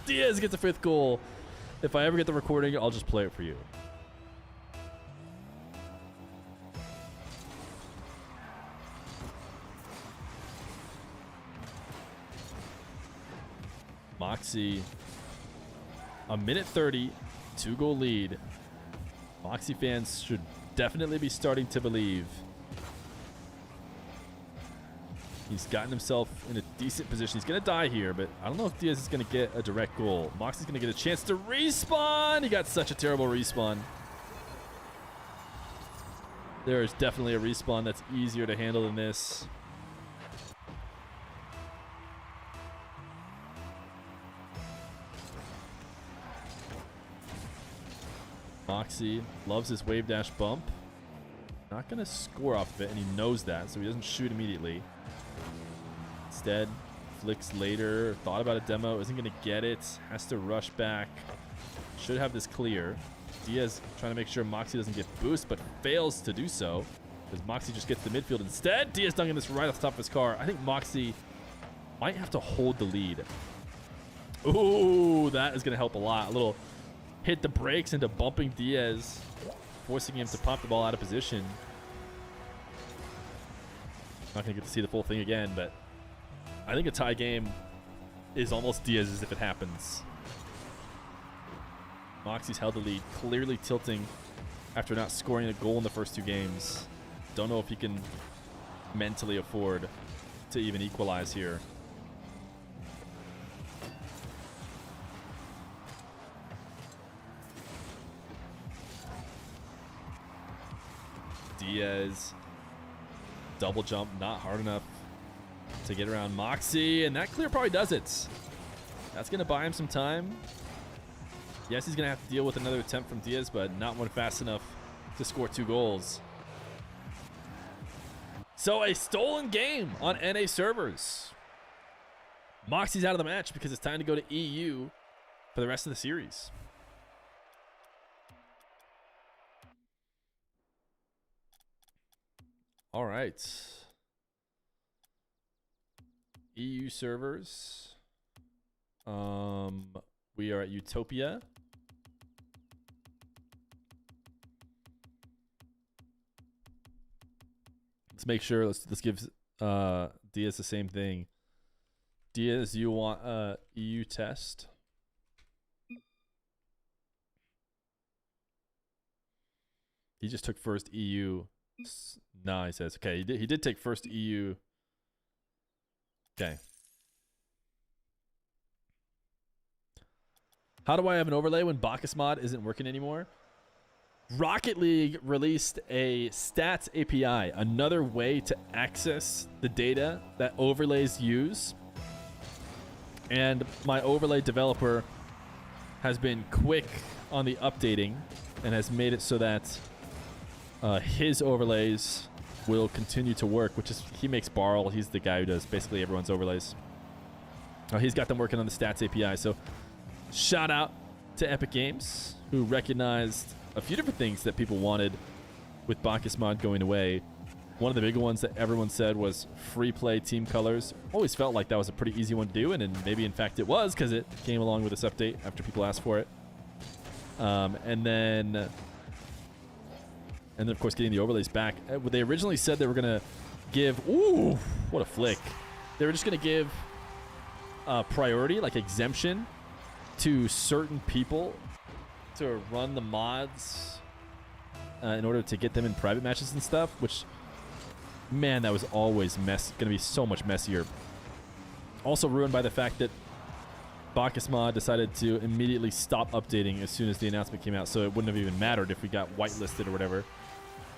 Diaz gets a 5th goal. If I ever get the recording, I'll just play it for you. Moxy, a minute 30, 2-goal lead. Moxy fans should definitely be starting to believe. He's gotten himself in a decent position. He's going to die here, but I don't know if Diaz is going to get a direct goal. Moxy's going to get a chance to respawn. He got such a terrible respawn. There is definitely a respawn that's easier to handle than this. Moxy loves his wave dash bump. Not going to score off of it, and he knows that, so he doesn't shoot immediately. Instead, flicks later. Thought about a demo, isn't going to get it. Has to rush back. Should have this clear. Diaz trying to make sure Moxy doesn't get boost, but fails to do so because Moxy just gets the midfield instead. Diaz dunking this right off the top of his car. I think Moxy might have to hold the lead. Ooh, that is going to help a lot. A little hit the brakes into bumping Diaz, forcing him to pop the ball out of position. Not going to get to see the full thing again, but I think a tie game is almost Diaz's if it happens. Moxy's held the lead, clearly tilting after not scoring a goal in the first 2 games. Don't know if he can mentally afford to even equalize here. Diaz, double jump, not hard enough to get around Moxy, and that clear probably does it. That's going to buy him some time. Yes, he's going to have to deal with another attempt from Diaz, but not one fast enough to score 2 goals. So a stolen game on NA servers. Moxy's out of the match because it's time to go to EU for the rest of the series. All right. EU servers. We are at Utopia. Let's make sure. Let's give Diaz the same thing. Diaz, you want a EU test? He just took first EU. No, he says okay. He did take first EU. Okay. How do I have an overlay when Bacchus mod isn't working anymore? Rocket League released a stats API, another way to access the data that overlays use. And my overlay developer has been quick on the updating and has made it so that his overlays will continue to work, which is, he makes Barl. He's the guy who does basically everyone's overlays. He's got them working on the stats API. So shout out to Epic Games, who recognized a few different things that people wanted with Bacchus mod going away. One of the big ones that everyone said was free play team colors. Always felt like that was a pretty easy one to do, and maybe in fact it was, because it came along with this update after people asked for it. And then of course getting the overlays back. They originally said they were gonna give, ooh, what a flick. They were just gonna give priority, like exemption, to certain people to run the mods in order to get them in private matches and stuff, which, man, that was always gonna be so much messier. Also ruined by the fact that Bacchus mod decided to immediately stop updating as soon as the announcement came out, so it wouldn't have even mattered if we got whitelisted or whatever.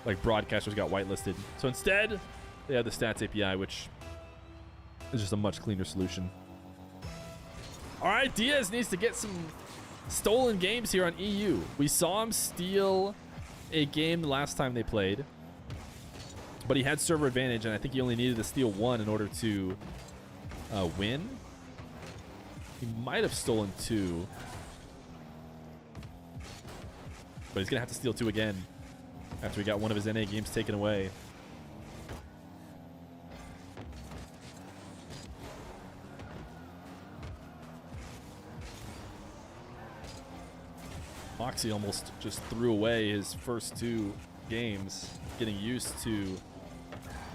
Like broadcasters got whitelisted. So instead, they have the stats API, which is just a much cleaner solution. All right, Diaz needs to get some stolen games here on EU. We saw him steal a game the last time they played, but he had server advantage, and I think he only needed to steal one in order to win. He might have stolen two, but he's gonna have to steal two again after he got one of his NA games taken away. Moxy almost just threw away his first two games, getting used to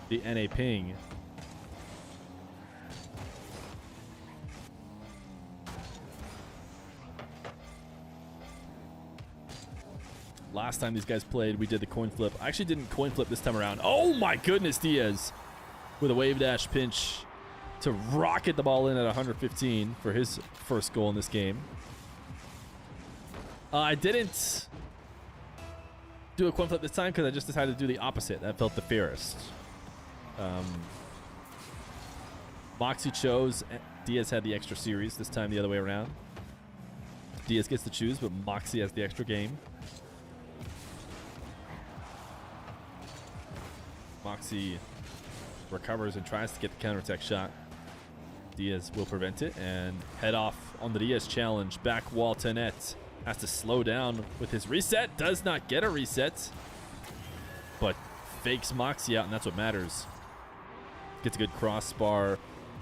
the NA ping. Last time these guys played, we did the coin flip. I actually didn't coin flip this time around. Oh my goodness, Diaz with a wave dash pinch to rocket the ball in at 115 for his first goal in this game. I didn't do a coin flip this time because I just decided to do the opposite. That felt the fairest. Moxy chose. Diaz had the extra series. This time the other way around. Diaz gets to choose, but Moxy has the extra game. Moxy recovers and tries to get the counterattack shot. Diaz will prevent it and head off on the Diaz challenge. Back wall to net. Has to slow down with his reset. Does not get a reset, but fakes Moxy out, and that's what matters. Gets a good crossbar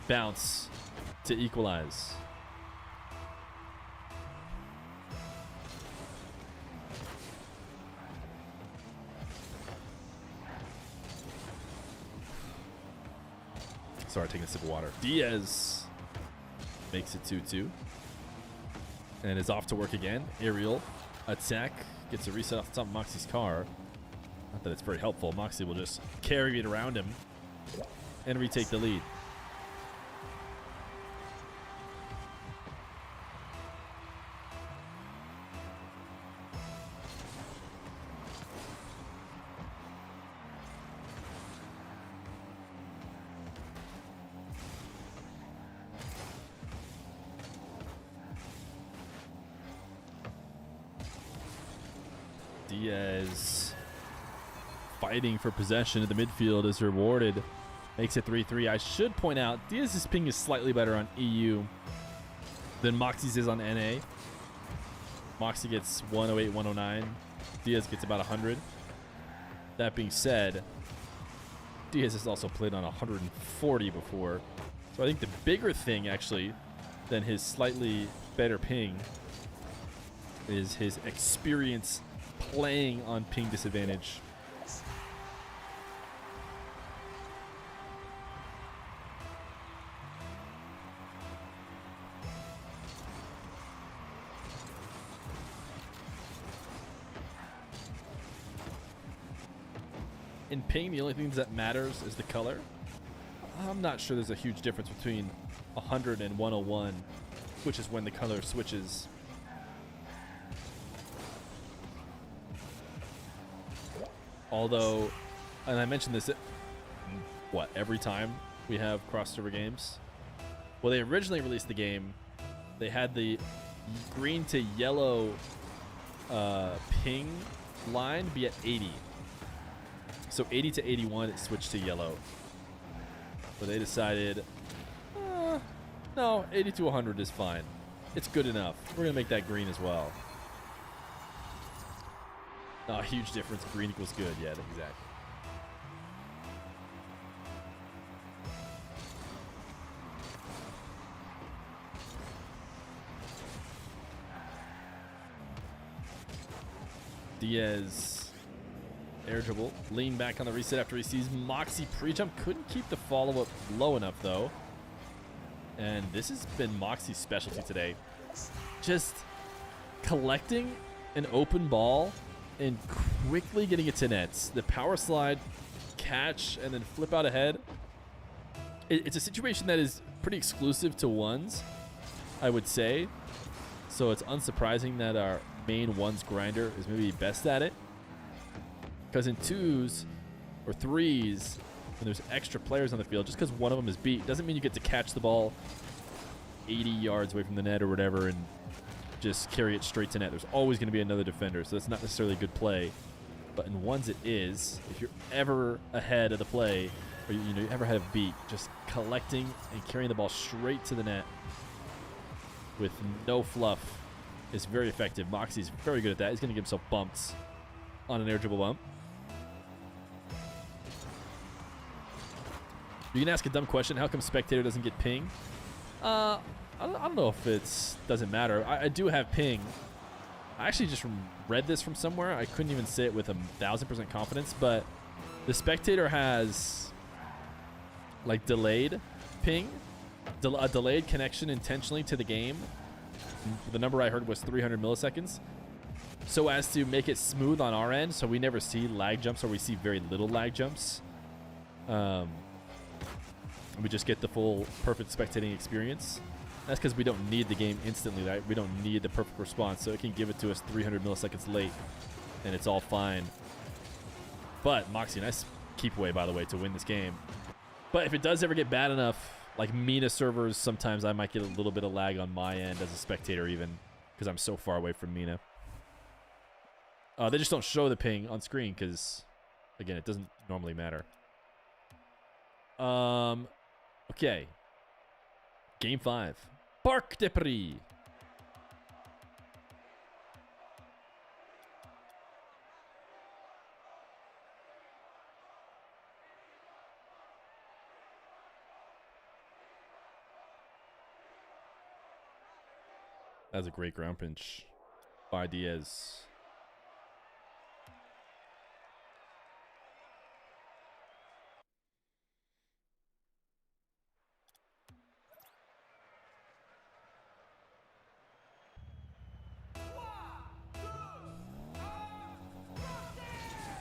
bounce to equalize. Sorry, taking a sip of water. Diaz makes it 2-2. And is off to work again. Aerial attack. Gets a reset off the top of Moxy's car. Not that it's very helpful. Moxy will just carry it around him and retake the lead. Diaz fighting for possession in the midfield is rewarded. Makes it 3-3. I should point out, Diaz's ping is slightly better on EU than Moxy's is on NA. Moxy gets 108, 109. Diaz gets about 100. That being said, Diaz has also played on 140 before. So I think the bigger thing, actually, than his slightly better ping is his experience playing on ping disadvantage. in ping, the only thing that matters is the color. I'm not sure there's a huge difference between 100 and 101, which is when the color switches. Although, and I mentioned this, every time we have cross-server games? Well, they originally released the game. They had the green to yellow ping line be at 80. So 80 to 81, it switched to yellow. But they decided, no, 80 to 100 is fine. It's good enough. We're going to make that green as well. Oh, huge difference. Green equals good. Yeah, exactly. Diaz, air dribble, lean back on the reset after he sees Moxy pre-jump. Couldn't keep the follow-up low enough, though. And this has been Moxy's specialty today. Just collecting an open ball and quickly getting it to nets. The power slide, catch, and then flip out ahead. It's a situation that is pretty exclusive to ones, I would say. So it's unsurprising that our main ones grinder is maybe best at it. Because in twos or threes, when there's extra players on the field, just because one of them is beat, doesn't mean you get to catch the ball 80 yards away from the net or whatever and just carry it straight to net. There's always going to be another defender, so that's not necessarily a good play. But in ones it is. If you're ever ahead of the play, or you ever have beat, just collecting and carrying the ball straight to the net with no fluff is very effective. Moxy's very good at that. He's going to give himself bumps on an air dribble bump. You can ask a dumb question. How come spectator doesn't get ping? I don't know if it doesn't matter. I do have ping. I actually just read this from somewhere. I couldn't even say it with 1,000% confidence, but the spectator has like delayed ping, a delayed connection intentionally to the game. The number I heard was 300 milliseconds. So as to make it smooth on our end, so we never see lag jumps, or we see very little lag jumps. We just get the full perfect spectating experience. That's because we don't need the game instantly, right? We don't need the perfect response, so it can give it to us 300 milliseconds late, and it's all fine. But Moxy, nice keep away, by the way, to win this game. But if it does ever get bad enough, like Mina servers, sometimes I might get a little bit of lag on my end as a spectator even, because I'm so far away from Mina. They just don't show the ping on screen because, again, it doesn't normally matter. Okay. Game 5. Parc des Prix. That's a great ground pinch by Diaz.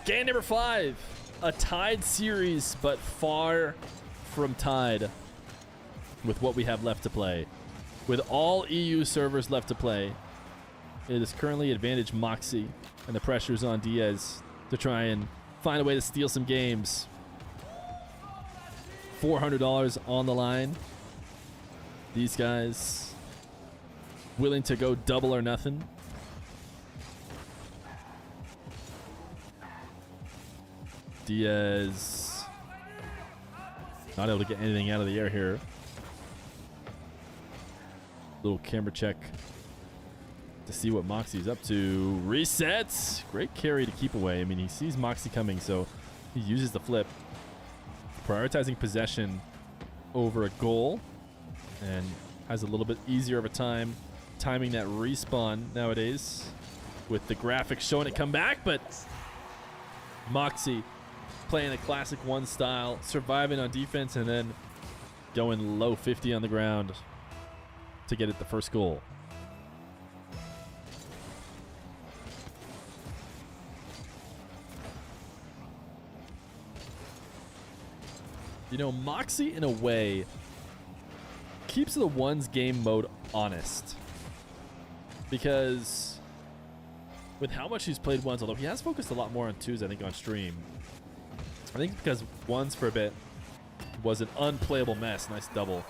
Game number 5. A tied series, but far from tied with what we have left to play. With all EU servers left to play, it is currently advantage Moxy, and the pressure is on Diaz to try and find a way to steal some games. $400 on the line. These guys willing to go double or nothing. Diaz not able to get anything out of the air here. Little camera check to see what Moxy's up to. Resets. Great carry to keep away. I mean, he sees Moxy coming, so he uses the flip. Prioritizing possession over a goal, and has a little bit easier of a time timing that respawn nowadays with the graphics showing it come back, but Moxy playing the classic one style, surviving on defense, and then going low 50 on the ground to get it the first goal. You know, Moxy, in a way, keeps the ones game mode honest. Because with how much he's played ones, although he has focused a lot more on twos, I think, on stream. I think because ones for a bit was an unplayable mess. Nice double.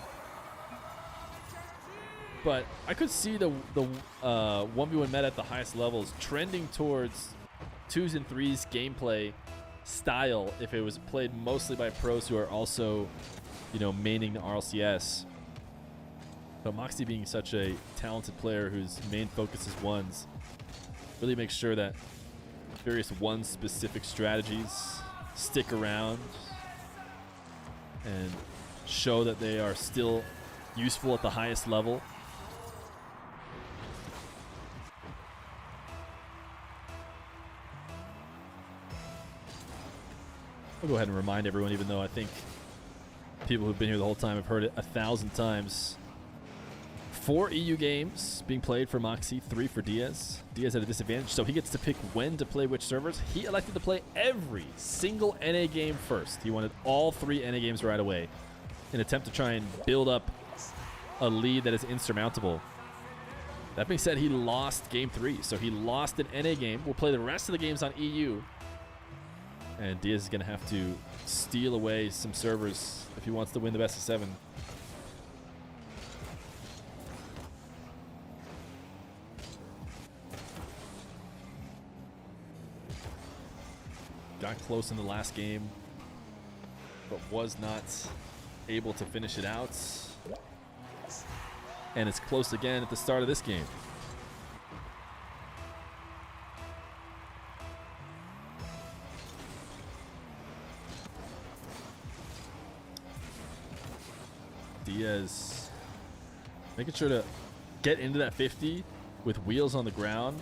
But I could see the 1v1 meta at the highest levels trending towards twos and threes gameplay style if it was played mostly by pros who are also, you know, maining the RLCS. But Moxy, being such a talented player whose main focus is ones, really makes sure that various one specific strategies stick around and show that they are still useful at the highest level. I'll go ahead and remind everyone, even though I think people who've been here the whole time have heard it 1,000 times. 4 EU games being played for Moxy, 3 for Diaz. Diaz at a disadvantage, so he gets to pick when to play which servers. He elected to play every single NA game first. He wanted all 3 NA games right away in an attempt to try and build up a lead that is insurmountable. That being said, he lost game 3, so he lost an NA game. We'll play the rest of the games on EU. And Diaz is going to have to steal away some servers if he wants to win the best of 7. Got close in the last game, but was not able to finish it out. And it's close again at the start of this game. Diaz making sure to get into that 50 with wheels on the ground,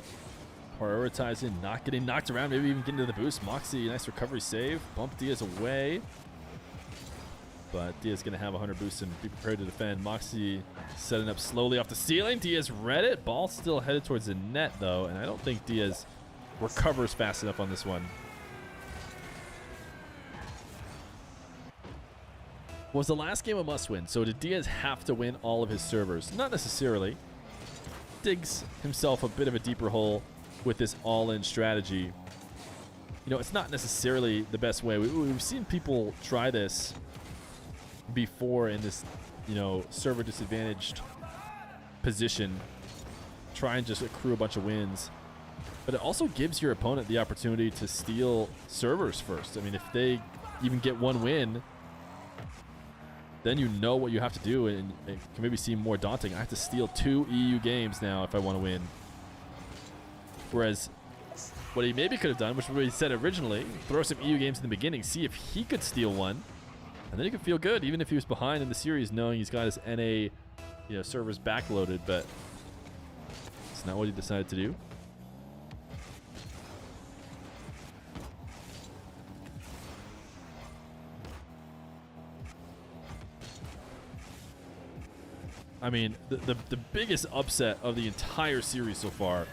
prioritizing not getting knocked around, maybe even getting to the boost. Moxy, nice recovery save, bump Diaz away, but Diaz gonna have 100 boosts and be prepared to defend. Moxy setting up slowly off the ceiling. Diaz read it. Ball still headed towards the net though, and I don't think Diaz recovers fast enough on this one. Was the last game a must-win? So did Diaz have to win all of his servers? Not necessarily. Digs himself a bit of a deeper hole with this all-in strategy. You know, it's not necessarily the best way. We've seen people try this before in this, you know, server disadvantaged position. Try and just accrue a bunch of wins. But it also gives your opponent the opportunity to steal servers first. I mean, if they even get one win, then you know what you have to do, and it can maybe seem more daunting. I have to steal 2 EU games now if I want to win. Whereas what he maybe could have done, which was what he said originally, throw some EU games in the beginning, see if he could steal one, and then he could feel good, even if he was behind in the series, knowing he's got his NA, you know, servers backloaded. But it's not what he decided to do. I mean, the biggest upset of the entire series so far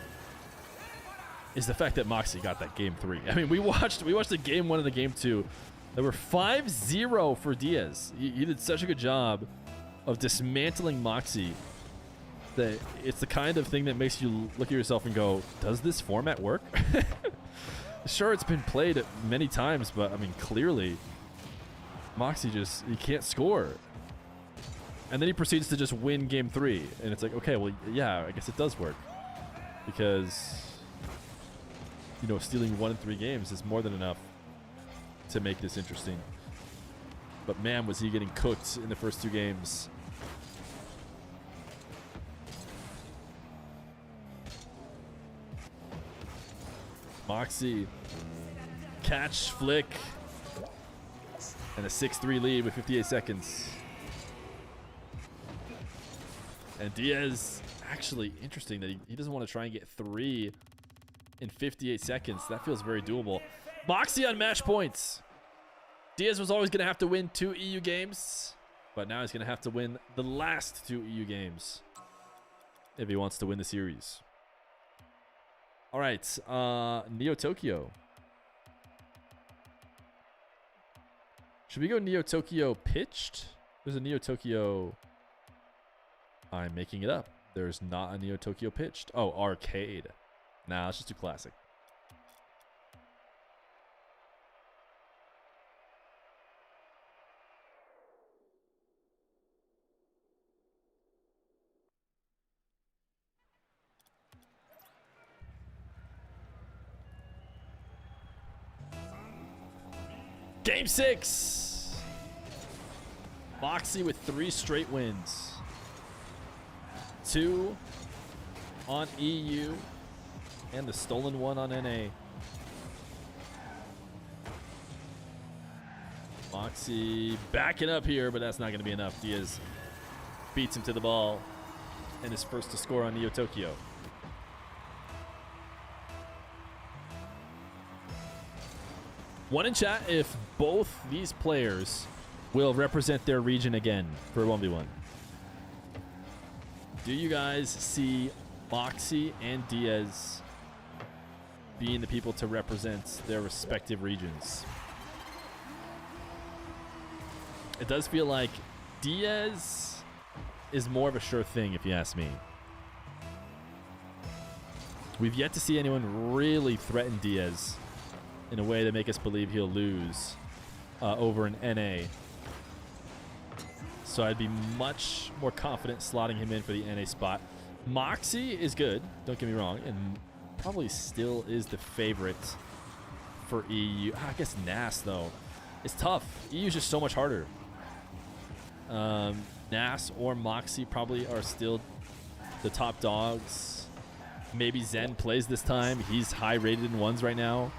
is the fact that Moxy got that game 3. I mean, we watched the game 1 and the game 2. They were 5-0 for Diaz. He did such a good job of dismantling Moxy that it's the kind of thing that makes you look at yourself and go, does this format work? Sure, it's been played many times, but I mean, clearly Moxy he can't score. And then he proceeds to just win game 3. And it's like, okay, well, yeah, I guess it does work. Because, you know, stealing 1 in 3 games is more than enough to make this interesting. But man, was he getting cooked in the first 2 games. Moxy, catch, flick, and a 6-3 lead with 58 seconds. And Diaz, actually interesting that he doesn't want to try and get 3 in 58 seconds. That feels very doable. Moxy on match points. Diaz was always going to have to win 2 EU games, but now he's going to have to win the last 2 EU games if he wants to win the series. All right, Neo Tokyo. Should we go Neo Tokyo pitched? There's a Neo Tokyo. I'm making it up. There's not a Neo Tokyo pitched. Oh, arcade. Nah, let's just do classic. Game 6. Moxy with 3 straight wins. 2 on EU and the stolen 1 on NA. Moxy backing up here, but that's not going to be enough. Diaz beats him to the ball and is first to score on Neo Tokyo. One in chat if both these players will represent their region again for a 1v1. Do you guys see Moxy and Diaz being the people to represent their respective regions? It does feel like Diaz is more of a sure thing, if you ask me. We've yet to see anyone really threaten Diaz in a way to make us believe he'll lose over an NA. So I'd be much more confident slotting him in for the NA spot. Moxy is good, don't get me wrong, and probably still is the favorite for EU. I guess NAS, though. It's tough. EU is just so much harder. NAS or Moxy probably are still the top dogs. Maybe Zen plays this time. He's high rated in ones right now.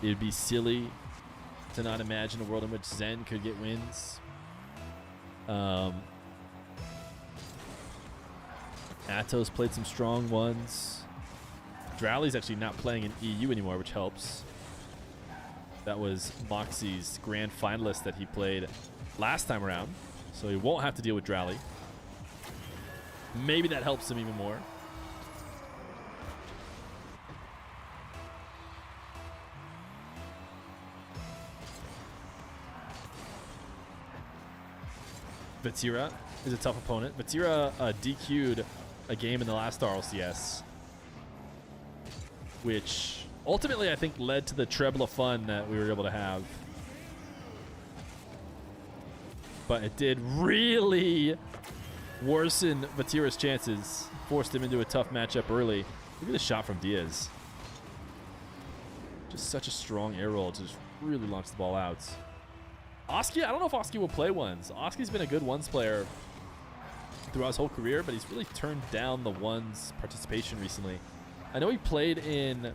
It would be silly to not imagine a world in which Zen could get wins. Atos played some strong ones. Drowley's actually not playing in EU anymore, which helps. That was Moxy's grand finalist that he played last time around, so he won't have to deal with Drowley. Maybe that helps him even more. Vatira is a tough opponent. Vatira DQ'd a game in the last RLCS, which ultimately I think led to the treble of fun that we were able to have. But it did really worsen Vatira's chances, forced him into a tough matchup early. Look at the shot from Diaz. Just such a strong air roll to just really launch the ball out. Oski, I don't know if Oski will play ones. Oski's been a good ones player throughout his whole career, but he's really turned down the ones participation recently. I know he played in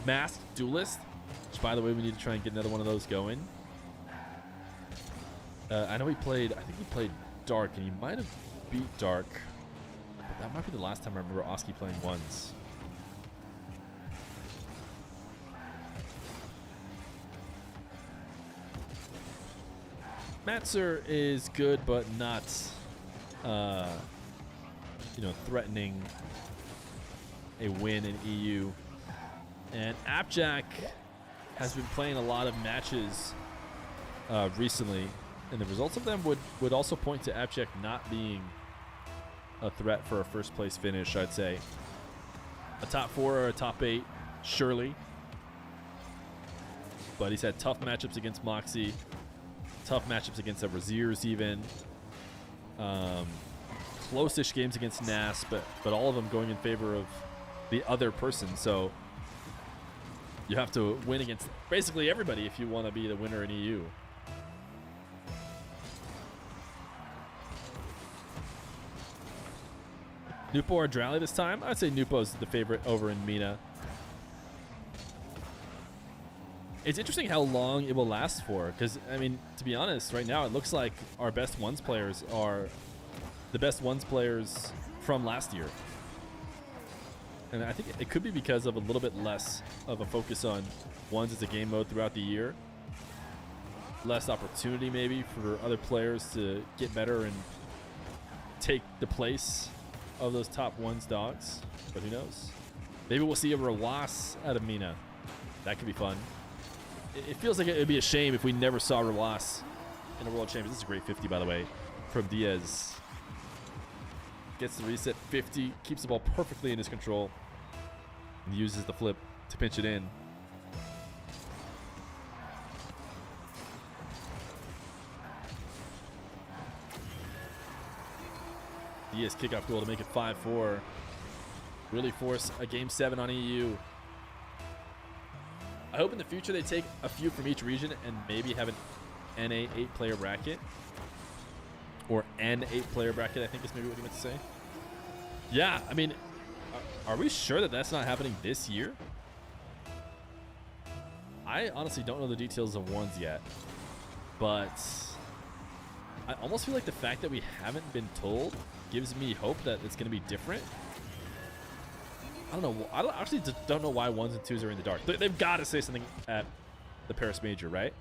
Masked Duelist, which, by the way, we need to try and get another one of those going. I know he played, I think he played Dark, and he might have beat Dark. But that might be the last time I remember Oski playing ones. Matzer is good, but not, threatening a win in EU. And Appjack has been playing a lot of matches recently, and the results of them would also point to Appjack not being a threat for a first place finish, I'd say. A top 4 or a top 8, surely. But he's had tough matchups against Moxy. Tough matchups against the Raziers even. Close-ish games against NAS, but all of them going in favor of the other person. So you have to win against basically everybody if you want to be the winner in EU. Nupo or Drowley this time? I'd say Nupo's the favorite over in Mina. It's interesting how long it will last for, because, I mean, to be honest, right now it looks like our best ones players are the best ones players from last year. And I think it could be because of a little bit less of a focus on ones as a game mode throughout the year. Less opportunity maybe for other players to get better and take the place of those top ones dogs. But who knows? Maybe we'll see a Rawas out of Mina. That could be fun. it feels like it would be a shame if we never saw Rewas in a World Champions. This is a great 50, by the way, from Diaz. Gets the reset 50, keeps the ball perfectly in his control, and uses the flip to pinch it in. Diaz kickoff goal to make it 5-4. Really force a game 7 on EU. I hope in the future they take a few from each region and maybe have an NA 8-player bracket. Or an 8-player bracket, I think is maybe what he meant to say. Yeah, I mean, are we sure that that's not happening this year? I honestly don't know the details of ones yet. But I almost feel like the fact that we haven't been told gives me hope that it's going to be different. I don't know. I actually don't know why 1s and 2s are in the dark. They've got to say something at the Paris Major, right?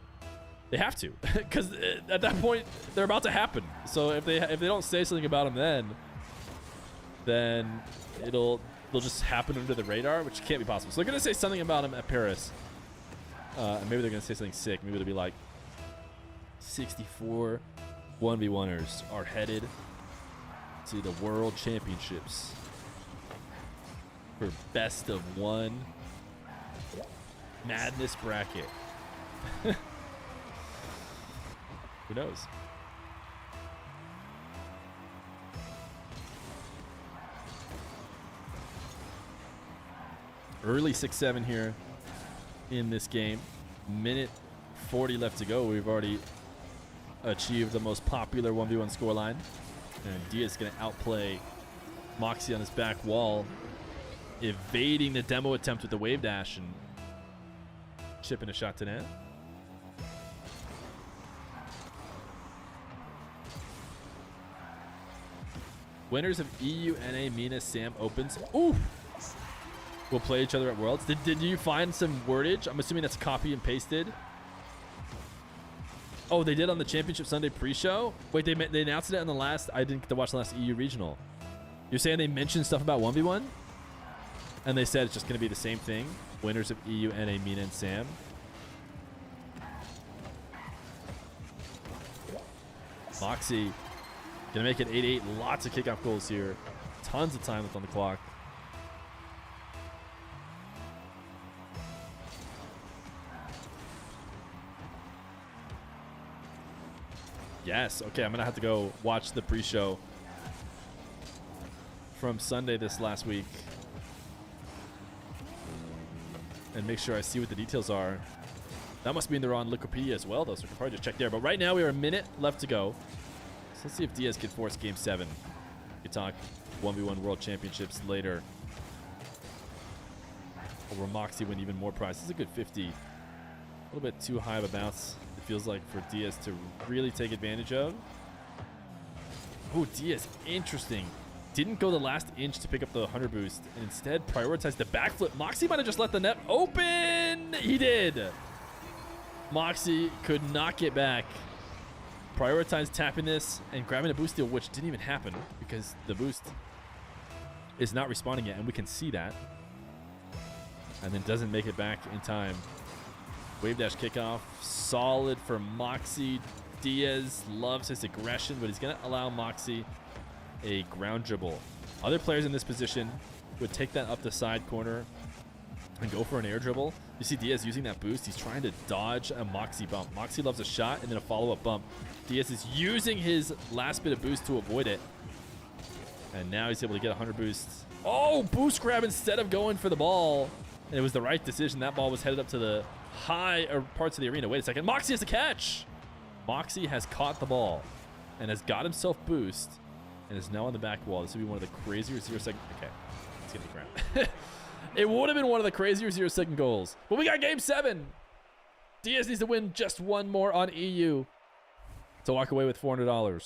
They have to, because at that point they're about to happen. So if they don't say something about them, then they'll just happen under the radar, which can't be possible. So they're gonna say something about them at Paris, and maybe they're gonna say something sick. Maybe they'll be like, 64 1v1ers are headed to the World Championships for best of 1 madness bracket. Who knows? Early 6-7 here in this game. Minute 40 left to go. We've already achieved the most popular 1v1 scoreline. And Diaz is going to outplay Moxy on his back wall, evading the demo attempt with the wave dash and chipping a shot to net. Winners of EU, NA, MENA, SAM Opens. Ooh! Will play each other at Worlds. Did you find some wordage? I'm assuming that's copy and pasted. Oh, they did on the Championship Sunday pre-show? Wait, they announced it on the last... I didn't get to watch the last EU Regional. You're saying they mentioned stuff about 1v1? And they said it's just going to be the same thing? Winners of EU, NA, MENA, and SAM. Moxy gonna make it 8-8. Lots of kickoff goals here. Tons of time left on the clock. Yes. Okay, I'm gonna have to go watch the pre-show from Sunday this last week and make sure I see what the details are. That must be in the on Wikipedia as well, though, so we can probably just check there. But right now we are a minute left to go. So let's see if Diaz can force Game 7. We can talk 1v1 World Championships later. Or will Moxy win even more prizes? This is a good 50. A little bit too high of a bounce, it feels like, for Diaz to really take advantage of. Oh, Diaz, interesting. Didn't go the last inch to pick up the 100 boost, and instead prioritized the backflip. Moxy might have just let the net open. He did. Moxy could not get back. Prioritized tapping this and grabbing a boost steal, which didn't even happen because the boost is not responding yet, and we can see that. And then doesn't make it back in time. Wave dash kickoff, solid for Moxy. Diaz loves his aggression, but he's going to allow Moxy a ground dribble. Other players in this position would take that up the side corner and go for an air dribble. You see Diaz using that boost. He's trying to dodge a Moxy bump. Moxy loves a shot and then a follow-up bump. Diaz is using his last bit of boost to avoid it. And now he's able to get 100 boosts. Oh, boost grab instead of going for the ball. And it was the right decision. That ball was headed up to the higher parts of the arena. Wait a second. Moxy has a catch. Moxy has caught the ball and has got himself boost and is now on the back wall. This would be one of the crazier 0-second. Okay, it's going to be ground. It would have been one of the crazier 0-second goals. But we got Game 7. Diaz needs to win just one more on EU to walk away with $400.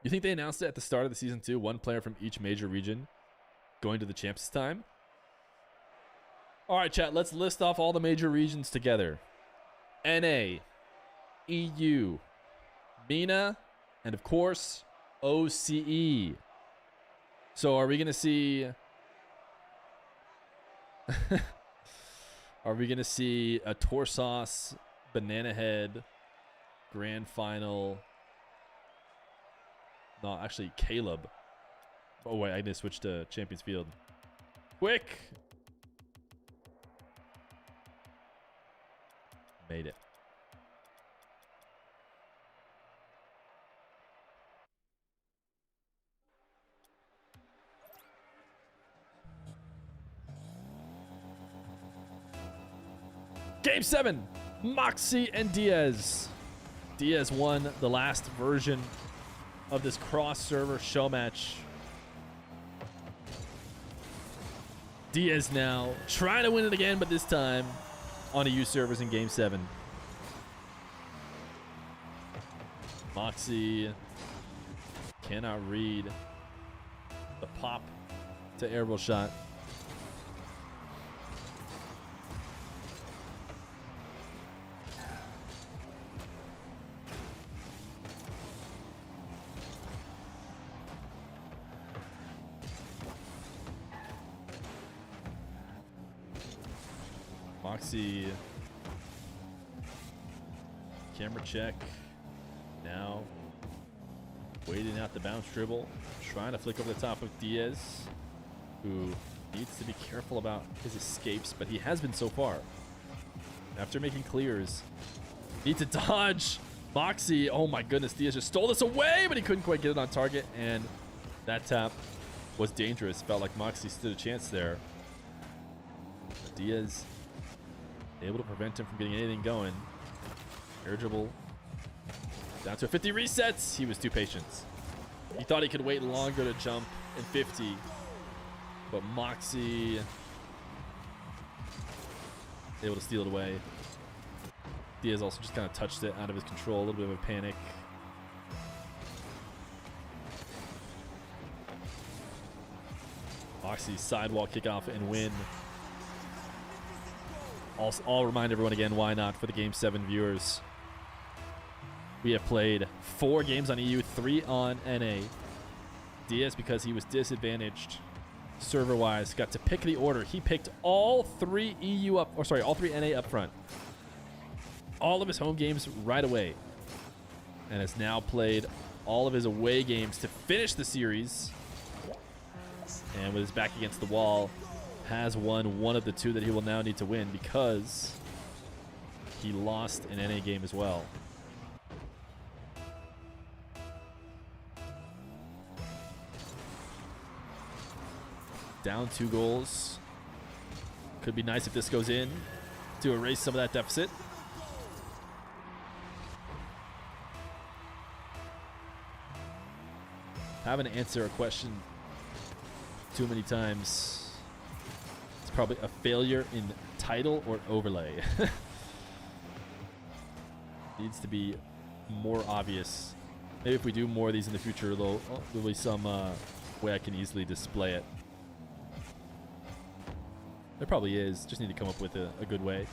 You think they announced it at the start of the season too? One player from each major region going to the champs this time? All right, chat, let's list off all the major regions together. NA, EU, MENA, and of course, OCE. So are we going to see Are we going to see a Torsos, Banana Head, Grand Final? No, actually, Caleb. Oh, wait, I need to switch to Champions Field. Quick! Made it. Game 7, Moxy and Diaz. Diaz won the last version of this cross-server show match. Diaz now trying to win it again, but this time on EU servers in Game 7. Moxy cannot read the pop to airborne shot. Moxy, camera check. Now waiting out the bounce dribble, trying to flick over the top of Diaz, who needs to be careful about his escapes, but he has been so far. After making clears, need to dodge. Moxy, oh my goodness, Diaz just stole this away, but he couldn't quite get it on target, and that tap was dangerous. Felt like Moxy stood a chance there. Diaz able to prevent him from getting anything going. Air dribble. Down to a 50 resets. He was too patient. He thought he could wait longer to jump in 50. But Moxy able to steal it away. Diaz also just kind of touched it out of his control. A little bit of a panic. Moxy sidewall kickoff and win. I'll remind everyone again, why not, for the Game 7 viewers. We have played 4 games on EU, 3 on NA. Diaz, because he was disadvantaged server-wise, got to pick the order. He picked all 3 EU up, or sorry, all 3 NA up front. All of his home games right away. And has now played all of his away games to finish the series. And with his back against the wall, has won one of the 2 that he will now need to win because he lost an NA game as well. Down 2 goals. Could be nice if this goes in to erase some of that deficit. Having to answer a question too many times. Probably a failure in title or overlay. Needs to be more obvious. Maybe if we do more of these in the future, there'll be some way I can easily display it. There probably is. Just need to come up with a good way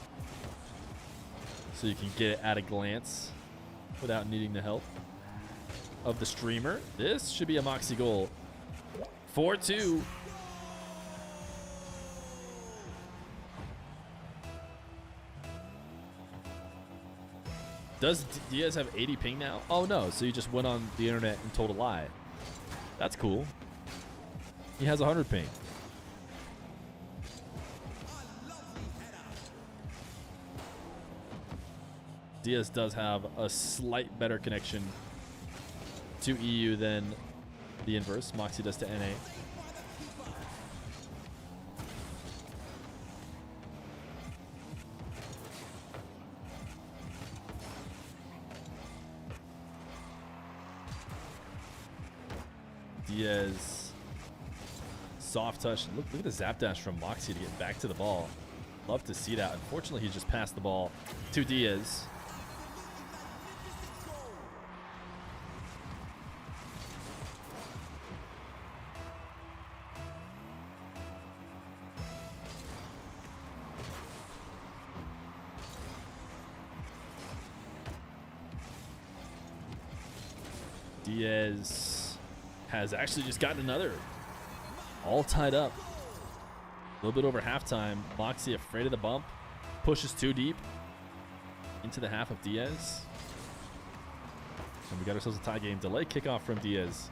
so you can get it at a glance without needing the help of the streamer. This should be a Moxy goal. 4-2. Does Diaz have 80 ping now? Oh no, so you just went on the internet and told a lie. That's cool. He has 100 ping. Diaz does have a slight better connection to EU than the inverse. Moxy does to NA. Diaz, soft touch. Look at the zap dash from Moxy to get back to the ball. Love to see that. Unfortunately, he just passed the ball to Diaz. Diaz has actually just gotten another. All tied up. A little bit over halftime. Moxy afraid of the bump. Pushes too deep into the half of Diaz. And we got ourselves a tie game. Delay kickoff from Diaz.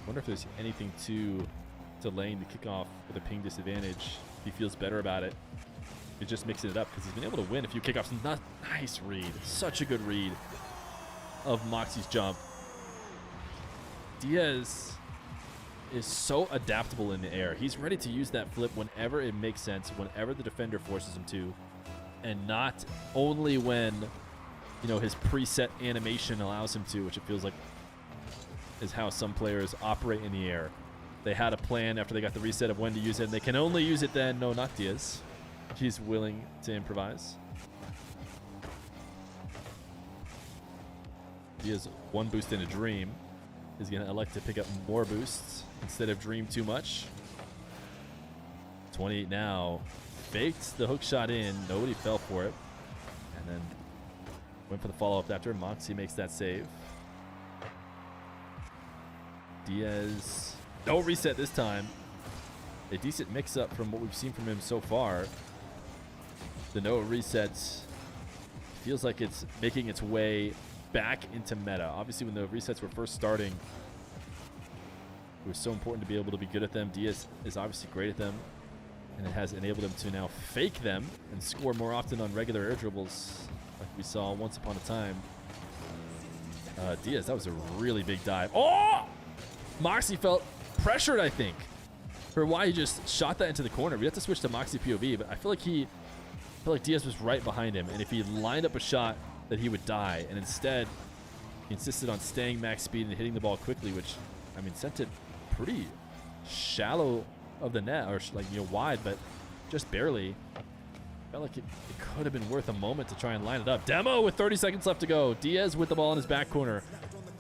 Wonder if there's anything to delaying the kickoff with a ping disadvantage. If he feels better about it. He's just mixing it up because he's been able to win a few kickoffs. Nice read. Such a good read of Moxy's jump. Diaz is so adaptable in the air. He's ready to use that flip whenever it makes sense, whenever the defender forces him to, and not only when, you know, his preset animation allows him to, which it feels like is how some players operate in the air. They had a plan after they got the reset of when to use it, and they can only use it then. No, not Diaz. He's willing to improvise. Diaz, one boost in a dream, is going to elect to pick up more boosts instead of dream too much. 28 now. Faked the hook shot in. Nobody fell for it. And then went for the follow-up after. Moxy makes that save. Diaz, no reset this time. A decent mix-up from what we've seen from him so far. The no resets feels like it's making its way back into meta. Obviously, when the resets were first starting, it was so important to be able to be good at them. Diaz is obviously great at them, and it has enabled him to now fake them and score more often on regular air dribbles like we saw once upon a time. Diaz, that was a really big dive. Oh! Moxy felt pressured, I think, for why he just shot that into the corner. We have to switch to Moxy POV, but I feel like Diaz was right behind him, and if he lined up a shot that he would die, and instead he insisted on staying max speed and hitting the ball quickly, which, I mean, sent it pretty shallow of the net, or like, you know, wide, but just barely. Felt like it could have been worth a moment to try and line it up. Demo with 30 seconds left to go. Diaz with the ball in his back corner.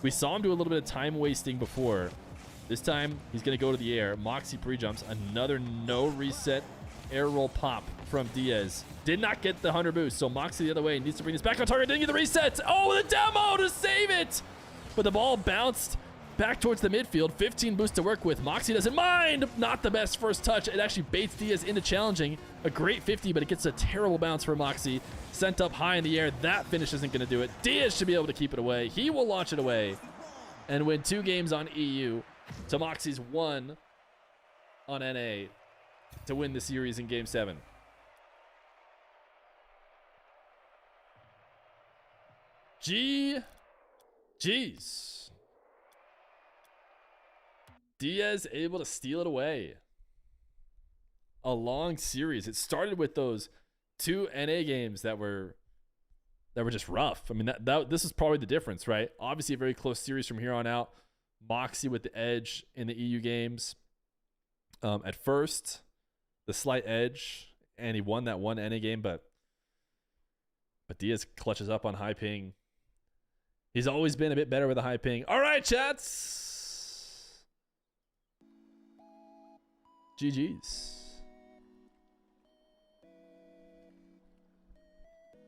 We saw him do a little bit of time wasting before. This time he's going to go to the air. Moxy pre-jumps. Another no reset air roll pop from Diaz. Did not get the 100 boost, so Moxy the other way needs to bring this back on target. Didn't get the reset. Oh, the demo to save it! But the ball bounced back towards the midfield. 15 boosts to work with. Moxy doesn't mind. Not the best first touch. It actually baits Diaz into challenging. A great 50, but it gets a terrible bounce for Moxy. Sent up high in the air. That finish isn't going to do it. Diaz should be able to keep it away. He will launch it away and win 2 games on EU to Moxy's 1 on NA to win the series in Game 7. Jeez. Diaz able to steal it away. A long series. It started with those 2 NA games that were just rough. I mean, this is probably the difference, right? Obviously a very close series from here on out. Moxy with the edge in the EU games. At first, the slight edge, and he won that one NA game, but Diaz clutches up on high ping. He's always been a bit better with a high ping. All right, chats. GG's.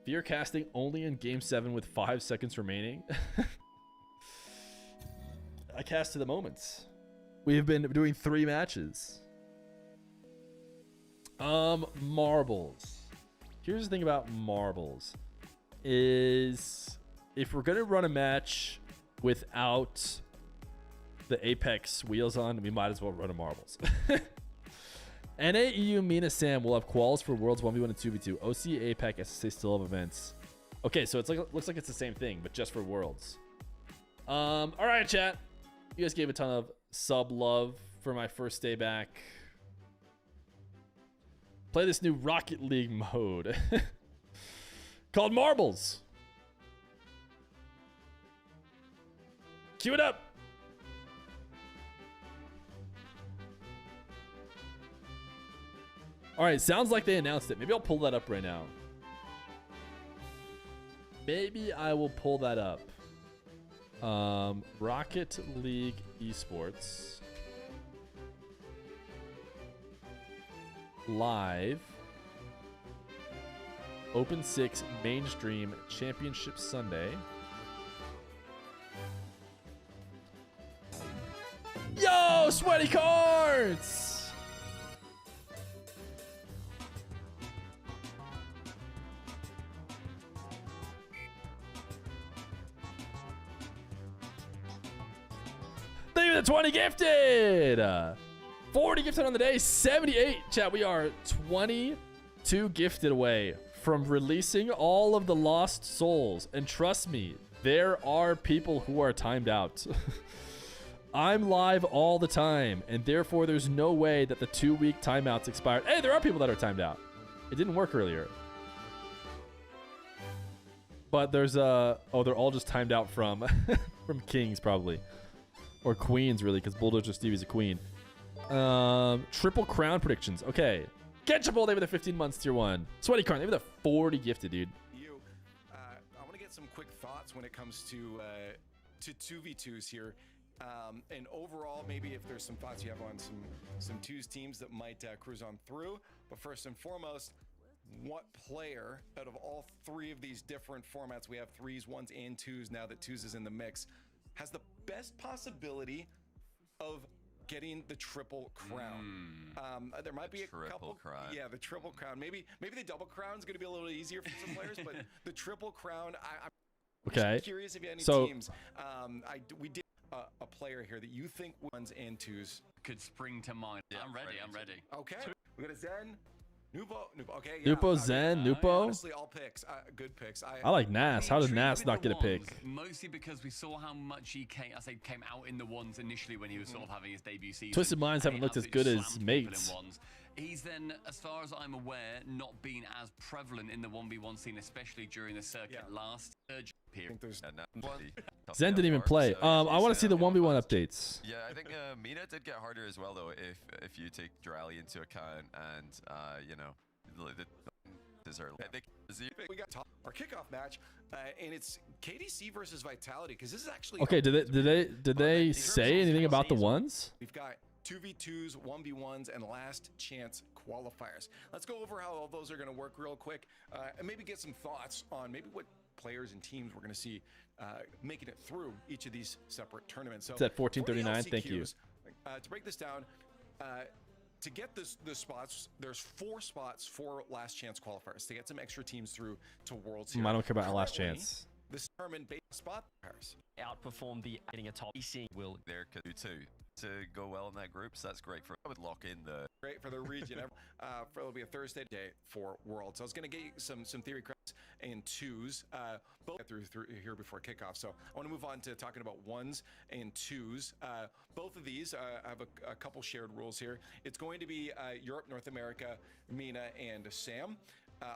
Feer casting only in Game 7 with 5 seconds remaining. I cast to the moments. We have been doing 3 matches. Marbles. Here's the thing about marbles. Is if we're going to run a match without the Apex wheels on, we might as well run a marbles. NA, EU, Mina, Sam will have quals for Worlds 1v1 and 2v2. OC, APAC, SSA still have events. Okay, so it's like looks like it's the same thing, but just for Worlds. All right, chat. You guys gave a ton of sub love for my first day back. Play this new Rocket League mode called Marbles. Cue it up. All right, sounds like they announced it. Maybe I'll pull that up right now. Maybe I will pull that up. Rocket League Esports. Live. Open 6 Mainstream Championship Sunday. Yo, sweaty cards! 20 gifted. 40 gifted on the day. 78. Chat, we are 22 gifted away from releasing all of the lost souls. And trust me, there are people who are timed out. I'm live all the time, and therefore there's no way that the 2-week timeouts expired. Hey, there are people that are timed out. It didn't work earlier. But there's oh, they're all just timed out from from Kings probably. Or Queens really, because Bulldozer Stevie's a queen. Triple crown predictions. Okay. Ketchup all day with the 15 months tier 1. Sweaty Carn, they with a 40 gifted, dude. I want to get some quick thoughts when it comes to 2v2s here. And overall, maybe if there's some thoughts you have on some twos teams that might cruise on through. But first and foremost, what player out of all 3 of these different formats, we have 3s, 1s, and 2s now that 2s is in the mix, has the best possibility of getting the triple crown? There might be a couple. Crown. Yeah, the triple crown. Maybe the double crown is going to be a little easier for some players, but the triple crown, I'm okay. Curious if you have any teams. We did a player here that you think 1s and 2s could spring to mind. Yeah, I'm ready. Okay. We got a Zen. Nupo. Okay. Yeah, Nupo, Zen, Nupo. Honestly, all picks. Good picks. I like Nas. How did Nas not get a pick? Mostly because we saw how much he came out in the 1s initially when he was sort of having his debut season. Twisted Minds haven't looked as good as mates. He's then, as far as I'm aware, not been as prevalent in the 1v1 scene, especially during the circuit last period. Zen didn't even play. I want to see the 1v1 updates. Yeah, I think Mina did get harder as well, though, if you take Drally into account and, you know, the we got our kickoff match, and it's KDC versus Vitality, because this is actually okay. Did they say anything about the 1s? We've got 2v2s, 1v1s, and last chance qualifiers. Let's go over how all those are going to work real quick, and maybe get some thoughts on maybe what players and teams we're going to see making it through each of these separate tournaments. So it's at 1439. Thank you. To break this down, to get the spots, there's 4 spots for last chance qualifiers to get some extra teams through to Worlds here. I don't care about last chance. This tournament based spot pairs outperform the getting a top seeing will there could do too to go well in that group, so that's great for. I would lock in the great for the region. It'll be a Thursday day for Worlds. So I was going to get you some theory crowns and 2s both through here before kickoff. So I want to move on to talking about 1s and 2s. Both of these have a couple shared rules here. It's going to be Europe, North America, Mina, and Sam.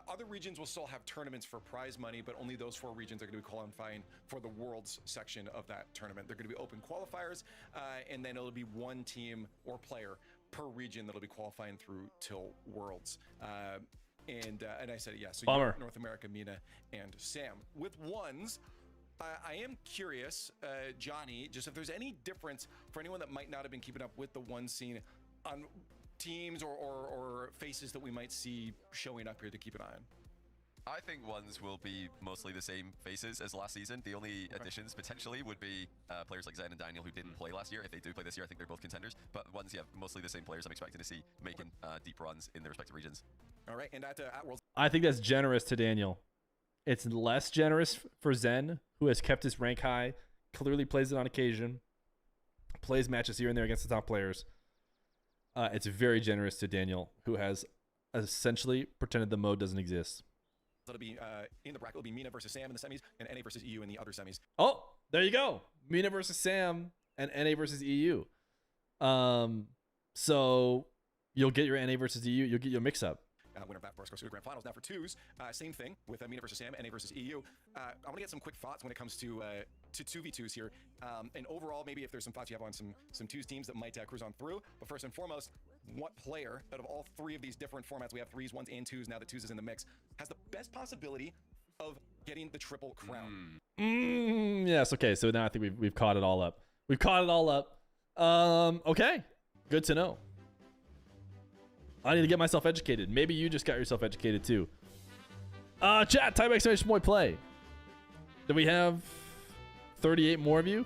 Other regions will still have tournaments for prize money, but only those 4 regions are going to be qualifying for the Worlds section of that tournament. They're going to be open qualifiers, and then it'll be 1 team or player per region that'll be qualifying through till Worlds. And I said it, yeah. So Europe, North America, Mina, and Sam. With 1s, I am curious, Johnny, just if there's any difference for anyone that might not have been keeping up with the 1 scene on teams or faces that we might see showing up here to keep an eye on. I think 1s will be mostly the same faces as last season. The only additions potentially would be players like Zen and Daniel who didn't play last year. If they do play this year, I think they're both contenders. But 1s, yeah, mostly the same players I'm expecting to see making deep runs in their respective regions. All right, and at Worlds, I think that's generous to Daniel. It's less generous for Zen, who has kept his rank high, clearly plays it on occasion, plays matches here and there against the top players. It's very generous to Daniel, who has essentially pretended the mode doesn't exist. It'll be in the bracket. It'll be Mina versus Sam in the semis, and NA versus EU in the other semis. Oh, there you go. Mina versus Sam and NA versus EU. So you'll get your NA versus EU. You'll get your mix-up. Winner of that first goes to the grand finals. Now for 2s, same thing with Mina versus Sam, NA versus EU. I want to get some quick thoughts when it comes to 2v2s here. And overall, maybe if there's some thoughts you have on some 2s teams that might cruise on through. But first and foremost, what player out of all 3 of these different formats, we have 3s, 1s, and 2s, now that 2s is in the mix, has the best possibility of getting the triple crown? Yes, okay, so now I think we've caught it all up. We've caught it all up. Okay, good to know. I need to get myself educated. Maybe you just got yourself educated too. Chat, type exclamation point play. Do we have 38 more of you?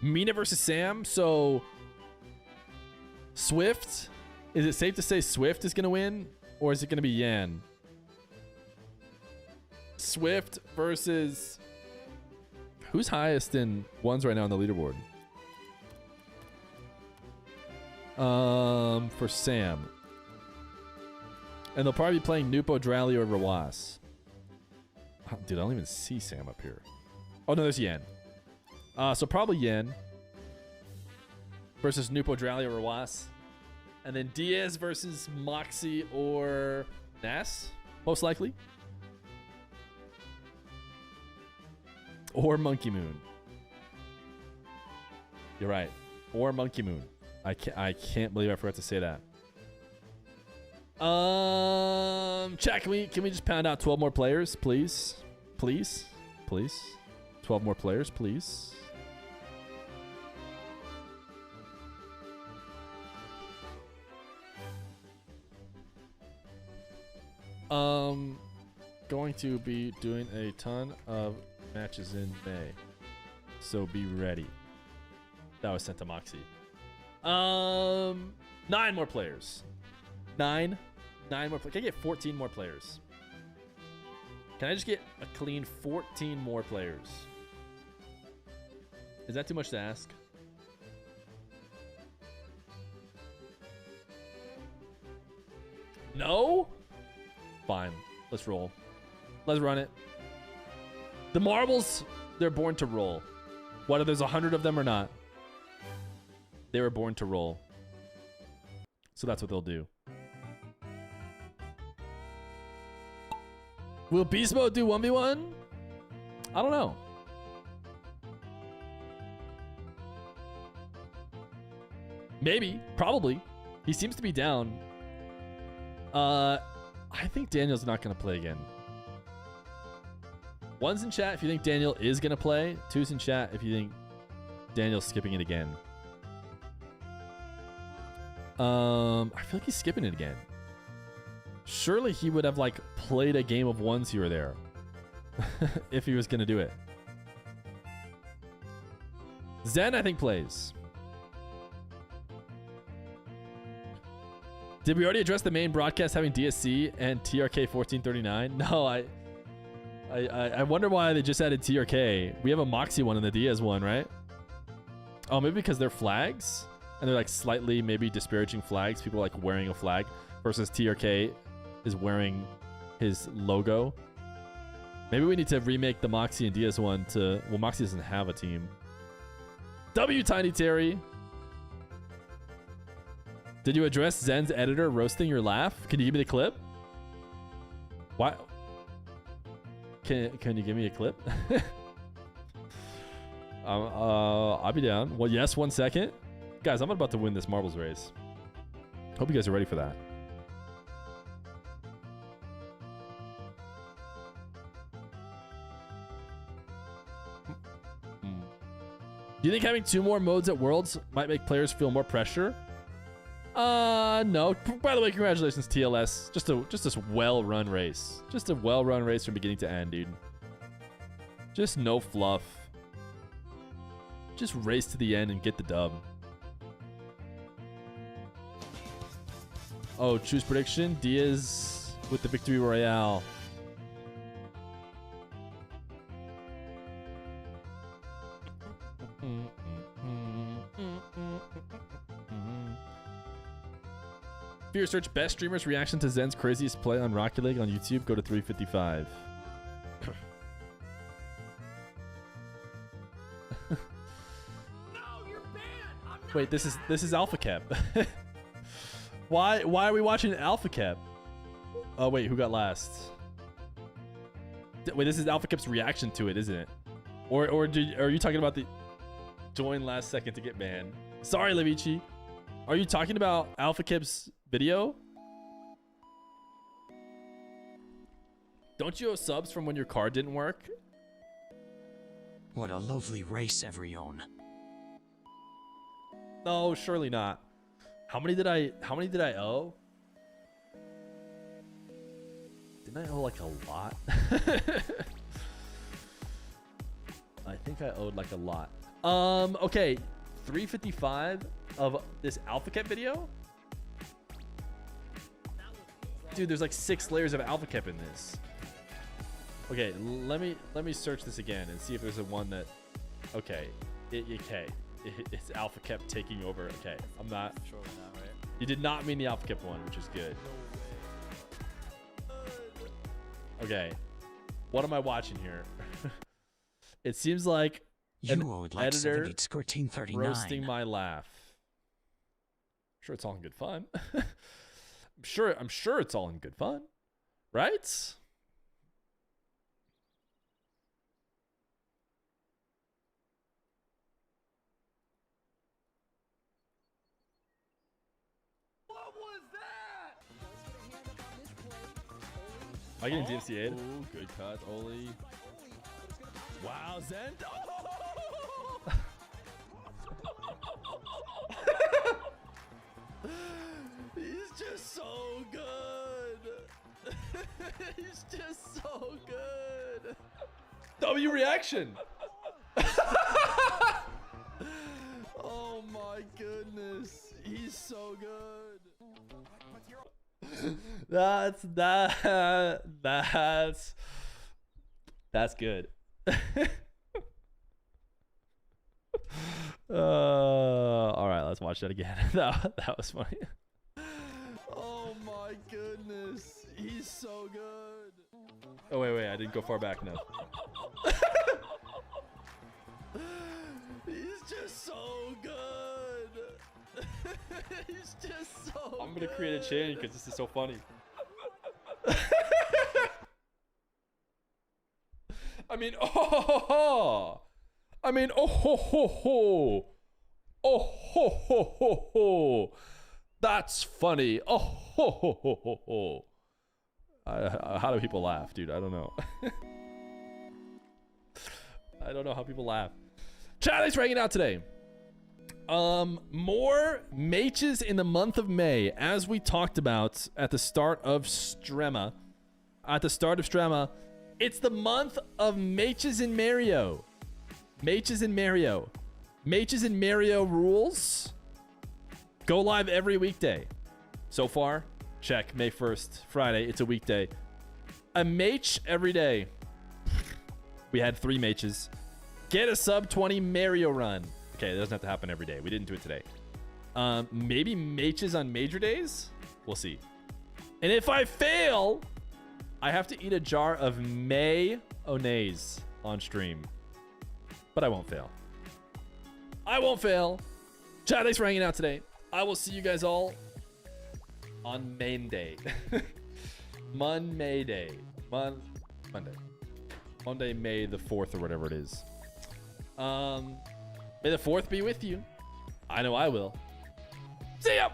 Mina versus Sam. So Swift. Is it safe to say Swift is going to win? Or is it going to be Yan? Swift versus Who's highest in ones right now on the leaderboard? For Sam. And they'll probably be playing Nupo, Drally, or Rawas. Oh, dude, I don't even see Sam up here. Oh, no, there's Yen. So probably Yen versus Nupo, Drally, or Rawas. And then Diaz versus Moxy or Nas, most likely. Or Monkey Moon. You're right. Or Monkey Moon. I can't believe I forgot to say that. Chat, can we just pound out 12 more players, please? Please? Please? 12 more players, please. Going to be doing a ton of matches in May, so be ready. That was sent to Moxy. 9 more players. 9 more. Can I get 14 more players? Can I just get a clean 14 more players? Is that too much to ask? No? Fine. Let's roll. Let's run it. The marbles, they're born to roll. Whether there's 100 of them or not, they were born to roll. So that's what they'll do. Will Beast Mode do 1v1? I don't know. Maybe. Probably. He seems to be down. I think Daniel's not going to play again. 1's in chat if you think Daniel is going to play. 2's in chat if you think Daniel's skipping it again. I feel like he's skipping it again. Surely he would have like played a game of 1s here or there if he was going to do it. Zen, I think, plays. Did we already address the main broadcast having DSC and TRK 1439? No, I wonder why they just added TRK. We have a Moxy one and the Diaz one, right? Oh, maybe because they're flags and they're like slightly maybe disparaging flags. People are like wearing a flag versus TRK is wearing his logo. Maybe we need to remake the Moxy and Diaz one to... Well, Moxy doesn't have a team. W Tiny Terry. Did you address Zen's editor roasting your laugh? Can you give me the clip? Why? Can you give me a clip? I'll be down. Well, yes, 1 second. Guys, I'm about to win this marbles race. Hope you guys are ready for that. Do you think having 2 more modes at Worlds might make players feel more pressure? No. By the way, congratulations, TLS. Just this well-run race. Just a well-run race from beginning to end, dude. Just no fluff. Just race to the end and get the dub. Oh, choose prediction. Diaz with the victory royale. Fear, search best streamers reaction to Zen's craziest play on Rocket League on YouTube. Go to 355. No, you're banned. Wait, this is Alpha Cap. Why are we watching Alpha Cap? Oh wait, who got last? Wait, this is Alpha Cap's reaction to it, isn't it? Or are you talking about the join last second to get banned? Sorry, Levici. Are you talking about Alpha Cap's video? Don't you owe subs from when your card didn't work? What a lovely race, everyone. No, surely not. How many did I owe? Didn't I owe like a lot? I think I owed like a lot. Okay, 355 of this Alpha Cap video? Dude, there's like 6 layers of Alpha Cap in this. Okay, let me search this again and see if there's a one that Okay. It's Alpha kept taking over. Okay. I'm not. Surely not, right? You did not mean the Alpha kept one, which is good. Okay. What am I watching here? It seems like You an would like editor 70 score 1339. roasting my laugh. Sure, it's all in good fun. I'm sure it's all in good fun, right? What was that? Am I getting DMCA'd? Oh, good cut, Oli. Wow, Zen. He's just so good. He's just so good. W reaction. Oh my goodness. He's so good. That's good. All right, let's watch that again. that was funny. Oh my goodness. He's so good. Oh wait, I didn't go far back enough. He's just so good. He's just so I'm gonna create a chain because this is so funny. I mean, oh ho ho ho. I mean, oh ho ho ho. Oh ho ho ho ho. That's funny. Oh ho ho ho ho ho. How do people laugh, dude? I don't know. I don't know how people laugh. Chat, thanks for hanging out today. More matches in the month of May, as we talked about at the start of Strema. It's the month of Matches in Mario. Matches in Mario rules go live every weekday. So far, check May 1st, Friday. It's a weekday. A match every day. We had 3 matches. Get a sub 20 Mario run. Okay, that doesn't have to happen every day. We didn't do it today. Maybe matches on major days? We'll see. And if I fail, I have to eat a jar of mayonnaise on stream. But I won't fail. Chat, thanks for hanging out today. I will see you guys all on main day. Monday, May the 4th or whatever it is. May the 4th be with you. I know I will. See ya!